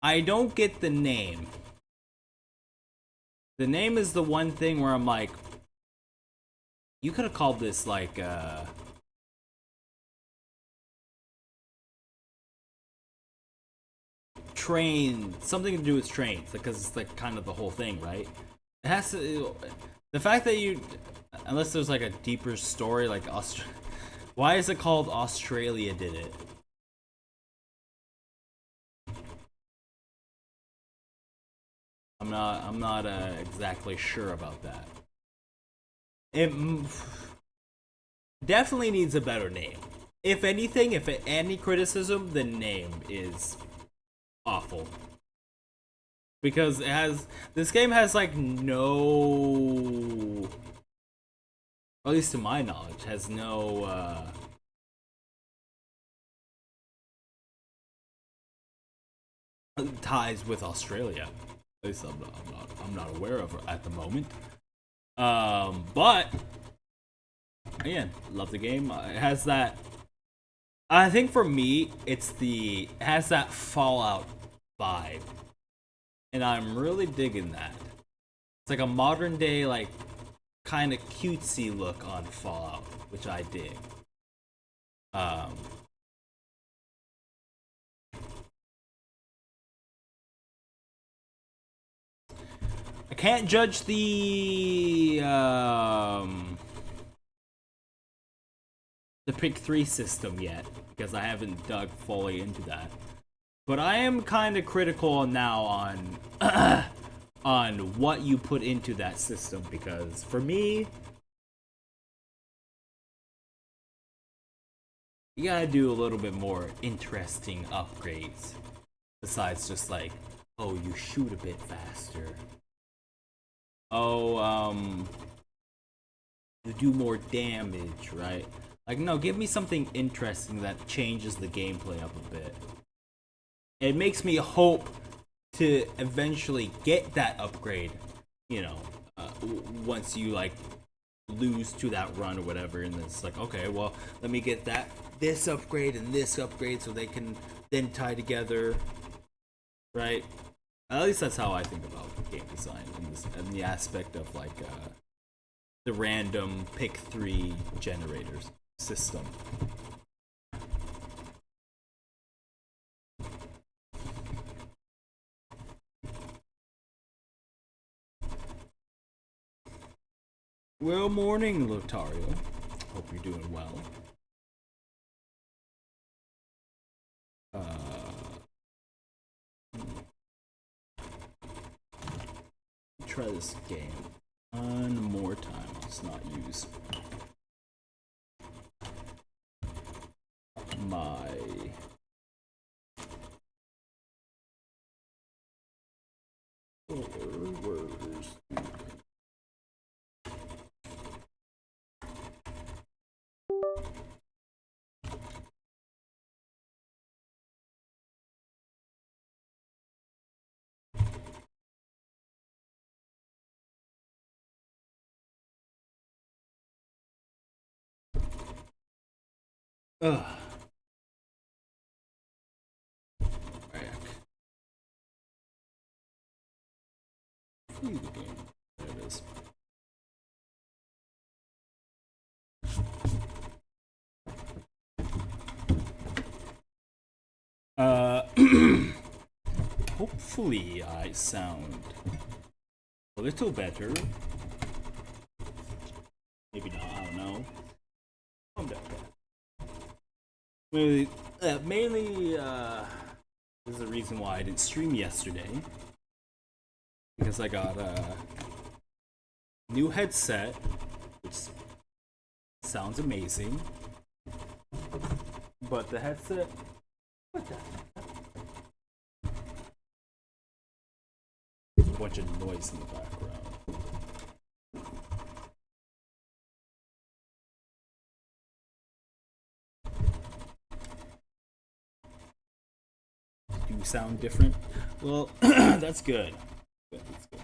I don't get the name. The name is the one thing where I'm like, you could have called this like train, something to do with trains, because it's like kind of the whole thing, right? It has to. The fact that you, unless there's like a deeper story, like why is it called Australia Did It? I'm not exactly sure about that. It definitely needs a better name. If anything, if any criticism, the name is awful. Because this game has like no, at least to my knowledge, has no ties with Australia. At least I'm not aware of at the moment. But again, love the game. It has that I think for me, it has that Fallout vibe, and I'm really digging that. It's like a modern day, like kind of cutesy look on Fallout, which I dig. Um, I can't judge the pick 3 system yet because I haven't dug fully into that. But I am kind of critical now on on what you put into that system because for me, you gotta do a little bit more interesting upgrades besides just like, oh, you shoot a bit faster. Oh, you do more damage, right? Like, no, give me something interesting that changes the gameplay up a bit. It makes me hope to eventually get that upgrade, you know, once you like lose to that run or whatever, and it's like, okay, well, let me get this upgrade and this upgrade so they can then tie together, right? At least that's how I think about game design in the aspect of like the random pick 3 generators system. Well, morning, Lotario. Hope you're doing well. Try this game one more time. Let's not use my where's ugh. Back. Flee the game. There it is. Hopefully I sound a little better. Maybe not, I don't know. Calm down. Mainly, this is the reason why I didn't stream yesterday. Because I got a new headset, which sounds amazing. But the headset, what the heck? There's a bunch of noise in the background. Do you sound different? Well, that's good. That's good.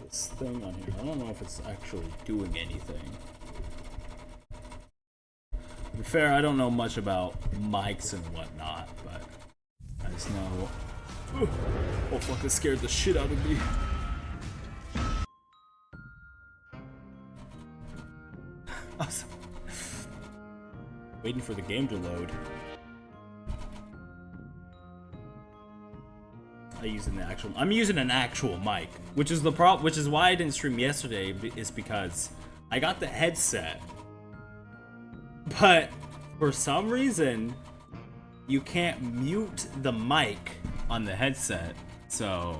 This thing on here. I don't know if it's actually doing anything. To be fair, I don't know much about mics and whatnot, but I just know. Oh fuck, that scared the shit out of me. Awesome. Waiting for the game to load. I'm using an actual mic, which is which is why I didn't stream yesterday, is because I got the headset, but for some reason you can't mute the mic on the headset, so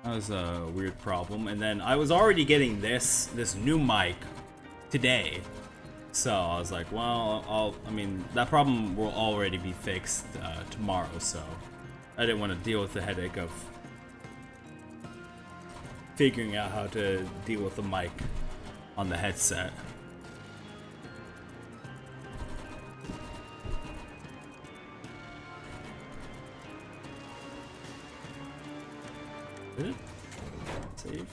that was a weird problem. And then I was already getting this new mic today, so I was like, well, I mean that problem will already be fixed tomorrow, so I didn't want to deal with the headache of figuring out how to deal with the mic on the headset. Did it? Save.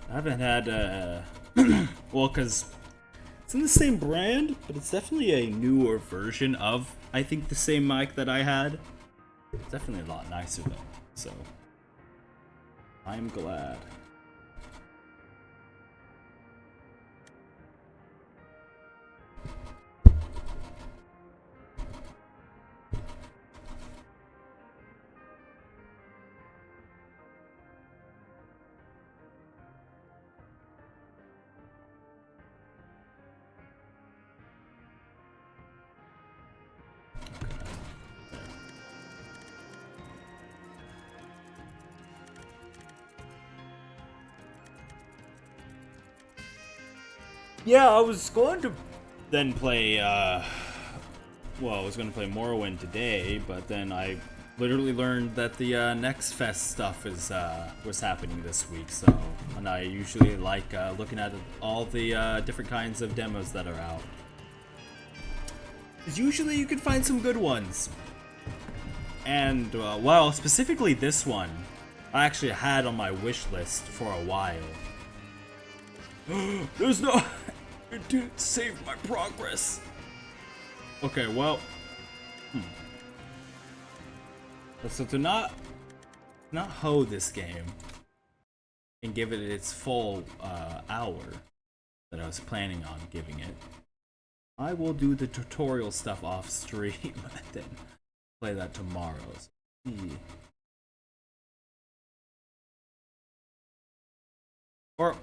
I haven't had well, because it's in the same brand, but it's definitely a newer version of, I think, the same mic that I had. It's definitely a lot nicer though, so I'm glad. Yeah, I was going to then play, well, I was going to play Morrowind today, but then I literally learned that the Next Fest stuff is was happening this week, so, and I usually like looking at all the different kinds of demos that are out. Because usually you can find some good ones. And, well, specifically this one, I actually had on my wish list for a while. There's no... It didn't save my progress. Okay, well... So to not hoe this game and give it its full hour that I was planning on giving it, I will do the tutorial stuff off stream and then play that tomorrow. So, or,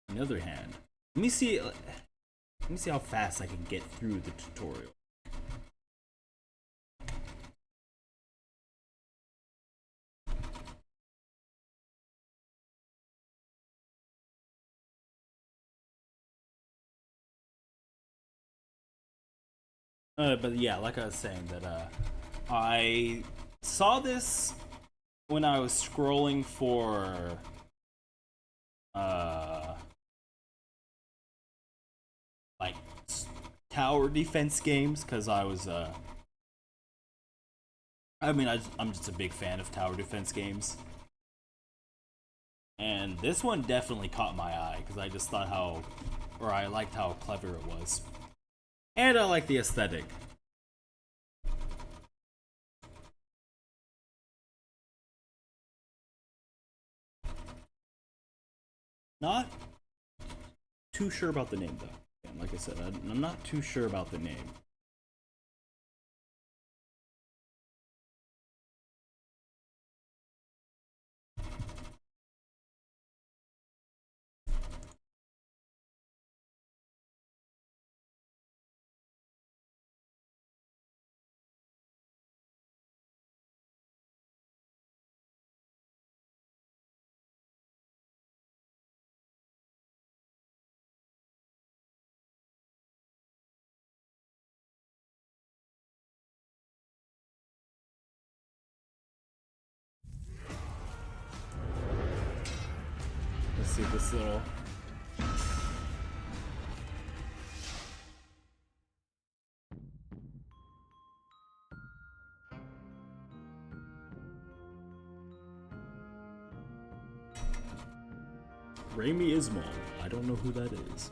on the other hand, let me see how fast I can get through the tutorial. But yeah, like I was saying, that I saw this when I was scrolling for like tower defense games, because I was I'm just a big fan of tower defense games, and this one definitely caught my eye because I just thought I liked how clever it was, and I like the aesthetic. Not too sure about the name though. And like I said, I'm not too sure about the name. Let's see this little... Raimi Ismail. I don't know who that is.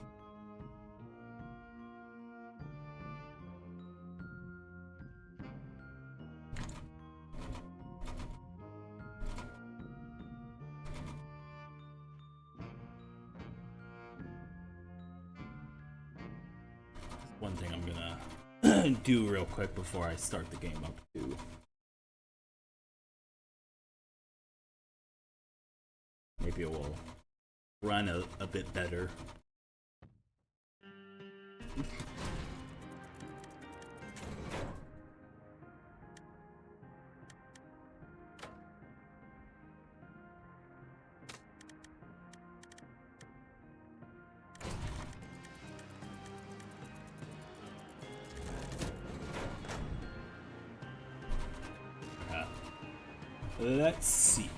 One thing I'm gonna do real quick before I start the game up too. Maybe it will run a bit better. Let's see.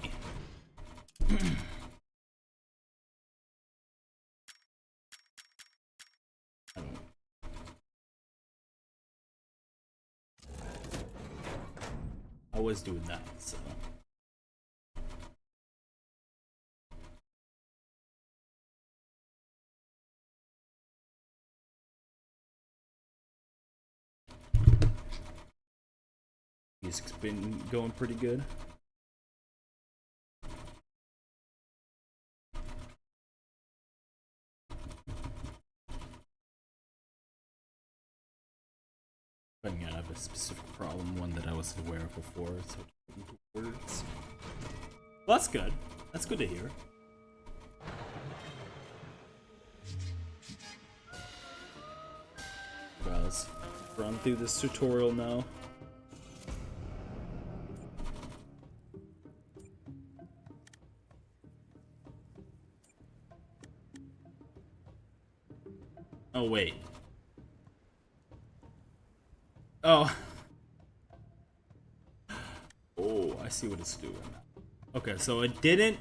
I was doing that, so. Music's been going pretty good. Again, I have a specific problem, one that I wasn't aware of before, so words. Well, that's good. That's good to hear. Well, let's run through this tutorial now. Oh, wait. Oh. Oh, I see what it's doing. Okay, so it didn't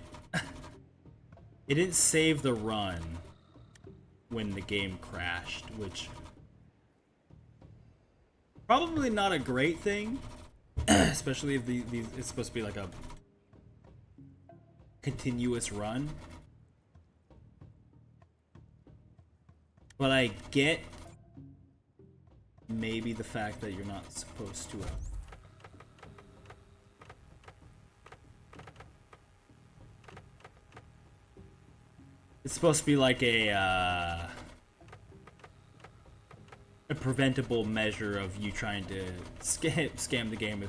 save the run when the game crashed, which probably not a great thing, especially if it's supposed to be like a continuous run. But I get maybe the fact that you're not supposed to it's supposed to be like a preventable measure of you trying to scam the game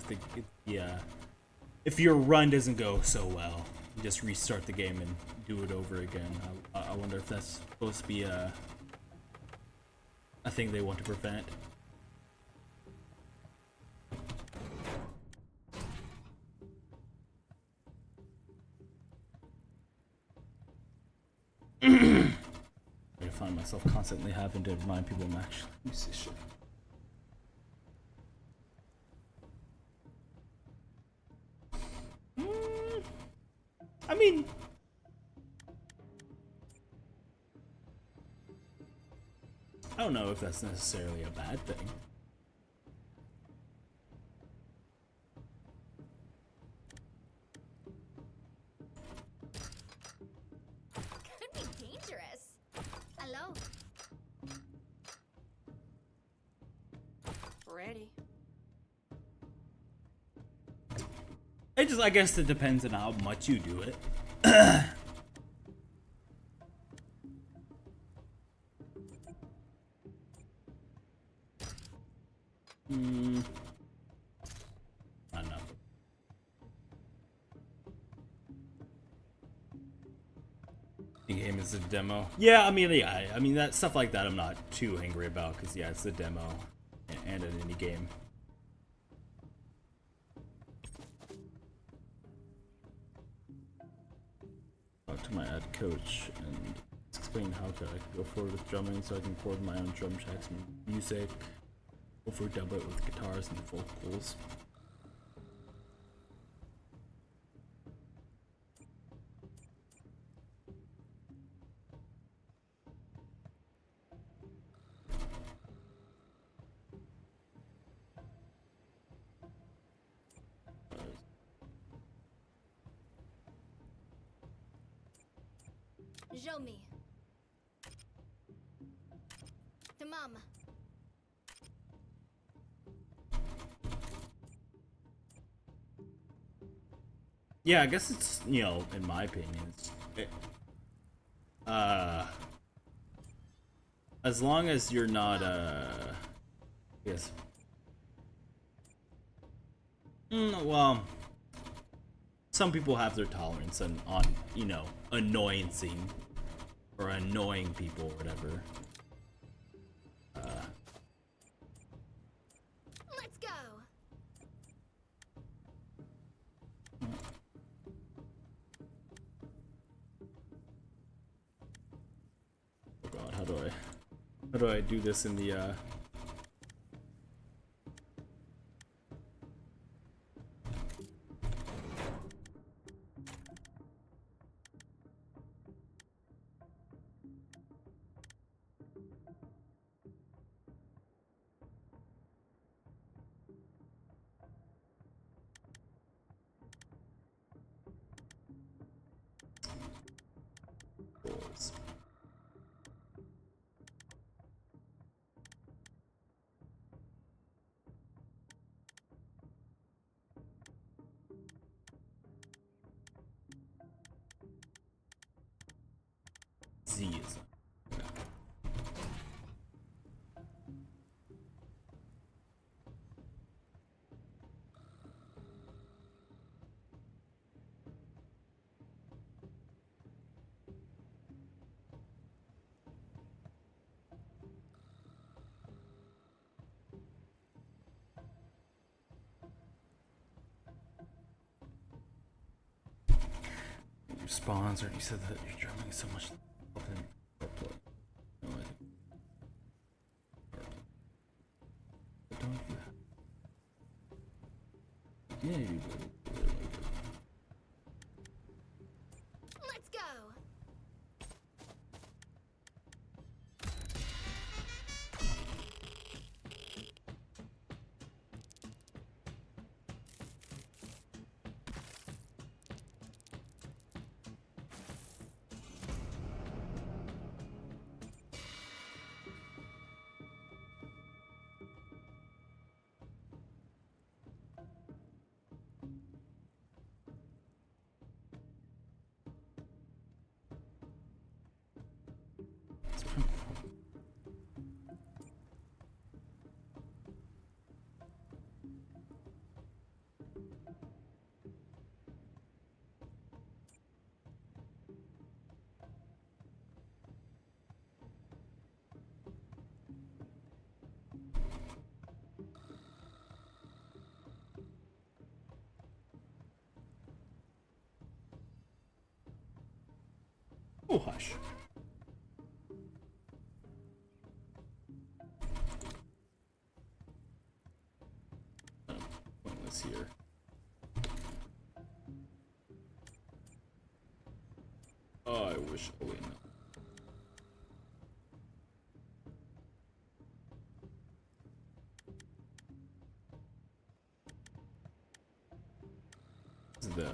if your run doesn't go so well. You just restart the game and do it over again. I wonder if that's supposed to be a thing they want to prevent. I find myself constantly having to remind people I'm actually a musician. I mean, I don't know if that's necessarily a bad thing. Could be dangerous. Hello. Ready. I guess it depends on how much you do it. I don't know. The game is a demo. Yeah, I mean that stuff like that I'm not too angry about because yeah, it's a demo and an indie game. Talk to my ad coach and explain how to go forward with drumming so I can record my own drum tracks and music. Overdub it with guitars and vocals. Show me. To mama. Yeah, I guess it's, you know, in my opinion, as long as you're not, yes. Well, some people have their tolerance on, you know, annoyancing or annoying people or whatever. Let's go. Oh god, how do I do this in the levels. Z is spawns, or you said that you're jumping so much. No, I don't you have? Yeah, you do. Let's go. Oh, hush. Pointless here. Oh, I wish. Oh, wait, no. This is the.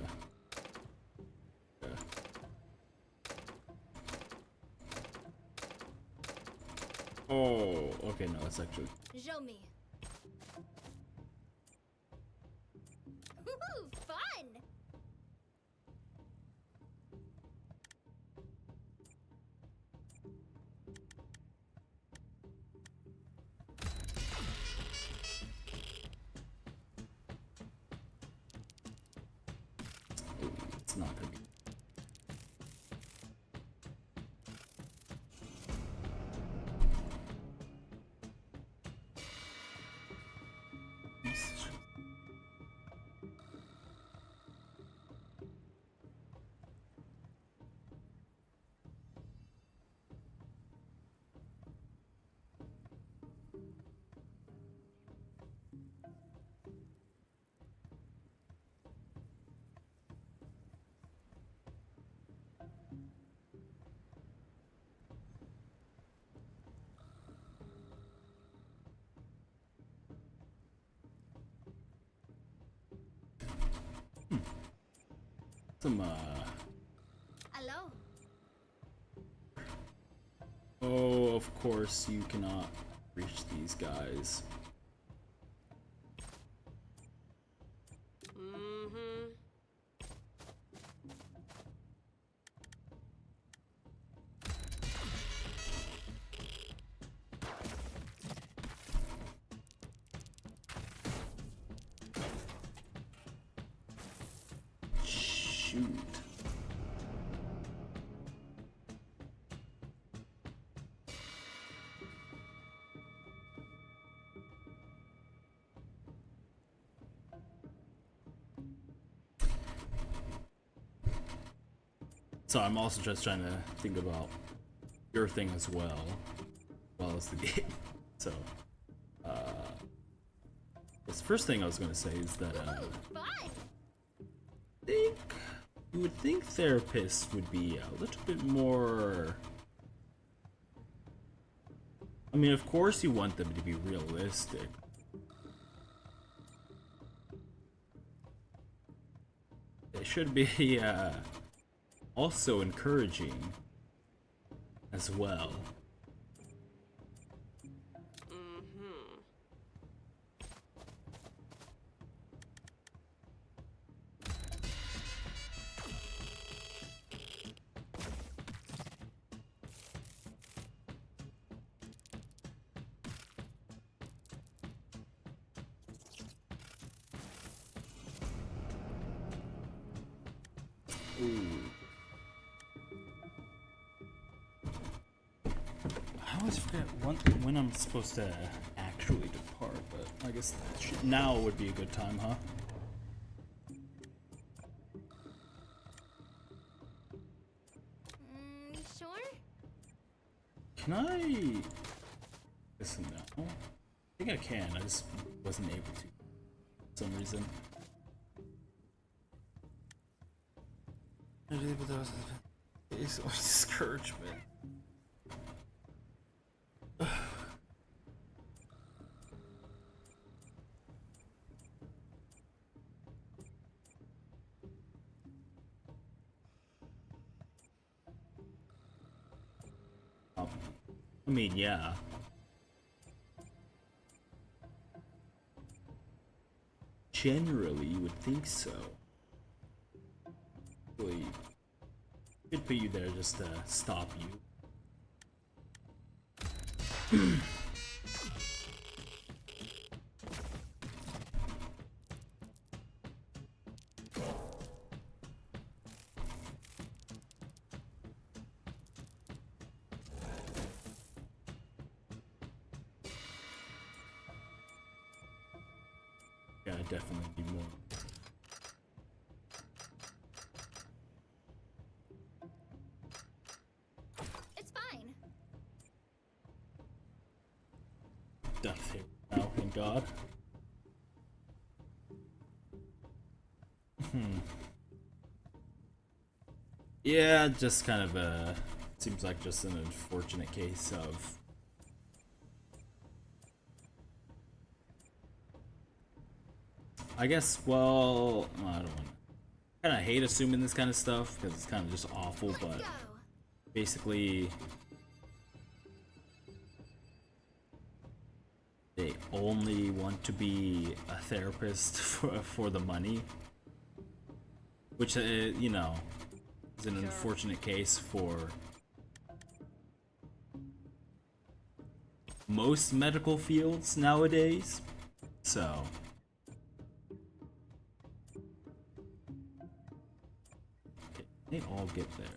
Oh, okay, no, that's actually. Show me. Woohoo! Fun! Oh, it's not gonna be. Some, Hello. oh, of course you cannot reach these guys. Mm-hmm. Shoot. So I'm also just trying to think about your thing as well as the game. So, the first thing I was going to say is that Woohoo! Fun! think you would think therapists would be a little bit more. I mean, of course, you want them to be realistic. They should be also encouraging. as well. Ooh. I always forget when I'm supposed to actually depart, but I guess now would be a good time, huh? You sure? Can I? Listen now. I think I can. I just wasn't able to for some reason. It's discouragement. I mean, yeah. Generally, you would think so. Really, could put you there just to stop you. Yeah, definitely need more. It's fine. Done here now, thank God. Yeah, just kind of seems like just an unfortunate case of I guess, well, I don't know. I kind of hate assuming this kind of stuff because it's kind of just awful, but Go. basically they only want to be a therapist for the money, which, you know, is an unfortunate case for most medical fields nowadays, so... They all get there.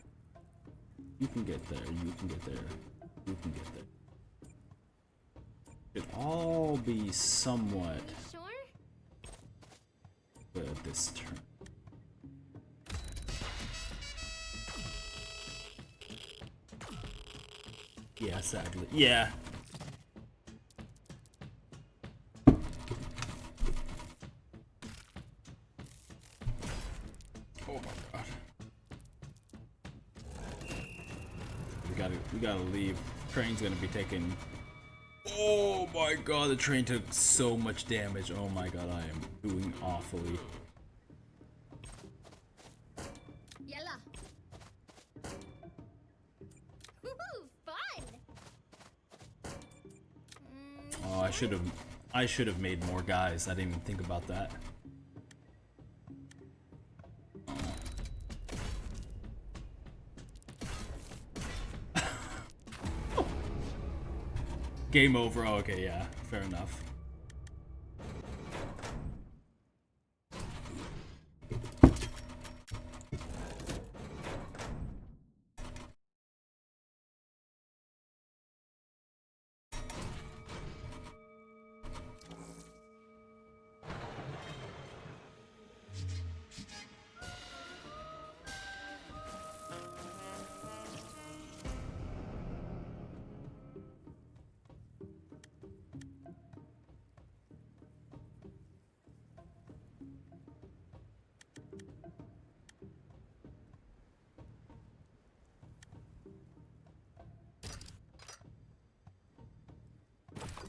You can get there, you can get there, you can get there. Should all be somewhat You sure? good this turn. Yeah, sadly. Yeah. Oh my god. We gotta leave. Train's gonna be taking. Oh my god, the train took so much damage. Oh my god, I am doing awfully. Yalla. Woohoo! Fun. Oh, I should have made more guys. I didn't even think about that. Game over. Oh, okay, yeah, fair enough.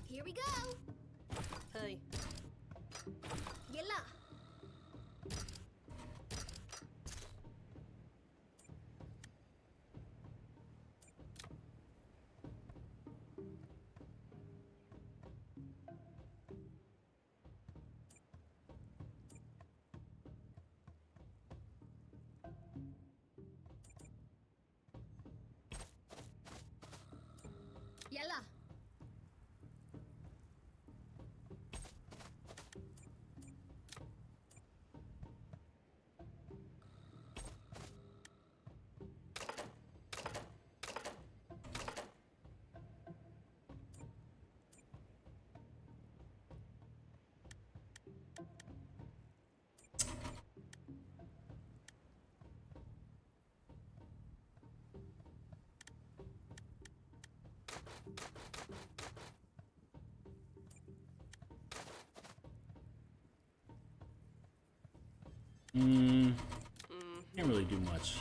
Here we go. Hey. Yalla. Can't really do much.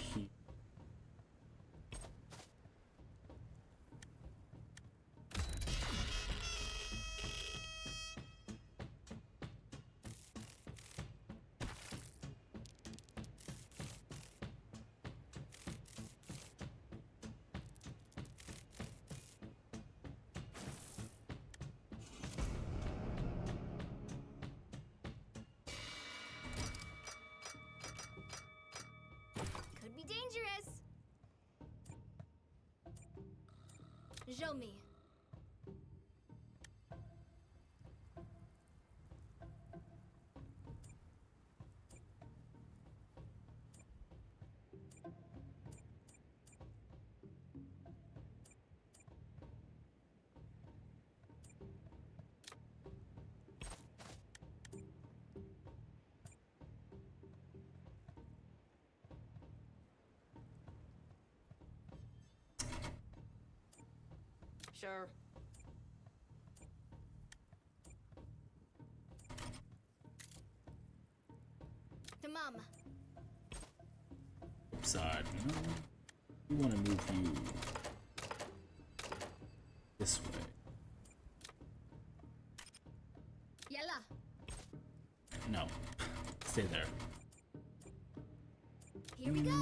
Could be dangerous. Show me. Sure. Tamam. Side. No. We want to move you this way. Yalla. No. Stay there. Here we go.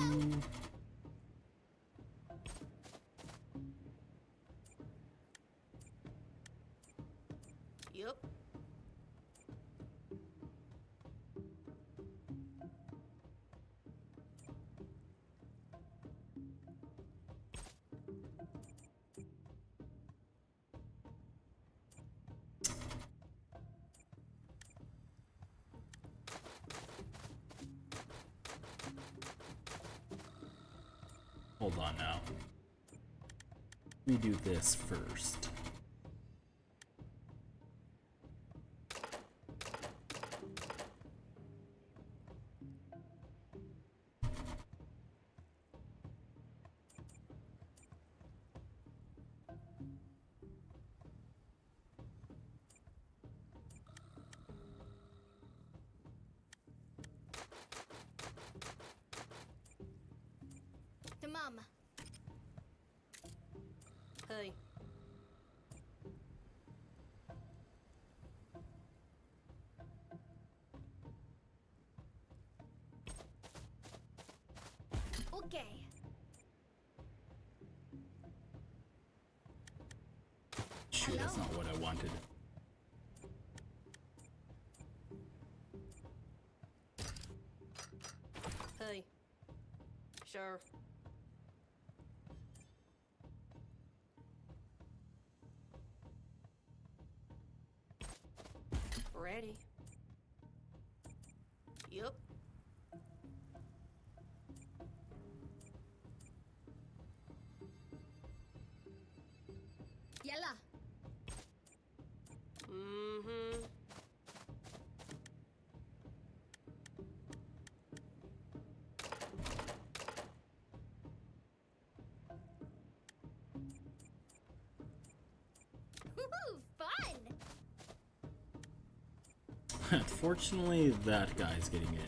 Yup. Hold on now. Let me do this first. Tamam. Hey. Okay. Shoot, that's not what I wanted. Hey. Sure. Ready. Yup. Yalla. Mm-hmm. Woohoo! Fun. Fortunately, that guy's getting in.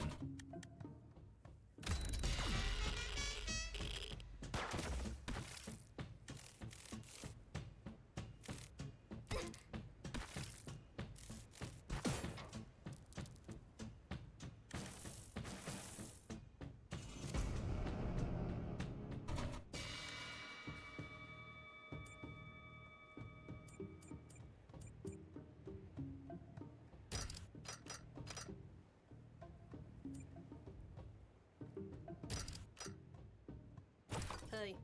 Hey.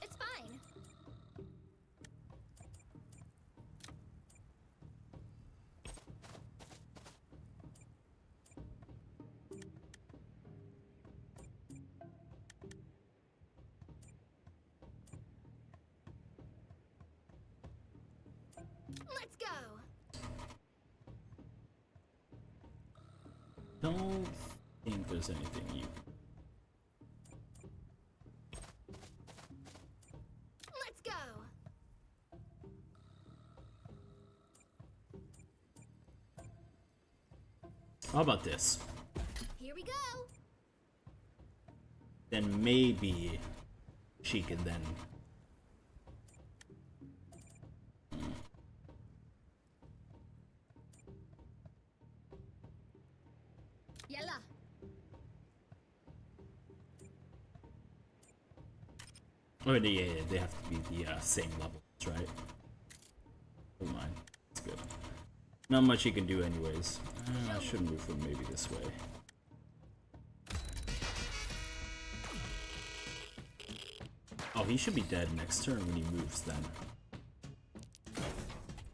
It's fine. Let's go. Don't think there's anything you. Let's go. How about this? Here we go. Then maybe she can then. Yalla. Oh, yeah, they have to be the same levels, right? Never mind. It's good. Not much he can do anyways. I should move him maybe this way. Oh, he should be dead next turn when he moves then.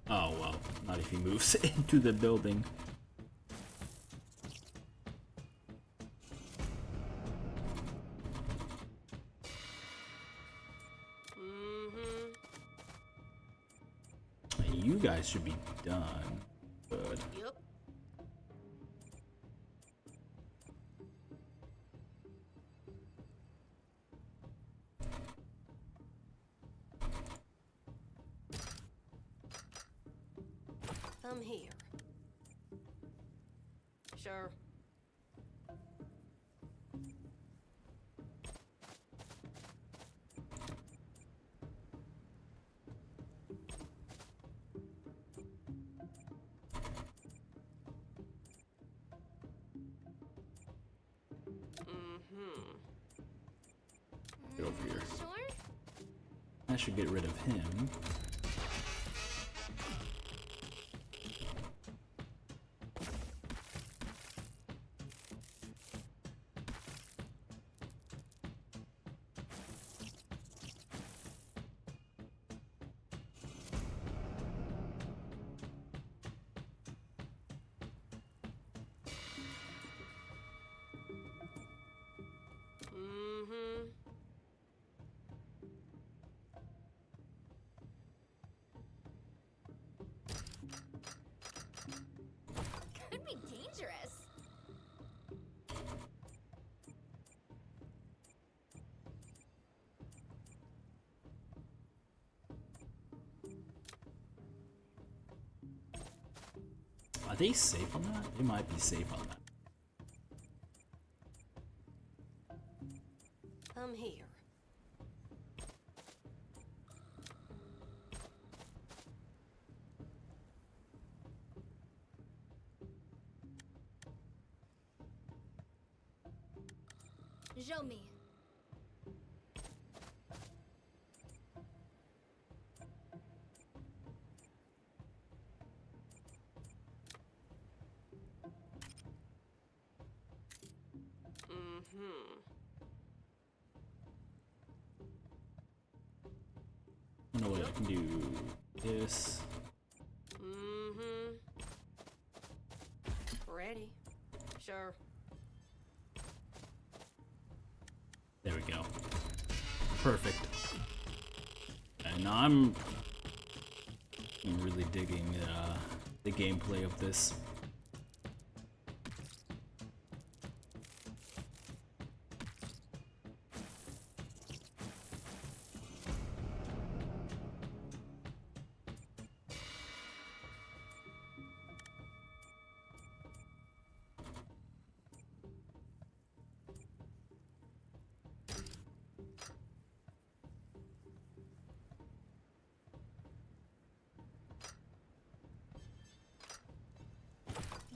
Oh, well. Not if he moves into the building. You guys should be done. Good. Yep. Come here. Sure. Get over here. Sure? I should get rid of him. Could be dangerous. Are they safe on that? They might be safe on that. Come here. Show me. I know what I can do. This. Ready? Sure. There we go. Perfect. And I'm really digging the gameplay of this.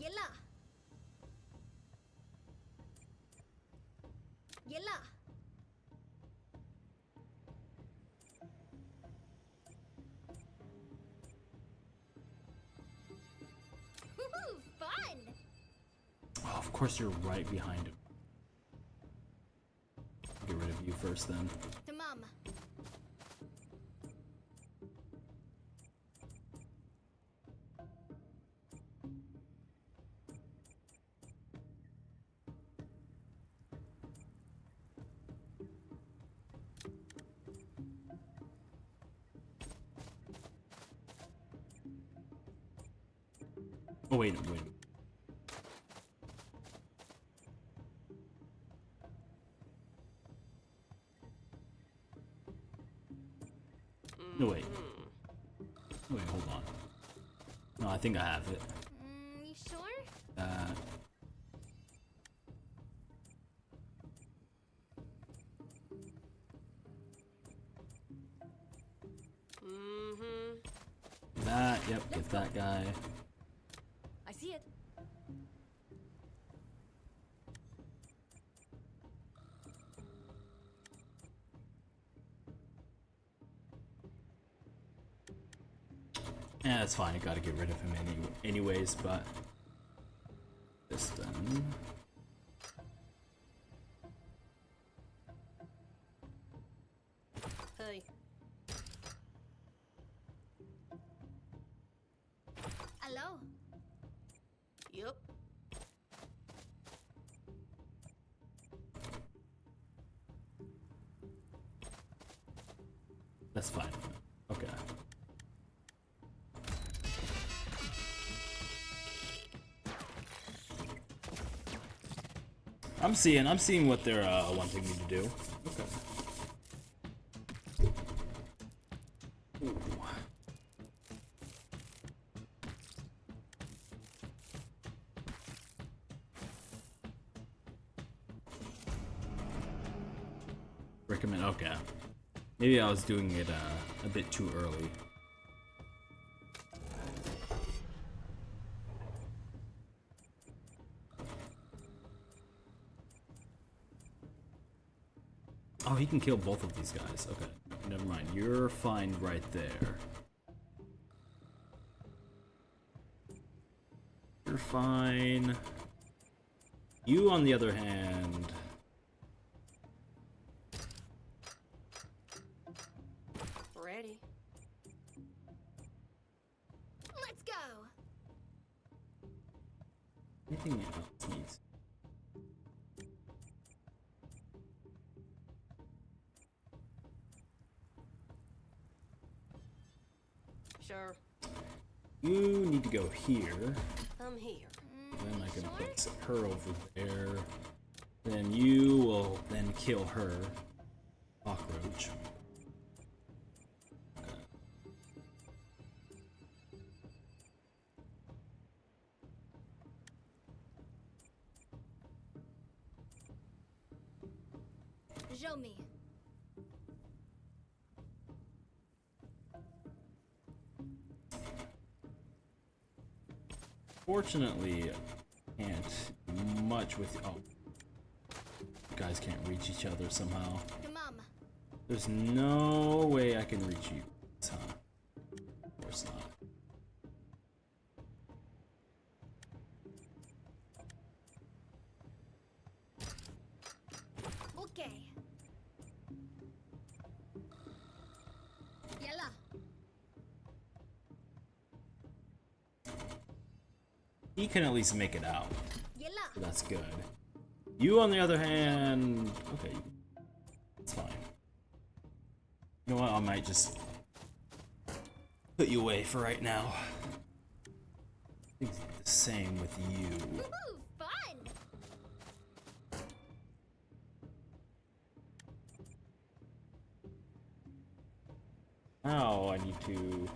Yalla. Yalla. Woohoo! Fun! Oh, of course you're right behind him. Get rid of you first then. Tamam. Oh wait. No wait. Wait, hold on. No, I think I have it. You sure? that. Yep, get that guy. I see it. Yeah, that's fine. I gotta get rid of him anyways, but this then. Hey. Hello. Yup. That's fine. Okay. I'm seeing what they're wanting me to do. Okay. Ooh. Recommend. Okay. Maybe I was doing it a bit too early. Oh, he can kill both of these guys. Okay, never mind. You're fine right there. You're fine. You, on the other hand... Ready. Let's go. Anything else needs... Sure. You need to go here. I'm here. Then I can place her over there. Then you will then kill her. Cockroach. Show me. Fortunately, can't do much with. Oh, you guys can't reach each other somehow. Come on. There's no way I can reach you, huh? Of course not. Okay. Yalla. He can at least make it out. Yalla. So that's good. You, on the other hand, okay, it's fine. You know what? I might just put you away for right now. I think the same with you. Woohoo! Fun. Now I need to.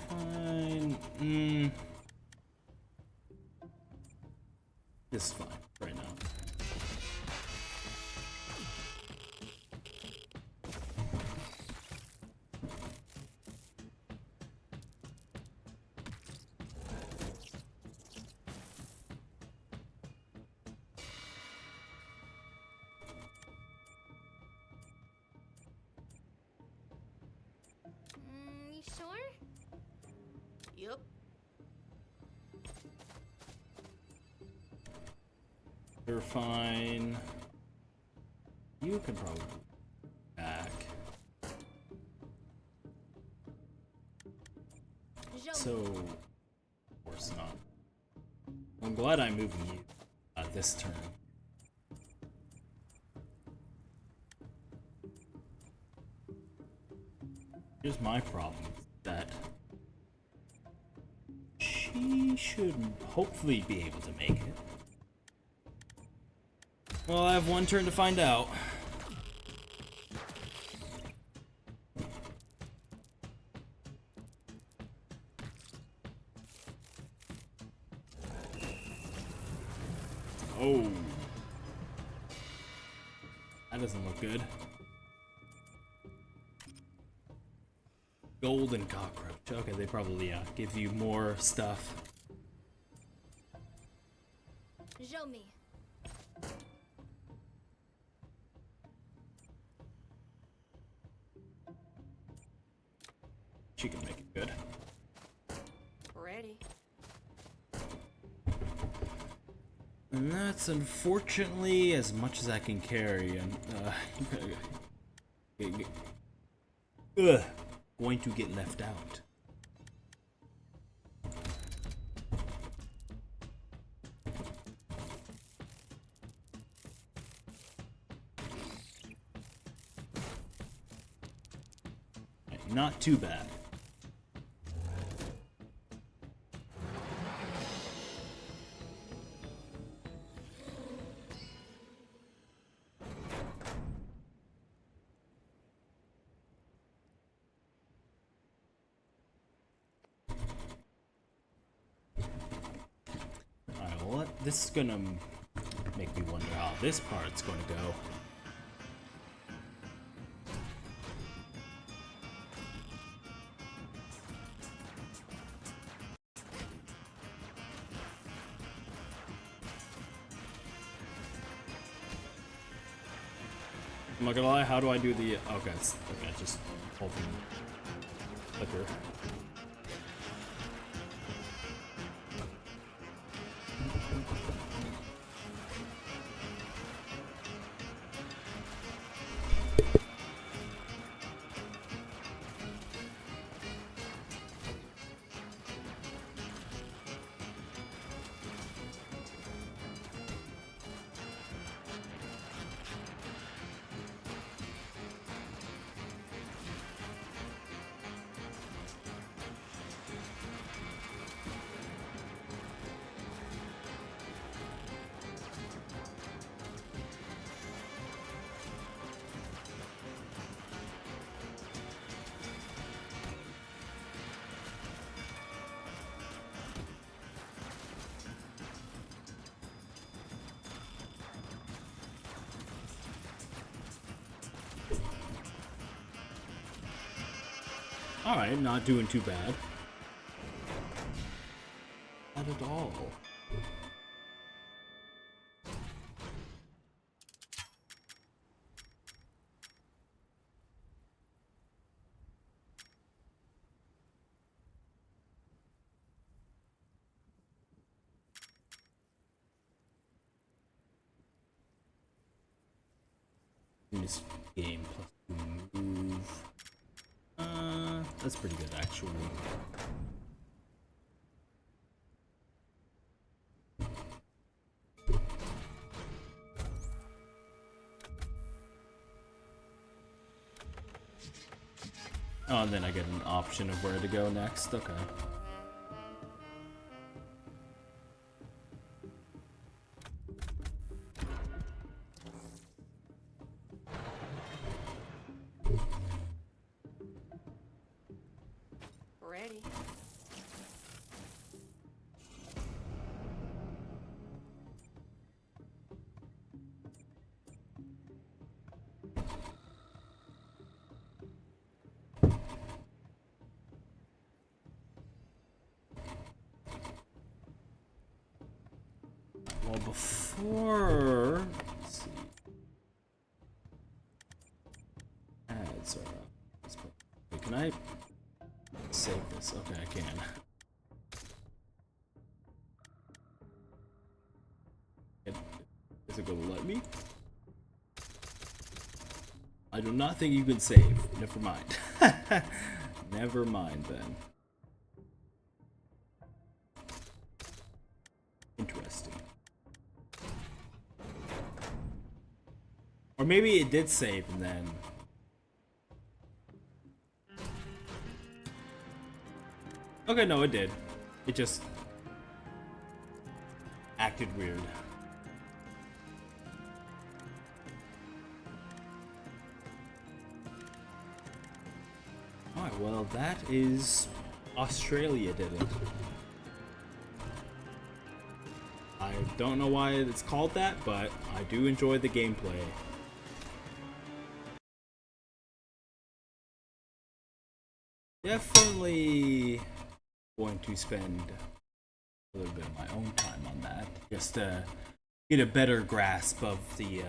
Fine. This is fine right now. You sure? Yup. You're fine. You can probably back. Show me. So, of course not. I'm glad I'm moving you this turn. Here's my problem, that she should hopefully be able to make it. Well, I have one turn to find out. Oh. That doesn't look good. Golden cockroach. Okay, they probably give you more stuff. Show me. She can make it good. Ready. And that's unfortunately as much as I can carry, and going to get left out. Not too bad. Alright, well, this is gonna make me wonder how this part's gonna go. I'm not gonna lie, how do I do the... Okay, okay, just hold the clicker. Alright, not doing too bad. Not at all. This game plus move. That's pretty good, actually. Oh, and then I get an option of where to go next. Okay. Ready. Well, before... Let's see. Ads are up. Wait, can I save this? Okay, I can. Is it gonna let me? I do not think you can save. Never mind. Never mind then. Interesting. Or maybe it did save and then... Okay, no, it did. It just... acted weird. Alright, well, that is... Australia did it. I don't know why it's called that, but I do enjoy the gameplay. definitely going to spend a little bit of my own time on that, just to get a better grasp of the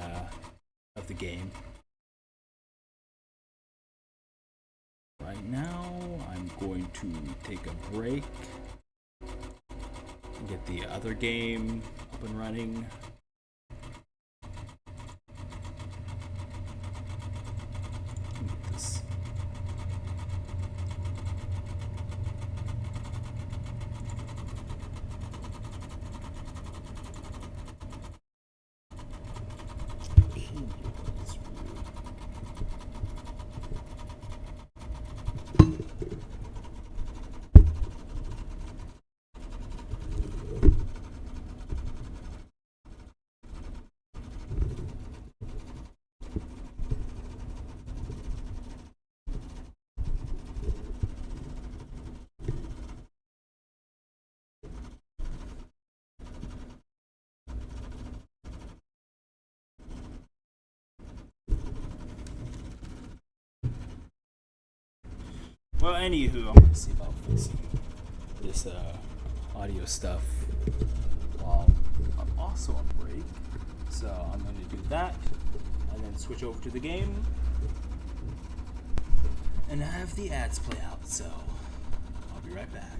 game. Right now, I'm going to take a break, get the other game up and running. Get this. Well, anywho, I'm gonna see about fixing this audio stuff while I'm also on break. So I'm gonna do that and then switch over to the game and have the ads play out. So I'll be right back.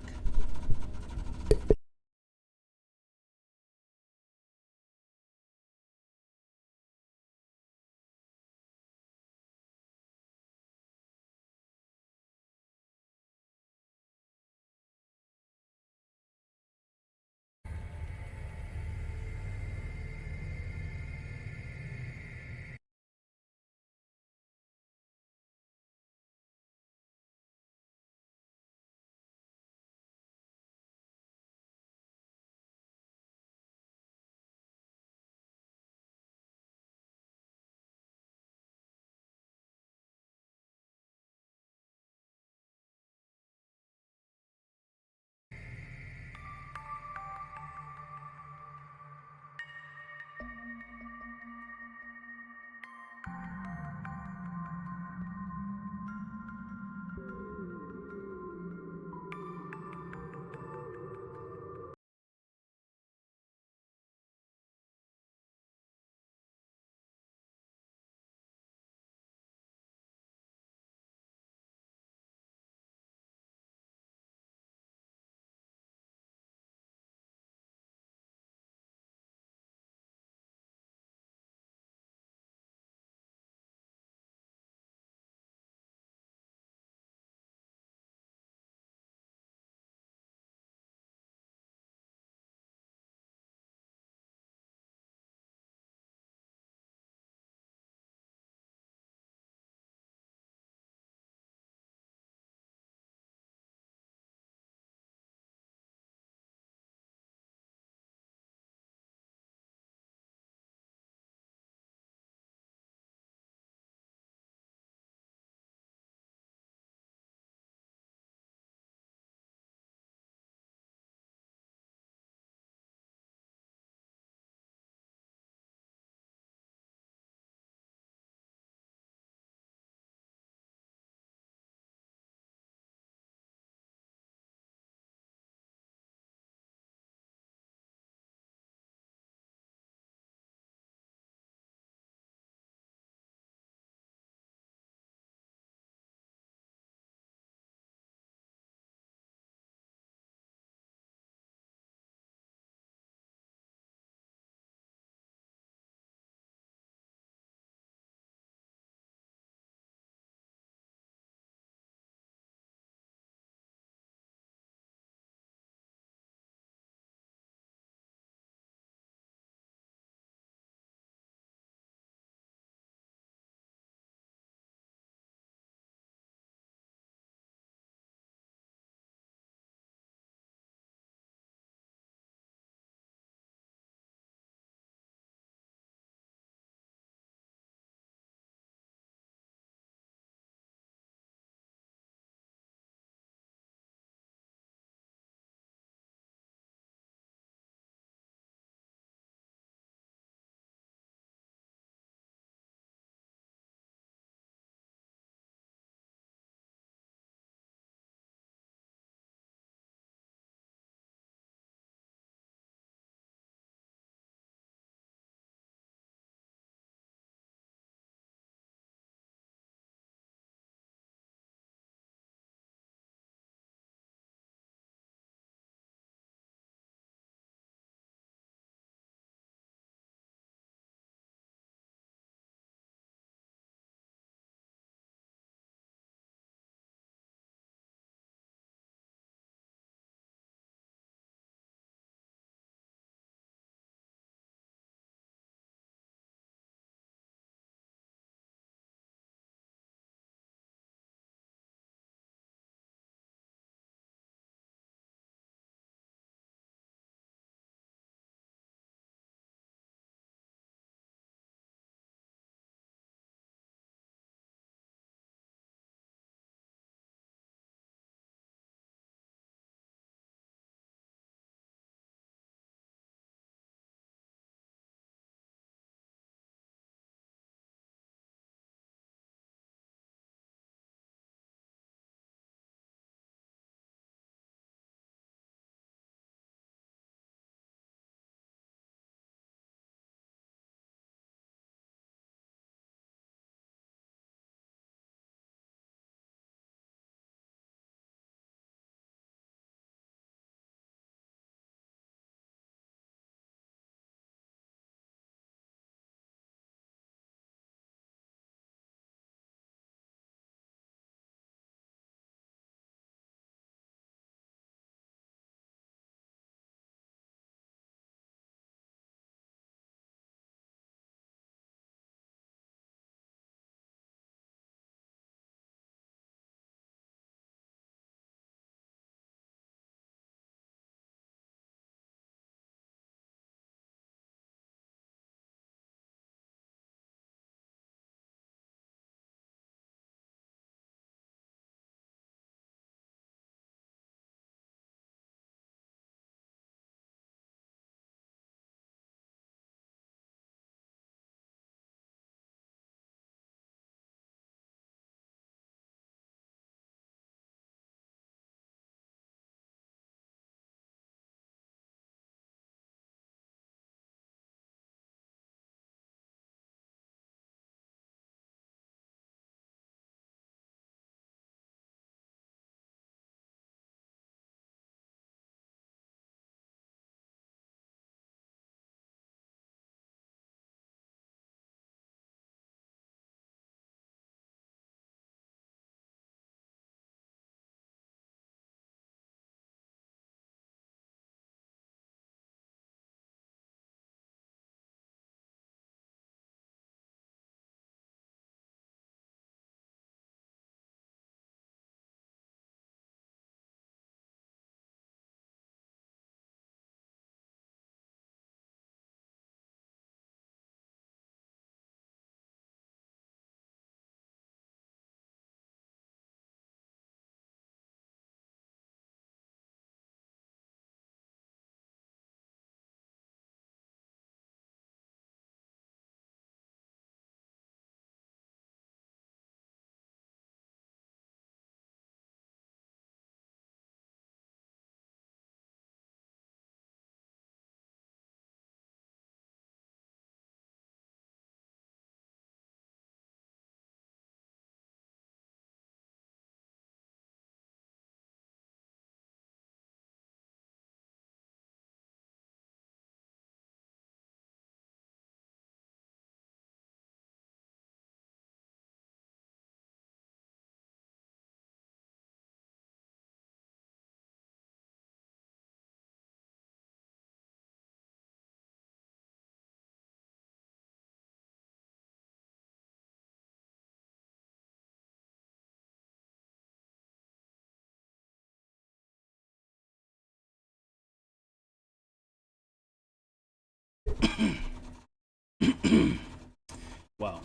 Wow.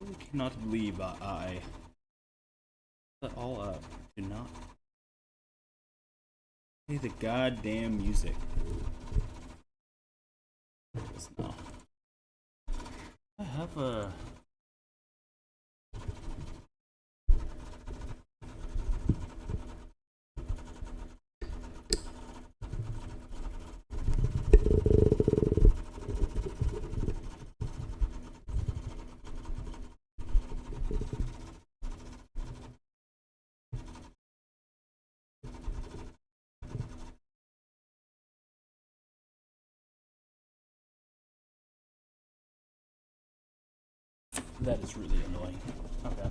I cannot believe I set all up to not play the goddamn music. No. I have a... That is really annoying. Okay.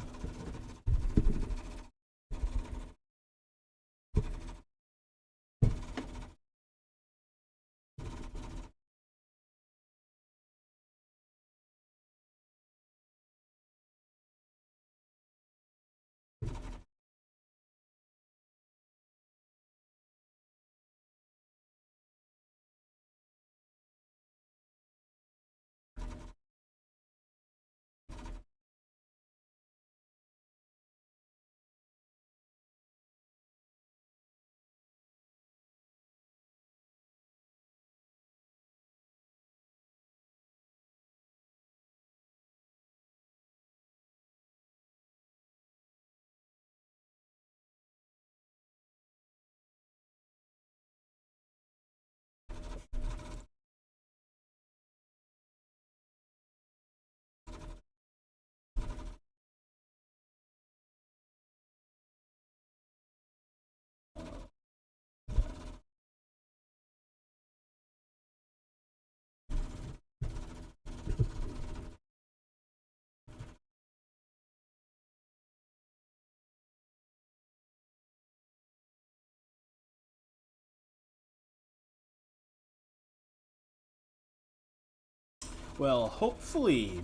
Well, hopefully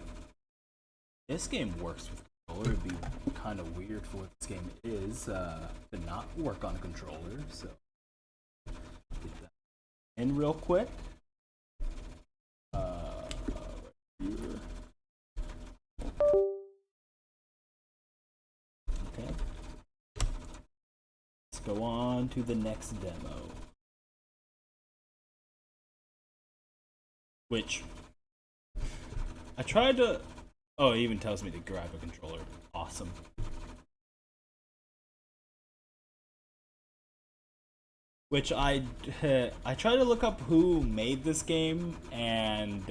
this game works with controller. It'd be kind of weird for what this game is to not work on a controller. So get that in real quick. Right here. Okay. Let's go on to the next demo, which I tried to... Oh, it even tells me to grab a controller. Awesome. Which I tried to look up who made this game, and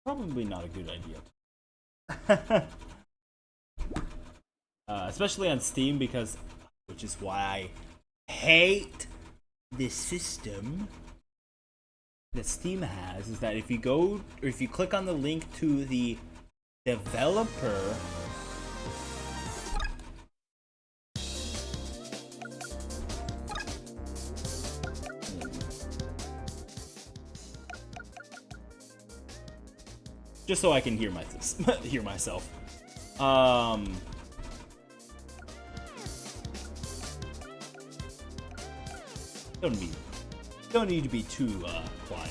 probably not a good idea. Especially on Steam, because, which is why I hate this system that Steam has, is that if you go, or if you click on the link to the developer, just so I can hear myself. Don't need to be too quiet.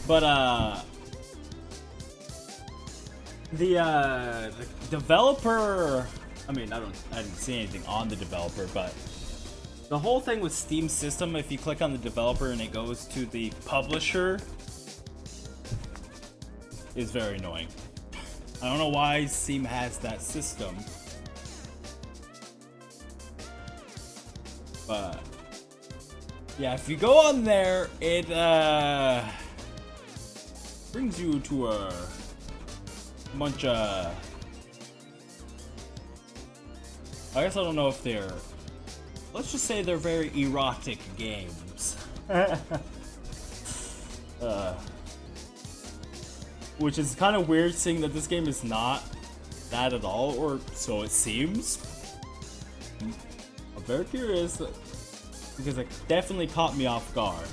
But the developer, I mean, I didn't see anything on the developer, but the whole thing with Steam system, if you click on the developer and it goes to the publisher, is very annoying. I don't know why Steam has that system, but yeah, if you go on there, it brings you to a bunch of, I guess I don't know if they're, let's just say they're very erotic games. Which is kind of weird, seeing that this game is not that at all, or so it seems. I'm very curious because it definitely caught me off guard.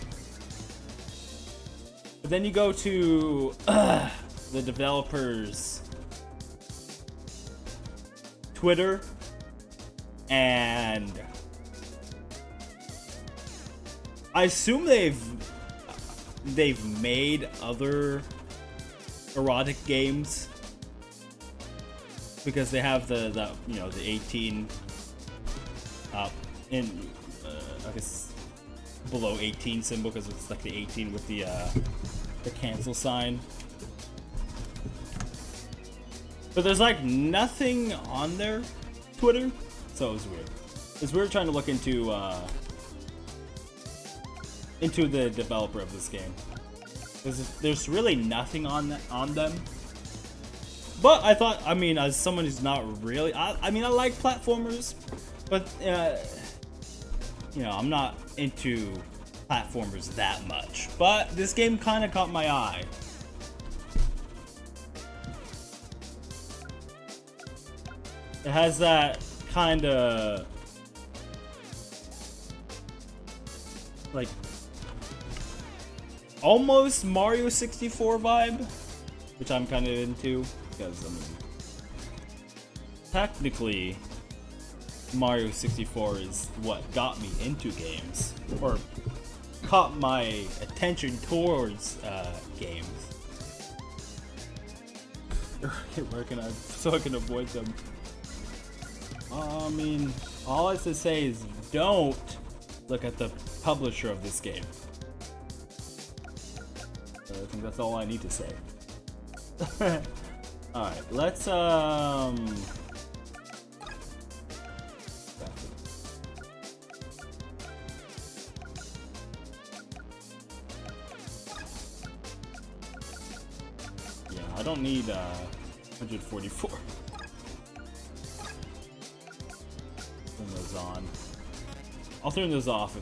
But then you go to the developers' Twitter, and I assume they've made other erotic games because they have the you know, the 18 in I guess below 18 symbol, because it's like the 18 with the cancel sign. But there's like nothing on their Twitter, so it was weird. It's weird trying to look into the developer of this game. There's really nothing on them. But I thought, I mean, as someone who's not really, I mean, I like platformers, but you know, I'm not into platformers that much. But this game kind of caught my eye. It has that kind of like almost Mario 64 vibe, which I'm kind of into because, I mean, technically Mario 64 is what got me into games, or caught my attention towards games. Where can I, so I can avoid them? I mean, all I have to say is don't look at the publisher of this game. So I think that's all I need to say. Alright, let's yeah, I don't need 144. Turn those on. I'll turn those off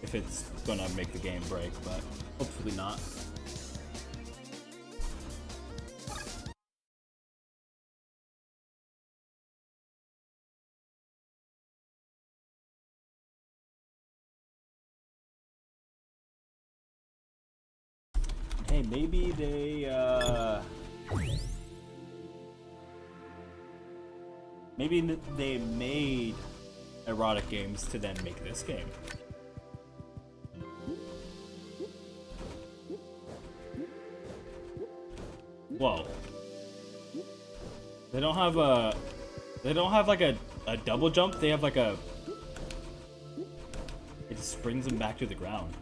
if it's gonna make the game break, but hopefully not. Hey, maybe they maybe they made erotic games to then make this game. Whoa. They don't have like a double jump, they have like a, it just brings them back to the ground.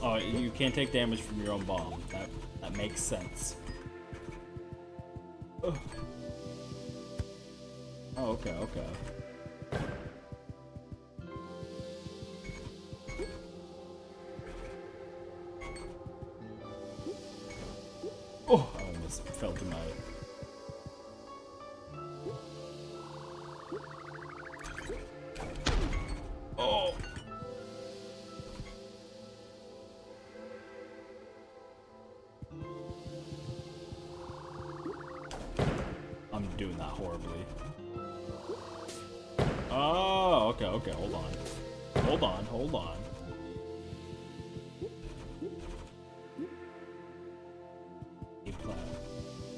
Oh, you can't take damage from your own bomb. That makes sense. Ugh. Oh, okay. Oh, I almost fell to my... Oh! I'm doing that horribly. Oh, okay, hold on.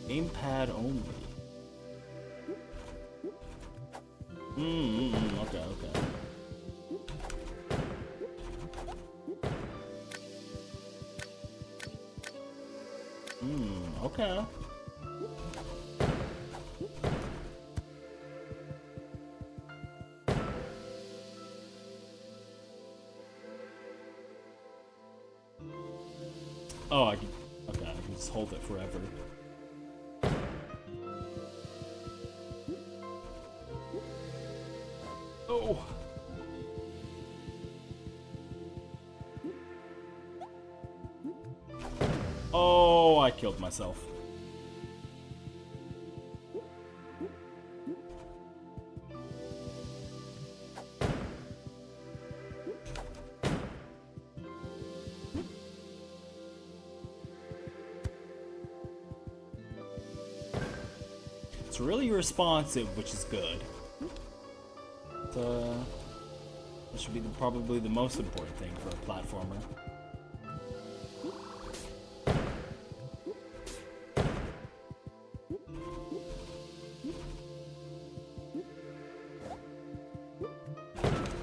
Gamepad only. Okay. Okay. Oh, I can just hold it forever. Oh. Oh, I killed myself. It's really responsive, which is good. But, that should be probably the most important thing for a platformer.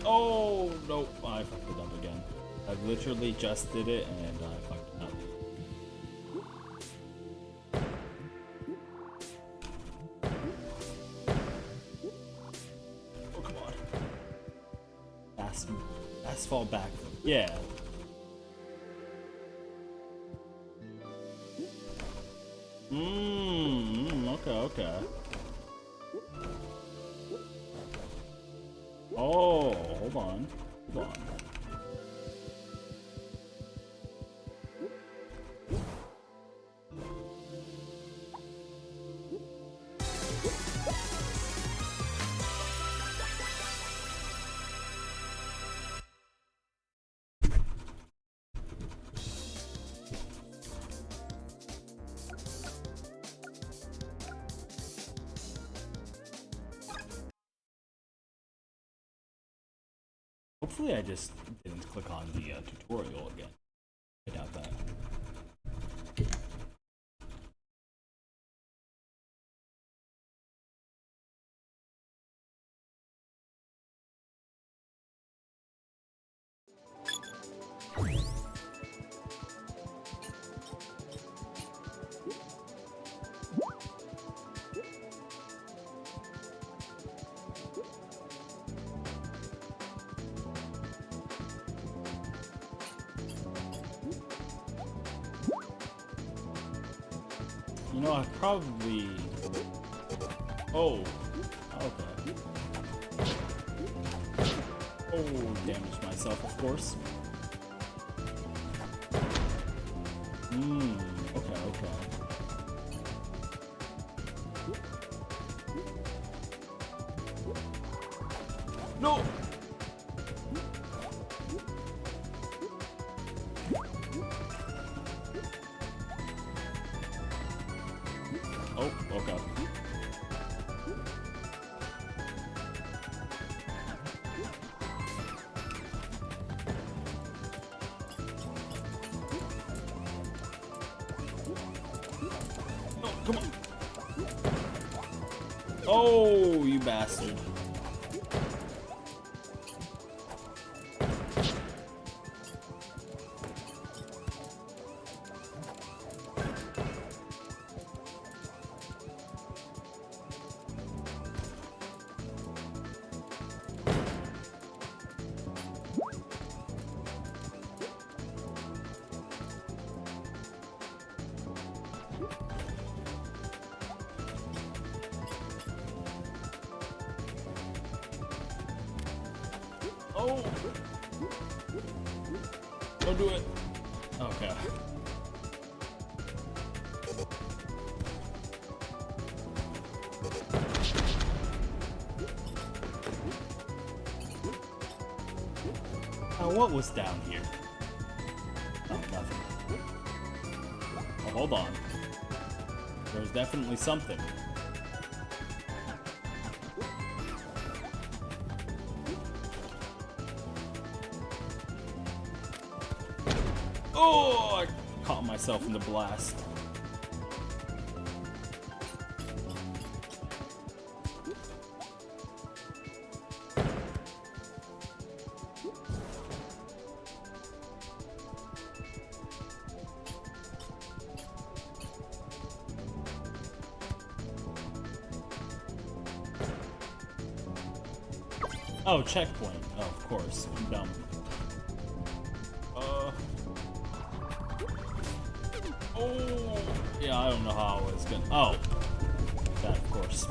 Oh, no, I fucked it up again. I literally just did it and I fucked it up. Oh, come on. Asphalt back. Yeah. Okay. Oh, hold on. Hopefully I just didn't click on the tutorial again. I doubt that. You know, I probably... Oh. Okay. Oh, damaged myself, of course. Okay. No! Oh, okay. No, come on. Oh, you bastard. Oh! Don't do it. Okay. What was down here? Oh, nothing. Oh, hold on. There's definitely something. Oh, I caught myself in the blast. Oh, checkpoint. Oh, of course. I'm dumb. Oh, yeah, I don't know how I was gonna. Oh, that, of course.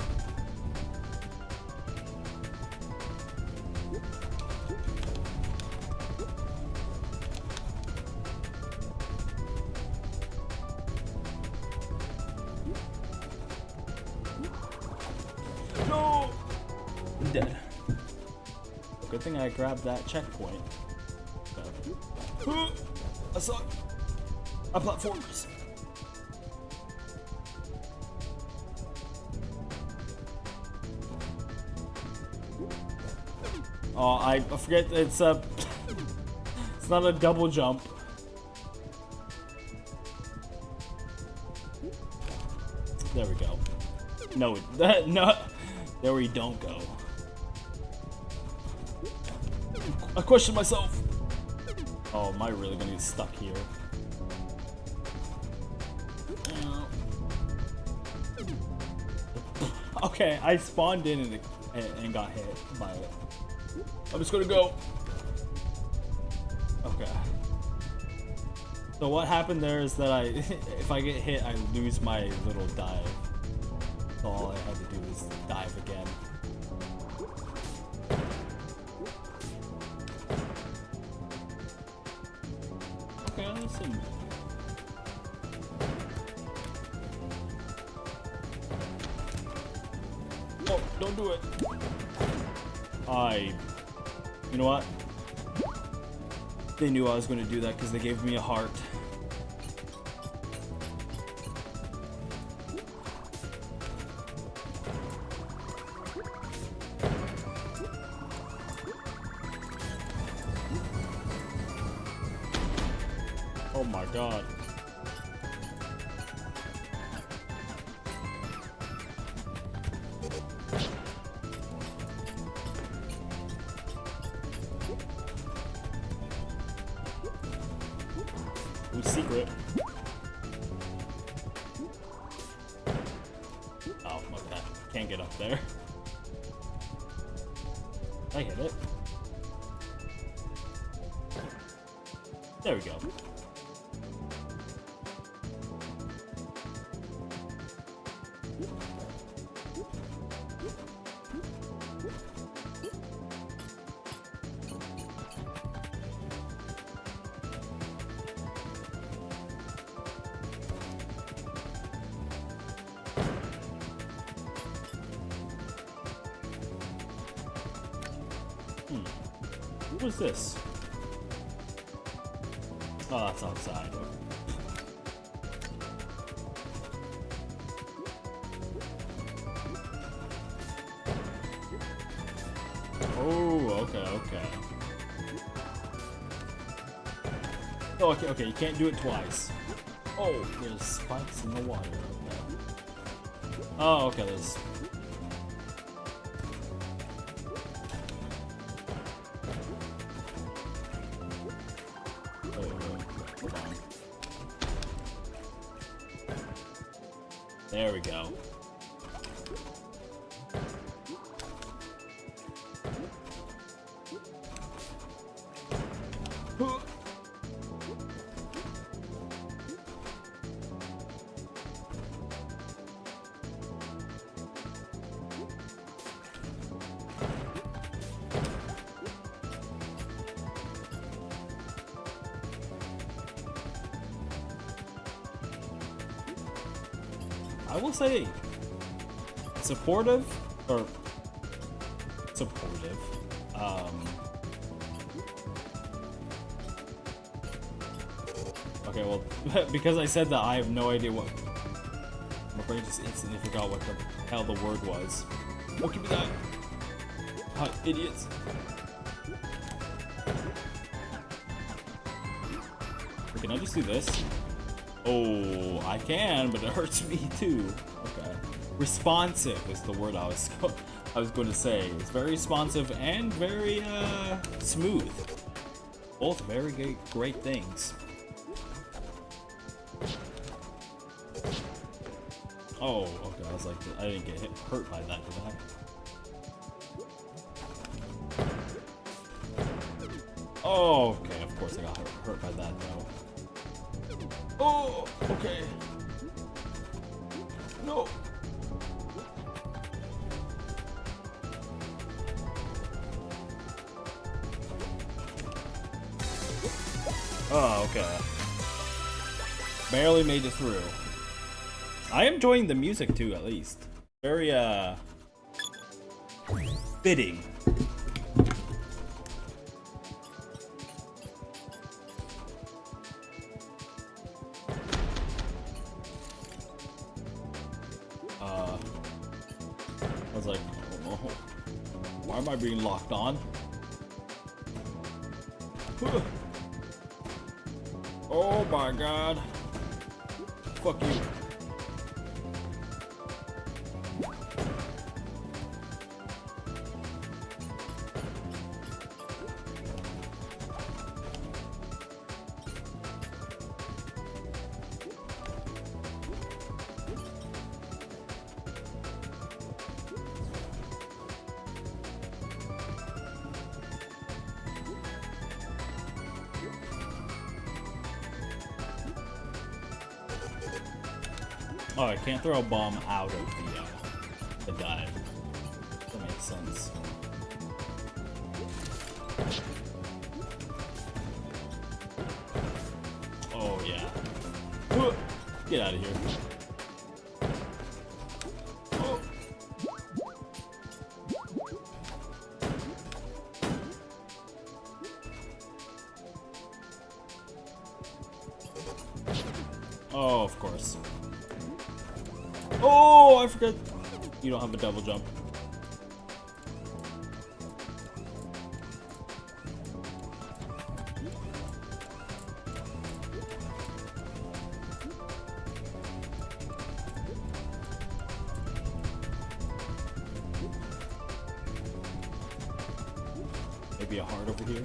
No! I'm dead. Good thing I grabbed that checkpoint. I suck. My platformers. Oh, I forget it's a. It's not a double jump. There we go. No, no. There we don't go. I question myself. Oh, am I really gonna get stuck here? Okay, I spawned in and got hit by it. I'm just gonna go. Okay. So what happened there is that if I get hit, I lose my little dive. So all I had to do is dive again. Okay, listen. Oh, don't do it. You know what? They knew I was going to do that because they gave me a heart. Oh my god. Ooh, secret. Oh, okay. Can't get up there. I hit it. There we go. What was this? Oh, that's outside. Oh, okay. Oh, okay, you can't do it twice. Oh, there's spikes in the water. Okay. Oh, okay, there's... Hold on. There we go. I will say supportive. Okay, well, because I said that, I have no idea what. My brain just instantly forgot what the hell the word was. Oh, give me that! Idiots! Can I just do this? Oh, I can, but it hurts me too. Okay. Responsive is the word I was going to say. It's very responsive and very smooth. Both very great things. Oh, okay. I was like, I didn't get hurt by that, did I? Oh, okay. Of course, I got hurt by that though. Oh, okay. No. Oh, okay. Barely made it through. I am enjoying the music too, at least. Very, fitting. I was like, oh, why am I being locked on? Oh my god. Fuck you. Oh, I can't throw a bomb out of the dive. That makes sense. Oh, yeah. Get out of here. Oh, of course. Oh, I forgot. You don't have a double jump. Maybe a heart over here.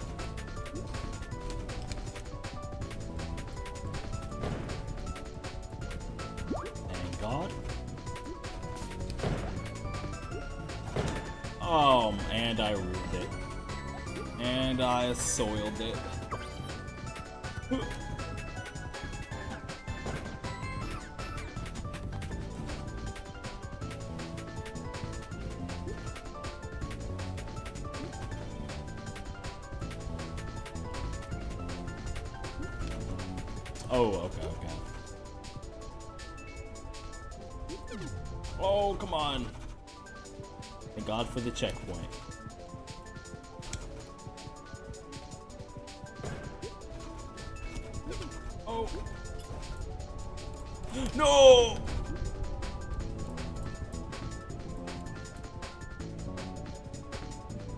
Thank God. And I ruined it. And I soiled it. Oh, okay. Oh, come on. Thank God for the checkpoint. Oh. No!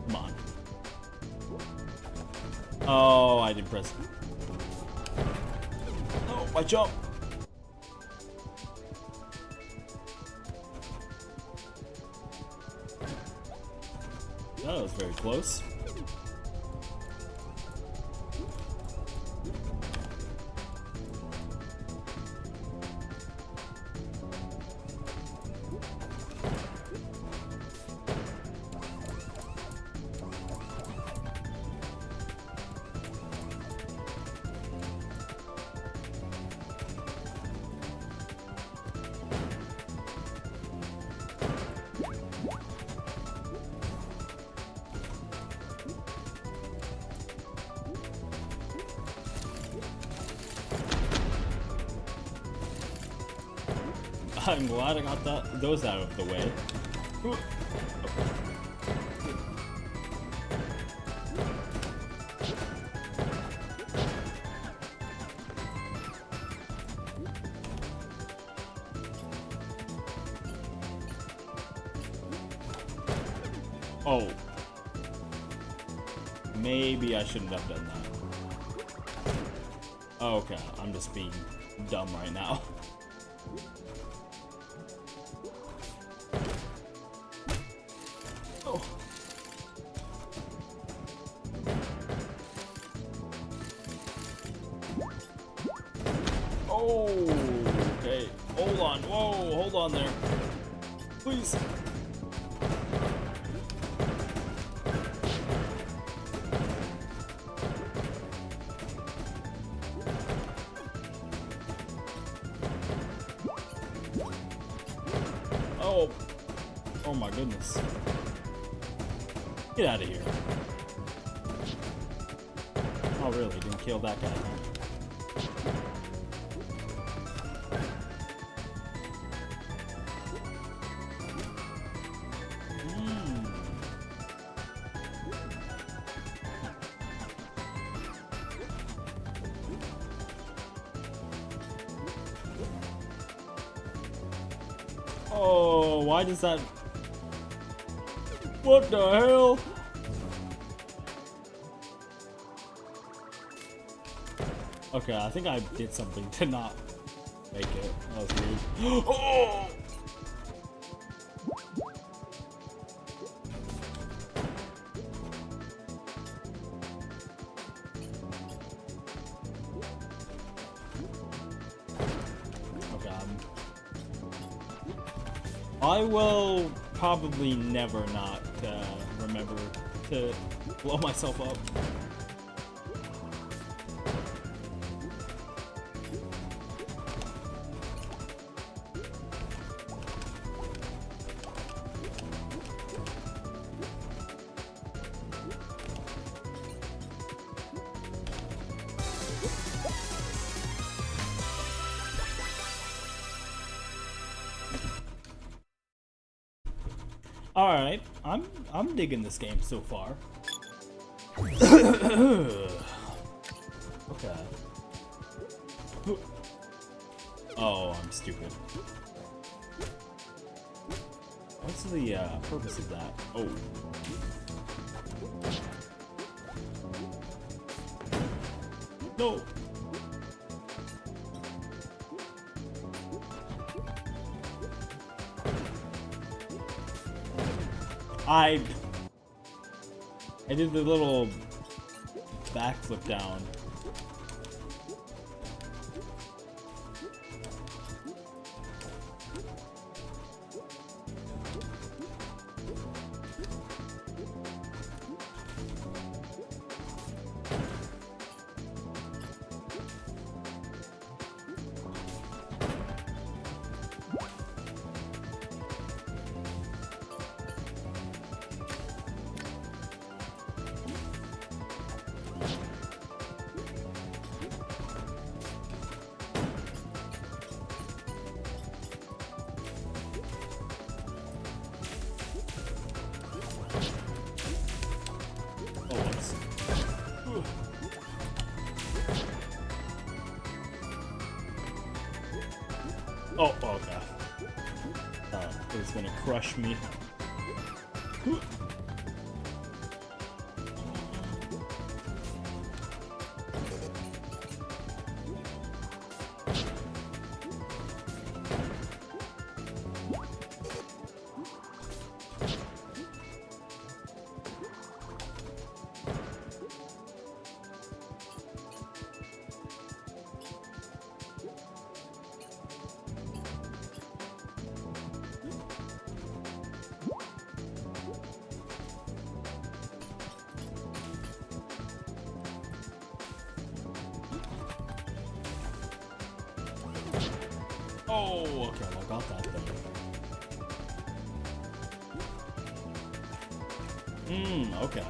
Come on. Oh, I didn't press it. No, my jump. That was very close. I'm glad I got those out of the way. Oh. Maybe I shouldn't have done that. Oh, okay, I'm just being dumb right now. Oh. Oh, okay. Hold on. Whoa, hold on there. Please. Oh. Oh my goodness. Get out of here. Oh really? Didn't kill that guy, huh? Oh, why does that... What the hell? Okay, I think I did something to not make it. That was weird. Oh! Okay, I will probably never not remember to blow myself up. All right, I'm digging this game so far. Okay. Oh, I'm stupid. What's the purpose of that? Oh. No. I did the little backflip down. Oh, okay. It was gonna crush me. Oh, okay, well, I got that then. Okay.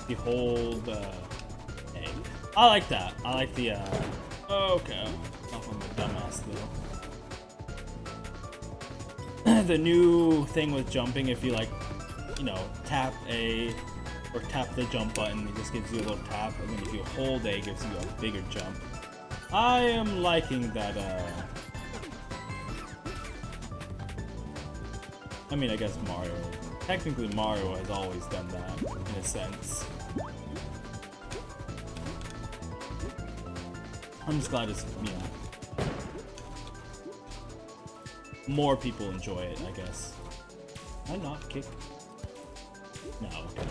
The hold, egg. I like that. I like the, okay. Not from a dumbass, though. The new thing with jumping, if you, like, you know, tap A, or tap the jump button, it just gives you a little tap, and then if you hold A, it gives you a bigger jump. I am liking that, I mean, I guess Mario, technically Mario has always done that, in a sense. I'm just glad it's, you know, more people enjoy it, I guess. Can I not kick? No, okay.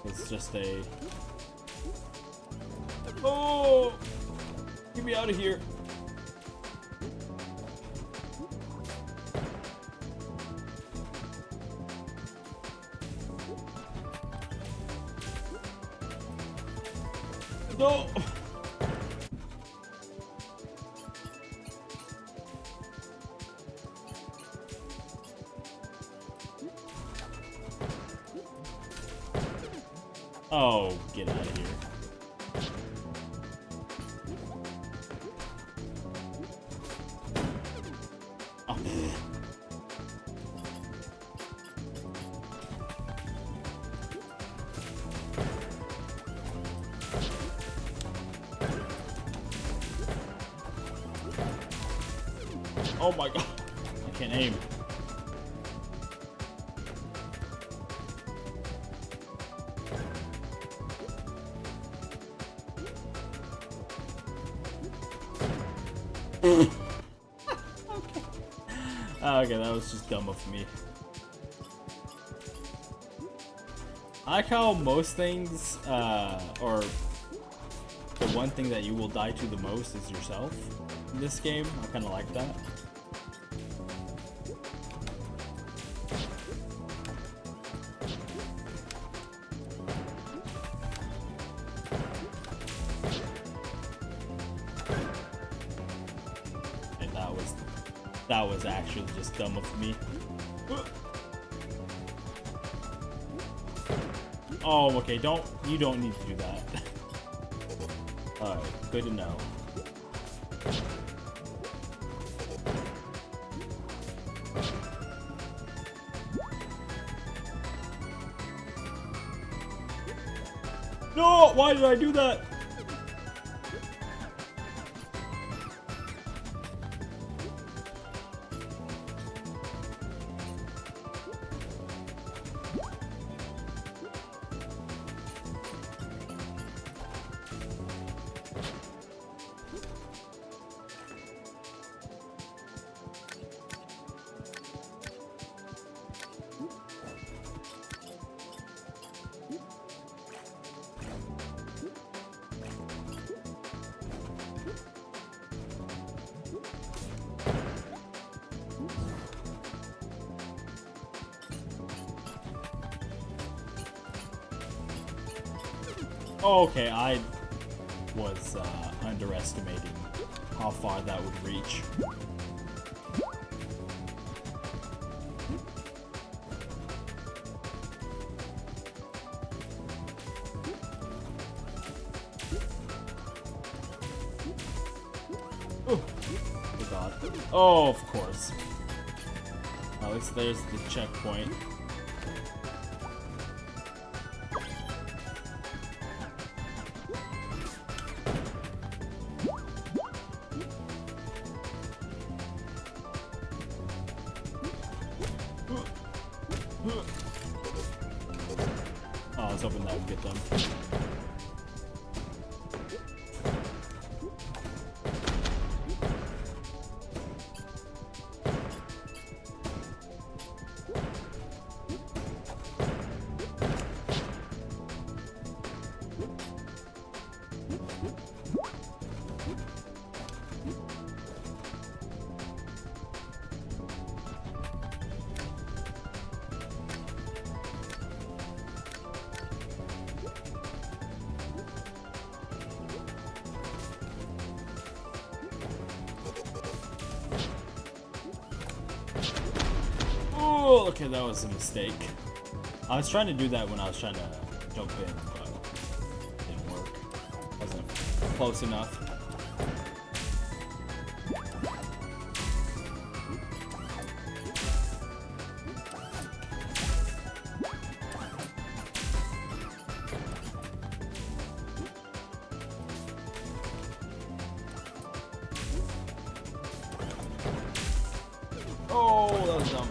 It's just a... Oh! Get me out of here. No! Oh, get out of here. Oh my god, I can't aim. Okay, that was just dumb of me. I like how most things, or the one thing that you will die to the most is yourself in this game. I kind of like that. And that was actually just dumb of me. Oh, okay, you don't need to do that. Alright, good to know. No! Why did I do that? Okay, I was underestimating how far that would reach. Oh god. Oh, of course. At least there's the checkpoint. Oh, I was hoping that would get them. Oh, okay, that was a mistake. I was trying to do that when I was trying to jump in, but it didn't work. Wasn't close enough. Oh, that was dumb.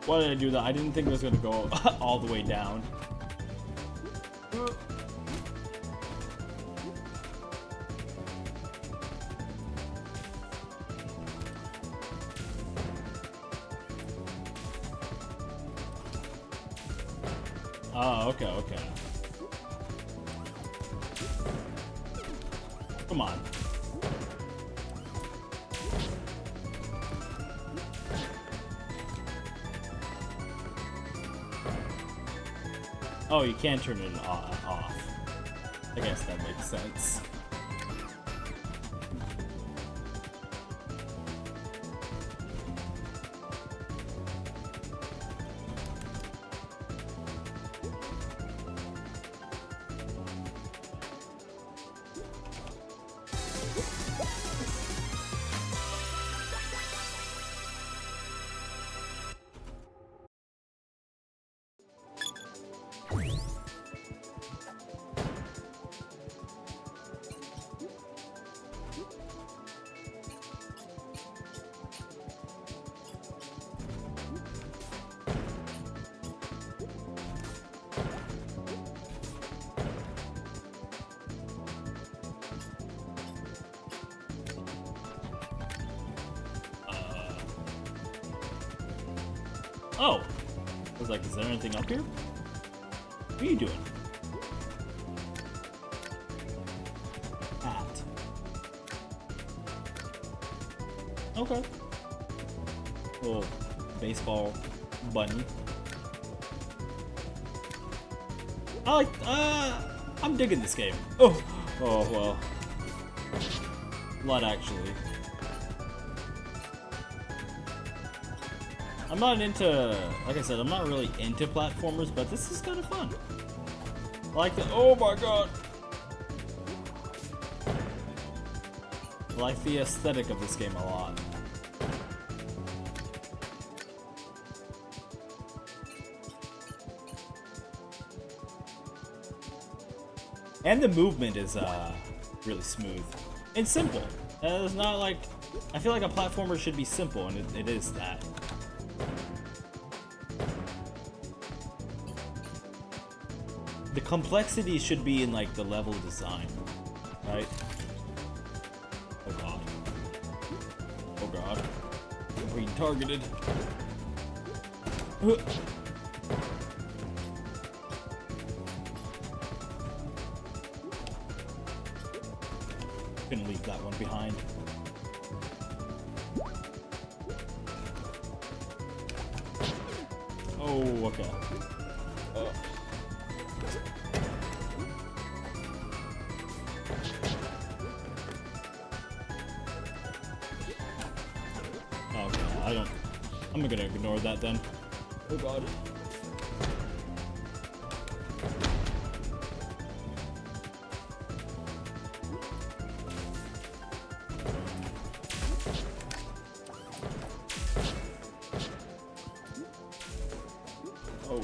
Why did I do that? I didn't think it was going to go all the way down. Oh, okay, okay. Come on. Oh, you can't turn it off. I guess that makes sense. Oh. I was like, is there anything up here? What are you doing? Hat. Okay. Little baseball bunny. I like, I'm digging this game. Oh, well. A lot, actually. I'm not into, like I said, I'm not really into platformers, but this is kind of fun. I like the, oh my god. I like the aesthetic of this game a lot. And the movement is really smooth and simple. It's not like, I feel like a platformer should be simple, and it is that. The complexity should be in like the level design, right? Oh god. Oh god. I'm being targeted. Gonna leave that one behind. Oh, okay. Okay, I'm gonna ignore that then. Oh god. Oh.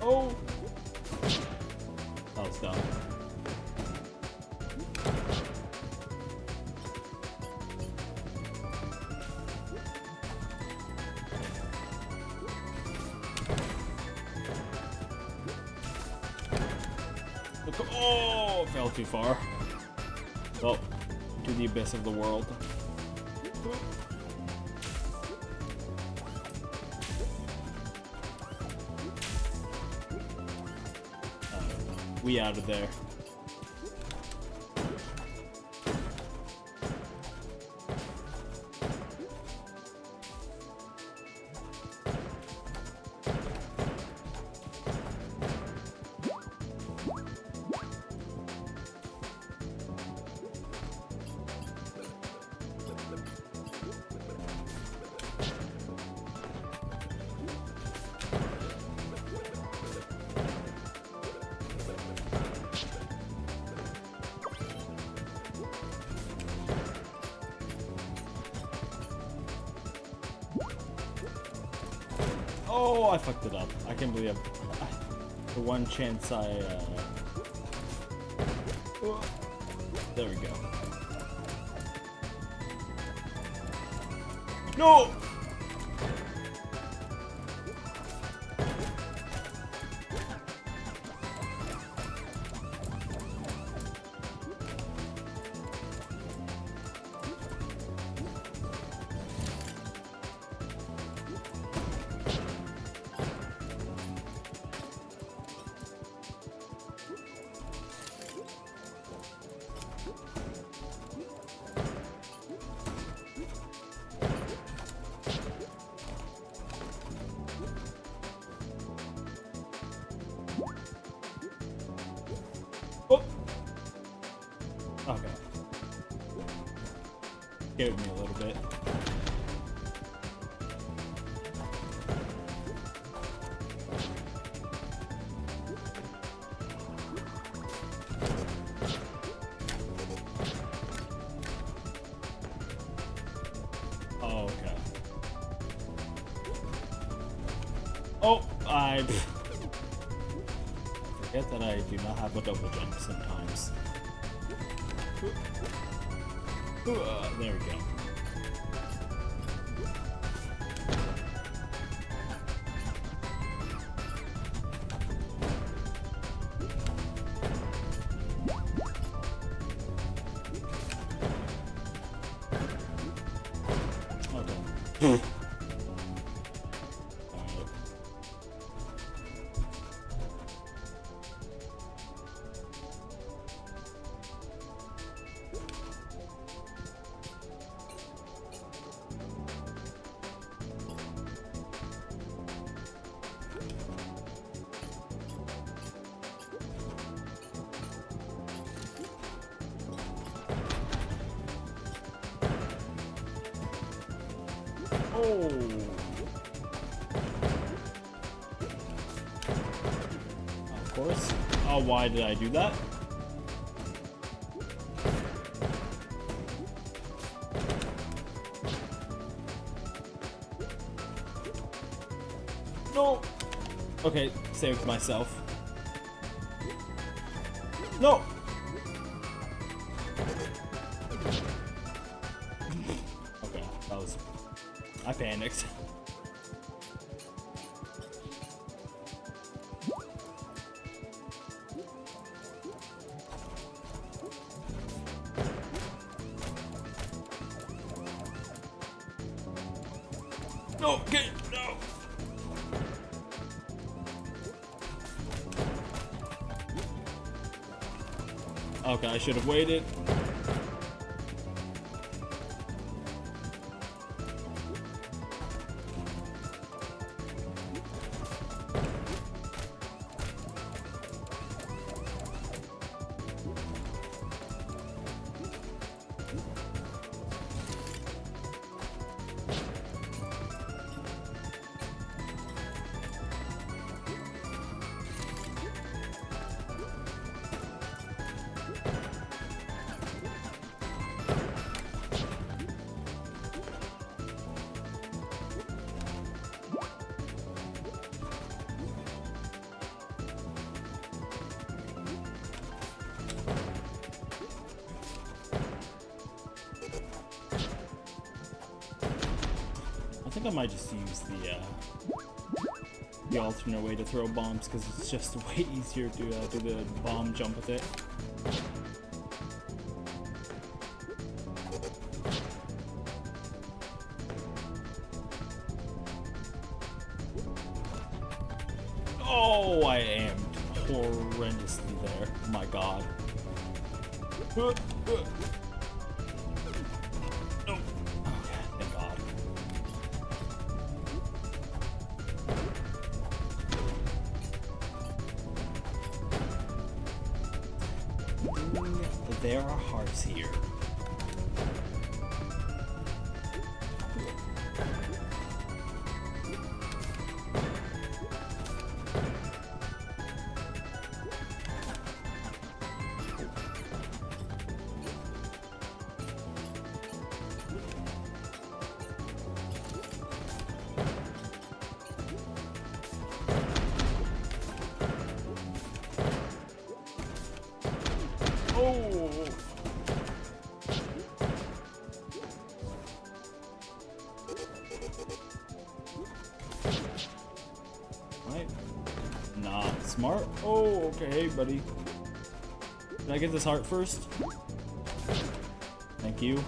Oh! That was dumb. Oh! Fell too far. Well, to the abyss of the world. We out of there. Oh, I fucked it up. I can't believe the one chance I, there we go. No! Oh! Okay. Scared me a little bit. Oh, okay. Oh, I forget that I do not have a double jump sometimes. There we go. Okay. Oh. Of course. Oh, why did I do that? No. Okay, saved myself. No. Okay, that was. I panicked. No, get no. Okay, I should have waited. I think I might just use the alternate way to throw bombs because it's just way easier to do the bomb jump with it. Oh, I am horrendously there. Oh my god. No. Okay, thank god. There are hearts here. Oh! Right. Not smart. Oh, okay, buddy. Can I get this heart first? Thank you.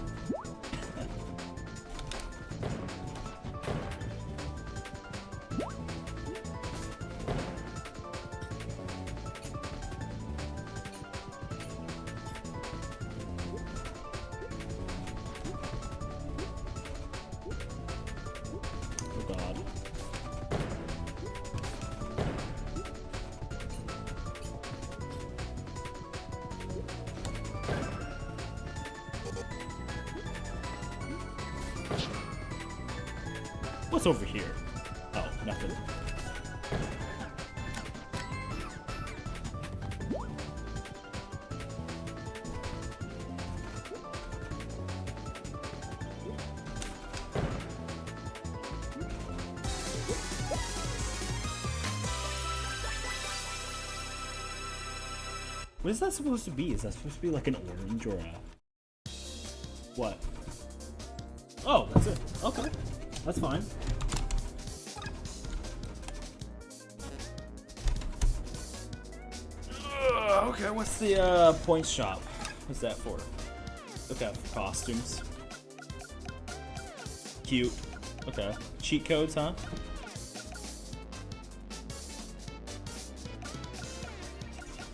Oh god. What's over here? Oh, nothing. What is that supposed to be? Is that supposed to be like an orange or a... What? Oh, that's it. Okay. That's fine. Okay, what's the points shop? What's that for? Okay, for costumes. Cute. Okay. Cheat codes, huh?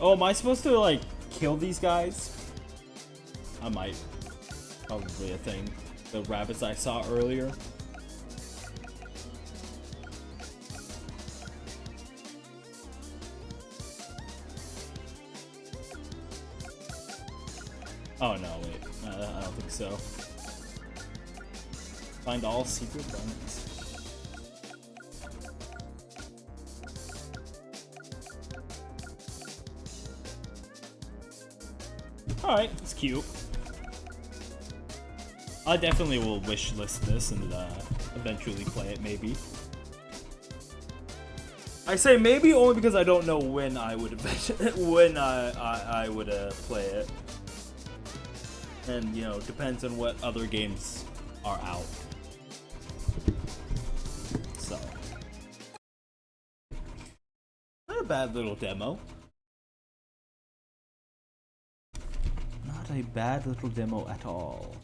Oh, am I supposed to, like, kill these guys? I might. Probably a thing. The rabbits I saw earlier. Oh no, wait. I don't think so. Find all secret garments. Alright, it's cute. I definitely will wishlist this and eventually play it, maybe. I say maybe only because I don't know when I would when I would play it. And, you know, depends on what other games are out. So. Not a bad little demo. Not a bad little demo at all.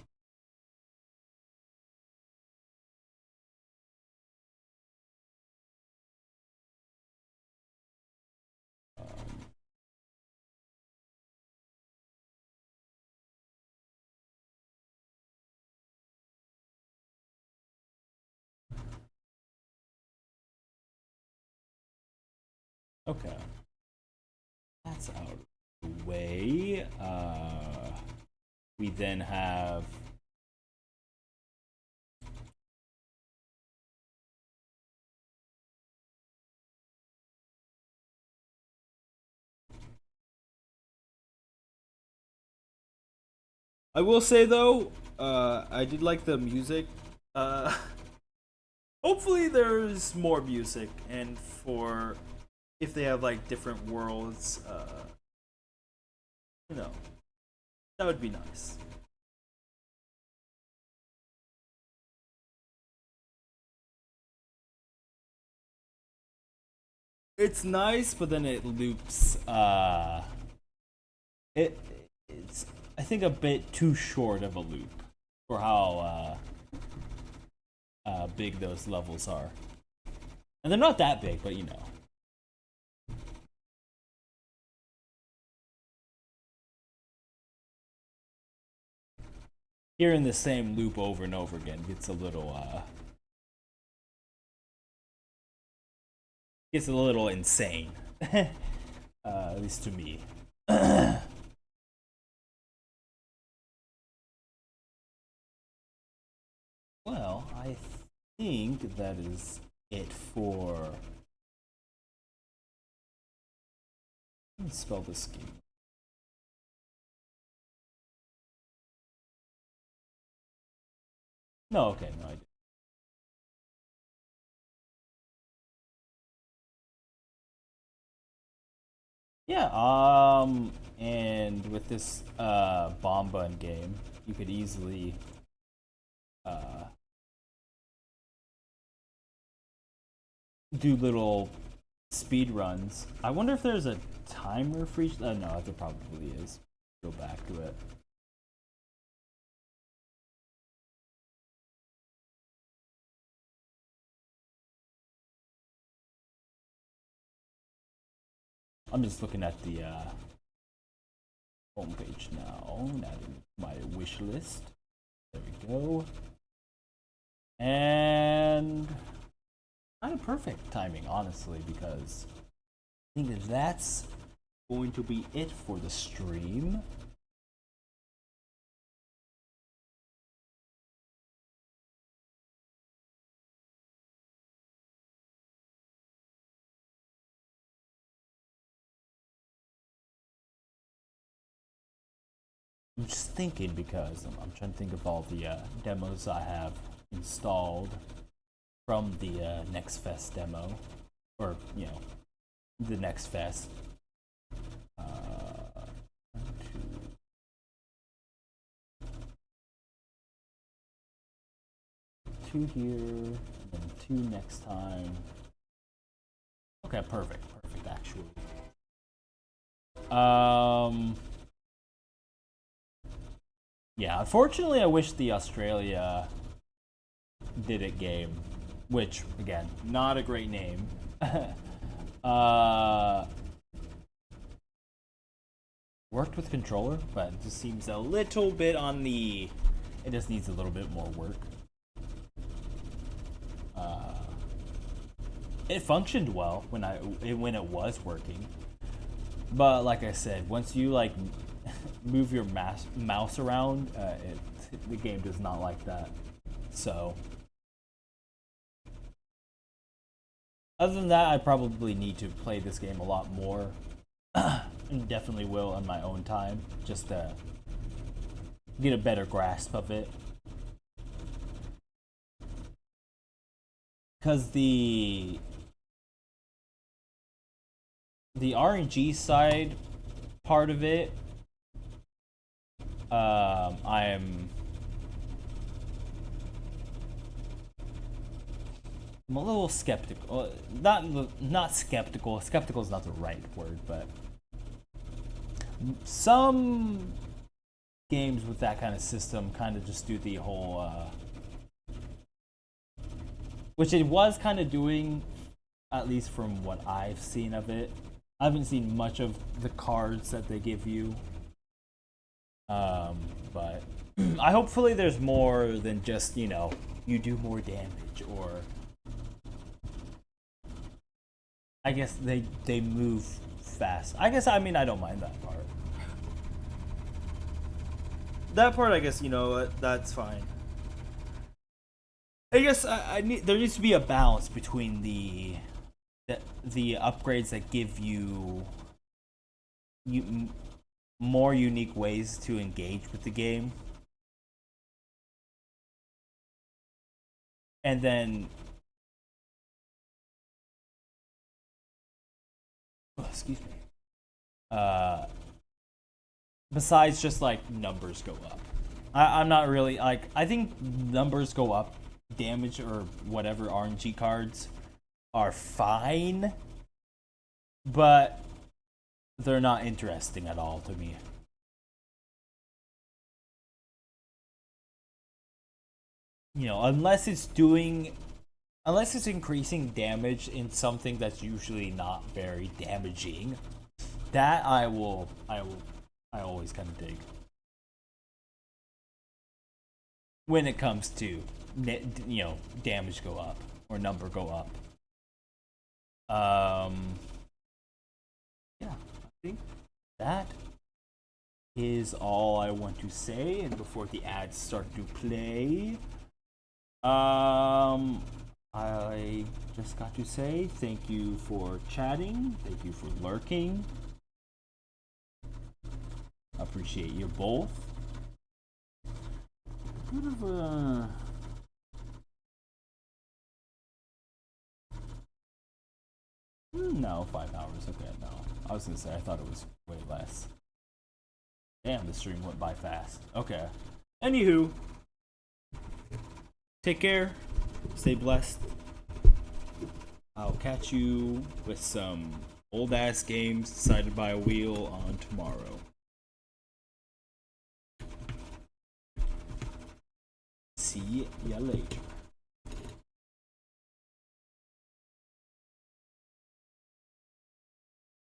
Okay. That's out of the way. We then have... I will say though, I did like the music. Hopefully there's more music, and for if they have like different worlds, you know, that would be nice. It's nice, but then it loops. It's I think a bit too short of a loop for how big those levels are, and they're not that big, but you know. Hearing the same loop over and over again gets a little insane. At least to me. Well, I think that is it for... Let me spell this game. No, okay, no, I didn't. Yeah, and with this Bombun game, you could easily do little speed runs. I wonder if there's a timer for each. No, there probably is. Go back to it. I'm just looking at the homepage now. Adding my wish list. There we go. And kind of perfect timing, honestly, because I think that's going to be it for the stream. I'm just thinking because I'm trying to think of all the demos I have installed from the Next Fest demo, or you know, the Next Fest. 2 here, and then 2 next time. Okay, perfect, actually. Yeah, unfortunately, I wish the Australia did it game, which again, not a great name. Worked with controller, but it just seems a little bit on the. It just needs a little bit more work. It functioned well when it was working, but like I said, once you like move your mouse around, the game does not like that. So, other than that, I probably need to play this game a lot more. And definitely will on my own time, just to get a better grasp of it. Because the RNG side part of it, I'm a little skeptical. Not skeptical. Skeptical is not the right word, but some games with that kind of system kind of just do the whole, which it was kind of doing, at least from what I've seen of it. I haven't seen much of the cards that they give you, but hopefully there's more than just, you know, you do more damage, or I guess they move fast. I don't mind that part. That part, I guess, you know, that's fine. I guess there needs to be a balance between the upgrades that give you more unique ways to engage with the game, and then excuse me. Besides just like numbers go up. I'm not really like, I think numbers go up, damage or whatever RNG cards are fine, but they're not interesting at all to me. You know, unless it's increasing damage in something that's usually not very damaging, that I always kind of dig. When it comes to, you know, damage go up or number go up. Yeah, I think that is all I want to say. And before the ads start to play, I just got to say thank you for chatting. Thank you for lurking. I appreciate you both. Bit of a no, 5 hours. Okay, no. I was gonna say I thought it was way less. Damn, the stream went by fast. Okay. Anywho, take care. Stay blessed. I'll catch you with some old ass games decided by a wheel on tomorrow. See ya later.